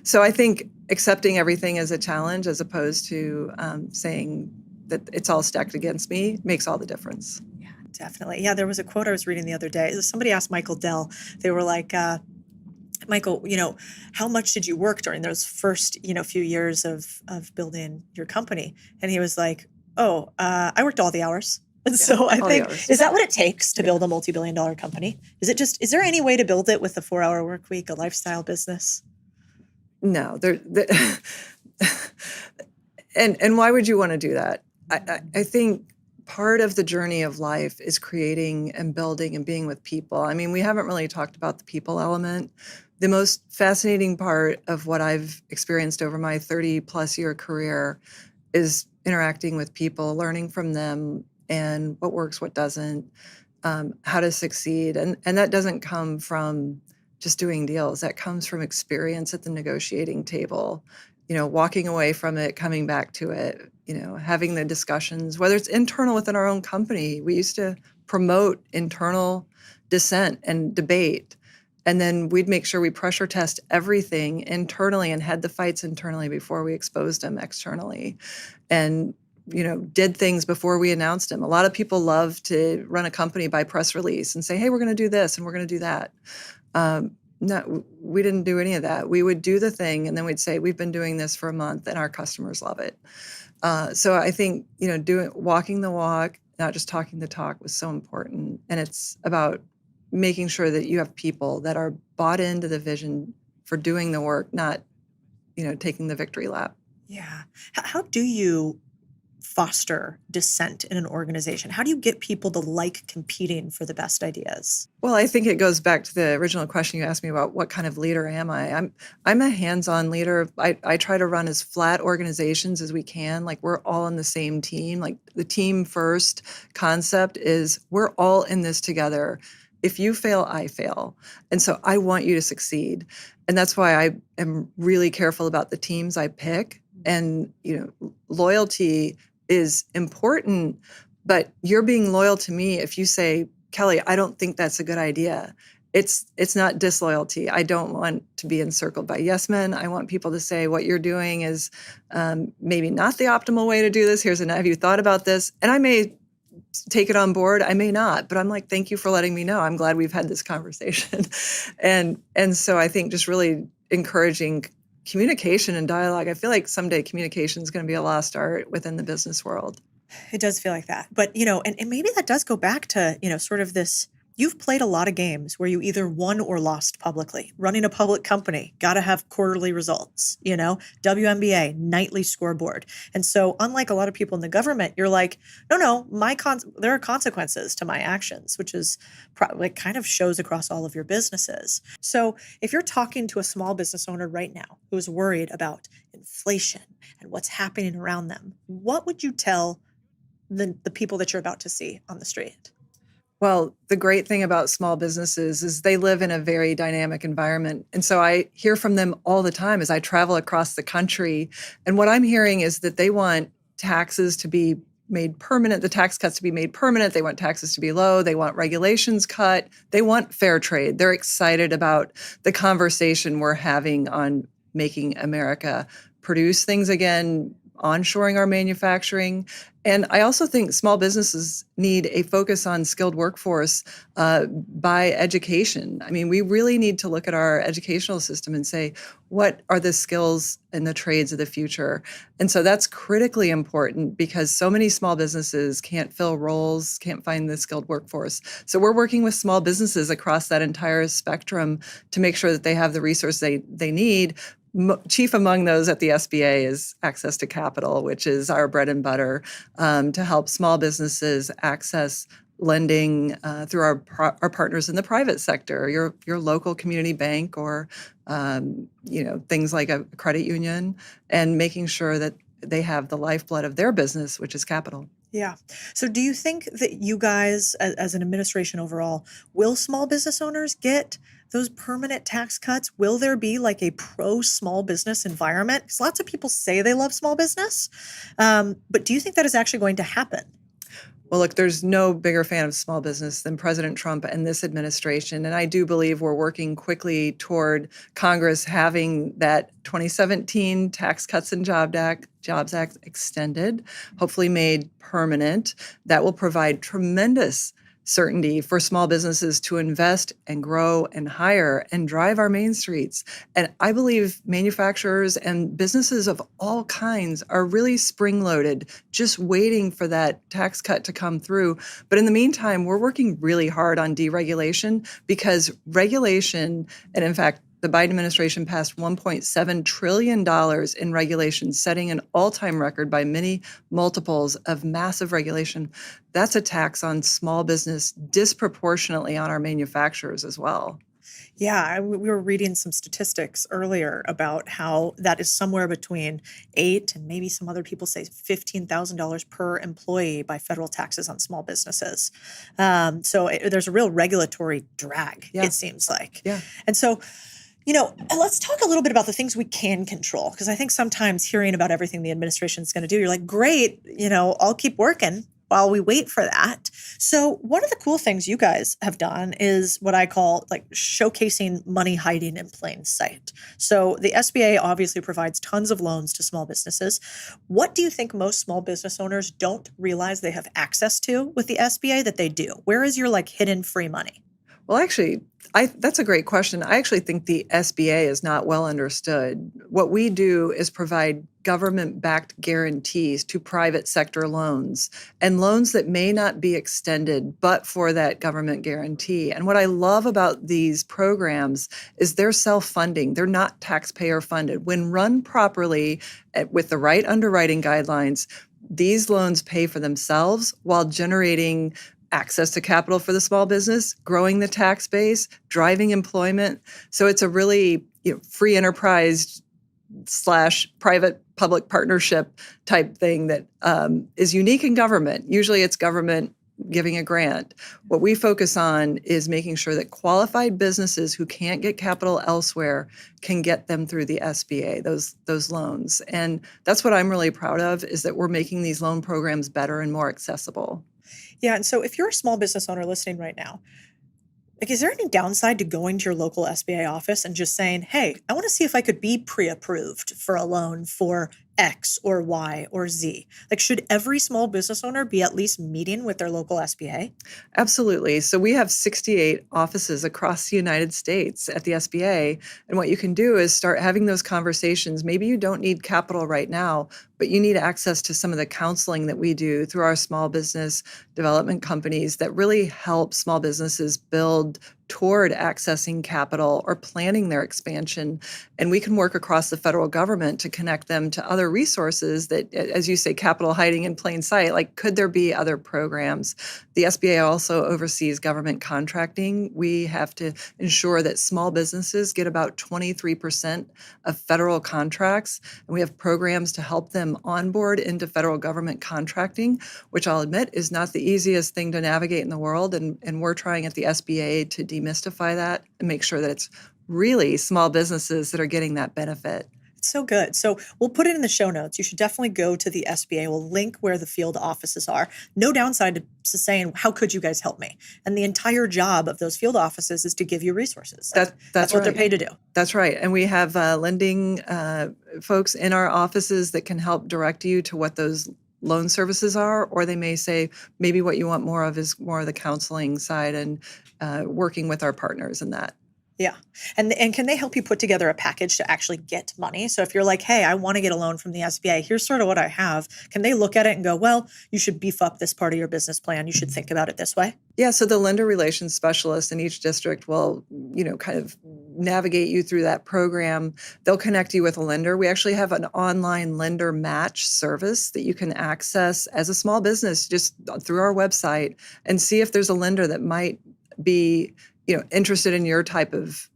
So I think accepting everything as a challenge as opposed to saying that it's all stacked against me makes all the difference. Yeah, definitely. Yeah, there was a quote I was reading the other day. Somebody asked Michael Dell, they were like, Michael, how much did you work during those first, few years of building your company? And he was like, I worked all the hours. And so I think, is that what it takes to build a multi-billion-dollar company? Is there any way to build it with a 4-hour work week, a lifestyle business? No. And why would you want to do that? I think part of the journey of life is creating and building and being with people. I mean, we haven't really talked about the people element. The most fascinating part of what I've experienced over my 30-plus year career is interacting with people, learning from them, and what works, what doesn't, how to succeed. And that doesn't come from just doing deals. That comes from experience at the negotiating table, walking away from it, coming back to it, having the discussions, whether it's internal within our own company. We used to promote internal dissent and debate. And then we'd make sure we pressure test everything internally and had the fights internally before we exposed them externally. And did things before we announced them. A lot of people love to run a company by press release and say, hey, we're going to do this and we're going to do that. No, we didn't do any of that. We would do the thing and then we'd say, we've been doing this for a month and our customers love it. So I think, walking the walk, not just talking the talk, was so important. And it's about making sure that you have people that are bought into the vision for doing the work, not, taking the victory lap. Yeah. How do you foster dissent in an organization? How do you get people to like competing for the best ideas? Well, I think it goes back to the original question you asked me about what kind of leader am I? I'm a hands-on leader. I try to run as flat organizations as we can. Like we're all on the same team. Like the team first concept is we're all in this together. If you fail, I fail. And so I want you to succeed. And that's why I am really careful about the teams I pick. And, loyalty is important, but you're being loyal to me if you say, Kelly, I don't think that's a good idea. It's not disloyalty. I don't want to be encircled by yes men. I want people to say what you're doing is maybe not the optimal way to do this. Have you thought about this? And I may take it on board. I may not, but I'm like, thank you for letting me know. I'm glad we've had this conversation. And so I think just really encouraging communication and dialogue. I feel like someday communication is going to be a lost art within the business world. It does feel like that. But, and maybe that does go back to, sort of this, you've played a lot of games where you either won or lost publicly. Running a public company, got to have quarterly results, WNBA, nightly scoreboard. And so unlike a lot of people in the government, you're like, no, there are consequences to my actions, which is kind of shows across all of your businesses. So if you're talking to a small business owner right now who's worried about inflation and what's happening around them, what would you tell the people that you're about to see on the street? Well, the great thing about small businesses is they live in a very dynamic environment. And so I hear from them all the time as I travel across the country. And what I'm hearing is that they want taxes to be made permanent, the tax cuts to be made permanent. They want taxes to be low. They want regulations cut. They want fair trade. They're excited about the conversation we're having on making America produce things again, onshoring our manufacturing. And I also think small businesses need a focus on skilled workforce by education. I mean, we really need to look at our educational system and say, what are the skills and the trades of the future? And so that's critically important because so many small businesses can't fill roles, can't find the skilled workforce. So we're working with small businesses across that entire spectrum to make sure that they have the resources they need. Chief among those at the SBA is access to capital, which is our bread and butter, to help small businesses access lending through our partners in the private sector, your local community bank, or things like a credit union, and making sure that they have the lifeblood of their business, which is capital. Yeah. So do you think that you guys, as an administration overall, will small business owners get those permanent tax cuts? Will there be like a pro-small business environment? Because lots of people say they love small business, but do you think that is actually going to happen? Well, look, there's no bigger fan of small business than President Trump and this administration. And I do believe we're working quickly toward Congress having that 2017 Tax Cuts and Jobs Act extended, hopefully made permanent. That will provide tremendous certainty for small businesses to invest and grow and hire and drive our main streets. And I believe manufacturers and businesses of all kinds are really spring-loaded, just waiting for that tax cut to come through. But in the meantime, we're working really hard on deregulation because regulation, and in fact, the Biden administration passed $1.7 trillion in regulations, setting an all-time record by many multiples of massive regulation. That's a tax on small business, disproportionately on our manufacturers as well. Yeah, we were reading some statistics earlier about how that is somewhere between $8,000 and maybe some other people say $15,000 per employee by federal taxes on small businesses. So there's a real regulatory drag, it seems like. Yeah. And so, let's talk a little bit about the things we can control, because I think sometimes hearing about everything the administration is going to do, you're like, great, I'll keep working while we wait for that. So one of the cool things you guys have done is what I call like showcasing money hiding in plain sight. So the SBA obviously provides tons of loans to small businesses. What do you think most small business owners don't realize they have access to with the SBA that they do? Where is your like hidden free money? Well, actually, that's a great question. I actually think the SBA is not well understood. What we do is provide government-backed guarantees to private sector loans and loans that may not be extended but for that government guarantee. And what I love about these programs is they're self-funding. They're not taxpayer funded. When run properly with the right underwriting guidelines, these loans pay for themselves while generating access to capital for the small business, growing the tax base, driving employment. So it's a really free enterprise / private public partnership type thing that is unique in government. Usually it's government giving a grant. What we focus on is making sure that qualified businesses who can't get capital elsewhere can get them through the SBA, those loans. And that's what I'm really proud of, is that we're making these loan programs better and more accessible. Yeah. And so if you're a small business owner listening right now, like, is there any downside to going to your local SBA office and just saying, hey, I want to see if I could be pre-approved for a loan for X or Y or Z? Like, should every small business owner be at least meeting with their local SBA? Absolutely. So we have 68 offices across the United States at the SBA. And what you can do is start having those conversations. Maybe you don't need capital right now, but you need access to some of the counseling that we do through our small business development companies that really help small businesses build toward accessing capital or planning their expansion. And we can work across the federal government to connect them to other resources that, as you say, capital hiding in plain sight. Like, could there be other programs? The SBA also oversees government contracting. We have to ensure that small businesses get about 23% of federal contracts. And we have programs to help them onboard into federal government contracting, which I'll admit is not the easiest thing to navigate in the world. And we're trying at the SBA to demystify that and make sure that it's really small businesses that are getting that benefit. It's so good. So we'll put it in the show notes. You should definitely go to the SBA. We'll link where the field offices are. No downside to saying, how could you guys help me? And the entire job of those field offices is to give you resources. That's what they're paid to do. That's right. And we have lending folks in our offices that can help direct you to what those loan services are, or they may say, maybe what you want more of is more of the counseling side and working with our partners in that. Yeah. And can they help you put together a package to actually get money? So if you're like, hey, I want to get a loan from the SBA, here's sort of what I have. Can they look at it and go, well, you should beef up this part of your business plan. You should think about it this way? Yeah. So the lender relations specialist in each district will, kind of navigate you through that program. They'll connect you with a lender. We actually have an online lender match service that you can access as a small business just through our website and see if there's a lender that might be interested in your type of,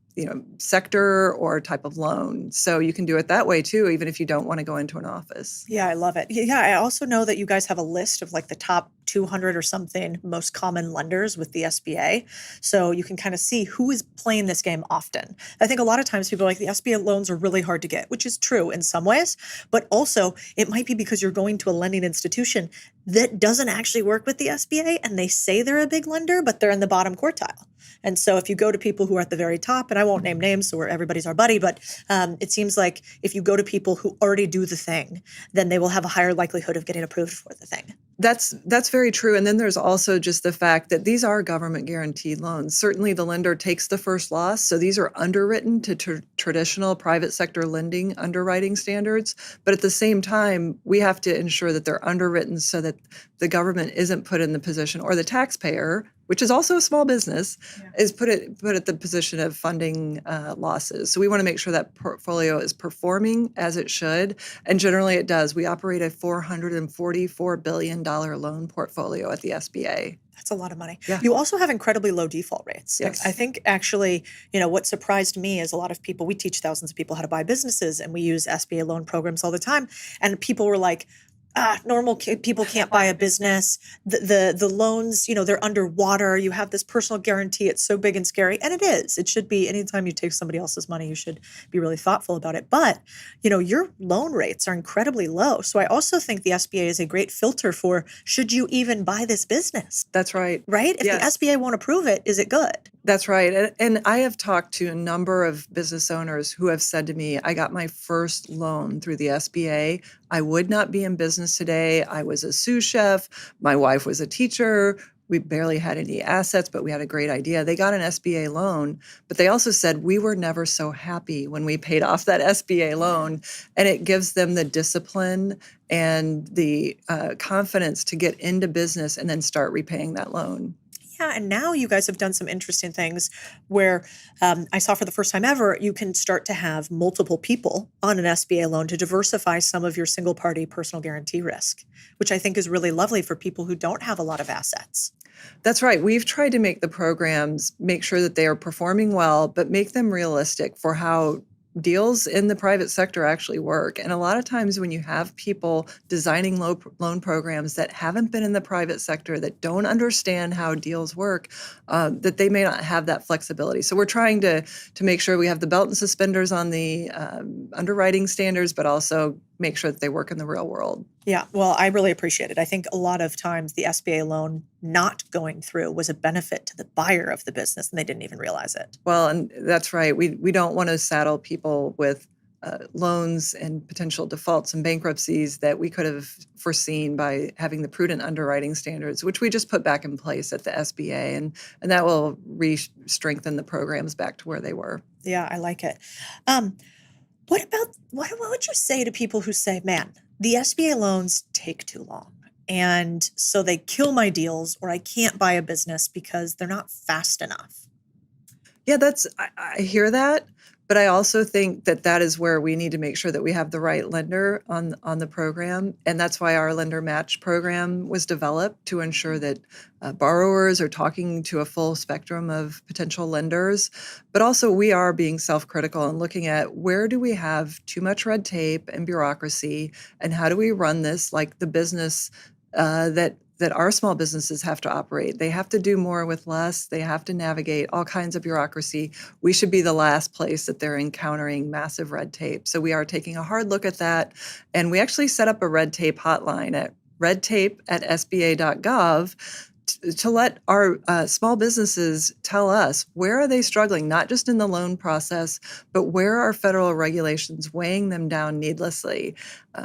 sector or type of loan. So you can do it that way too, even if you don't want to go into an office. Yeah, I love it. Yeah, I also know that you guys have a list of like the top 200 or something most common lenders with the SBA. So you can kind of see who is playing this game often. I think a lot of times people are like, the SBA loans are really hard to get, which is true in some ways, but also it might be because you're going to a lending institution that doesn't actually work with the SBA and they say they're a big lender, but they're in the bottom quartile. And so if you go to people who are at the very top, and I won't name names, so everybody's our buddy, but it seems like if you go to people who already do the thing, then they will have a higher likelihood of getting approved for the thing. That's very true. And then there's also just the fact that these are government guaranteed loans. Certainly the lender takes the first loss. So these are underwritten to traditional private sector lending underwriting standards. But at the same time, we have to ensure that they're underwritten so that the government isn't put in the position, or the taxpayer, which is also a small business, is put at the position of funding losses. So we want to make sure that portfolio is performing as it should. And generally it does. We operate a $444 billion loan portfolio at the SBA. That's a lot of money. Yeah. You also have incredibly low default rates. Yes. Like, I think actually, what surprised me is a lot of people, we teach thousands of people how to buy businesses and we use SBA loan programs all the time. And people were like, normal people can't buy a business. The loans, they're underwater. You have this personal guarantee. It's so big and scary. And it is. It should be. Anytime you take somebody else's money, you should be really thoughtful about it. But, your loan rates are incredibly low. So I also think the SBA is a great filter for, should you even buy this business? That's right. Right? If the SBA won't approve it, is it good? That's right. And I have talked to a number of business owners who have said to me, I got my first loan through the SBA. I would not be in business today. I was a sous chef. My wife was a teacher. We barely had any assets, but we had a great idea. They got an SBA loan, but they also said we were never so happy when we paid off that SBA loan. And it gives them the discipline and the confidence to get into business and then start repaying that loan. Yeah, and now you guys have done some interesting things where I saw for the first time ever, you can start to have multiple people on an SBA loan to diversify some of your single party personal guarantee risk, which I think is really lovely for people who don't have a lot of assets. That's right. We've tried to make the programs, make sure that they are performing well, but make them realistic for how deals in the private sector actually work. And a lot of times when you have people designing loan programs that haven't been in the private sector, that don't understand how deals work, that they may not have that flexibility. So we're trying to make sure we have the belt and suspenders on the underwriting standards, but also make sure that they work in the real world. Yeah, well, I really appreciate it. I think a lot of times the SBA loan not going through was a benefit to the buyer of the business, and they didn't even realize it. Well, and that's right. We don't want to saddle people with loans and potential defaults and bankruptcies that we could have foreseen by having the prudent underwriting standards, which we just put back in place at the SBA, and that will strengthen the programs back to where they were. Yeah, I like it. What would you say to people who say, man, the SBA loans take too long, and so they kill my deals, or I can't buy a business because they're not fast enough? Yeah, I hear that, but I also think that is where we need to make sure that we have the right lender on the program, and that's why our lender match program was developed to ensure that borrowers are talking to a full spectrum of potential lenders. But also, we are being self-critical and looking at where do we have too much red tape and bureaucracy, and how do we run this like the business that our small businesses have to operate. They have to do more with less. They have to navigate all kinds of bureaucracy. We should be the last place that they're encountering massive red tape. So we are taking a hard look at that. And we actually set up a red tape hotline at redtape@sba.gov to let our small businesses tell us where are they struggling, not just in the loan process, but where are federal regulations weighing them down needlessly?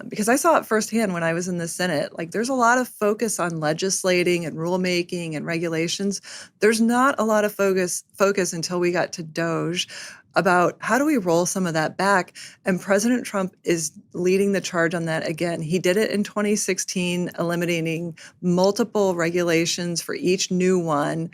Because I saw it firsthand when I was in the Senate. Like, there's a lot of focus on legislating and rulemaking and regulations. There's not a lot of focus until we got to DOGE about how do we roll some of that back. And President Trump is leading the charge on that again. He did it in 2016, eliminating multiple regulations for each new one.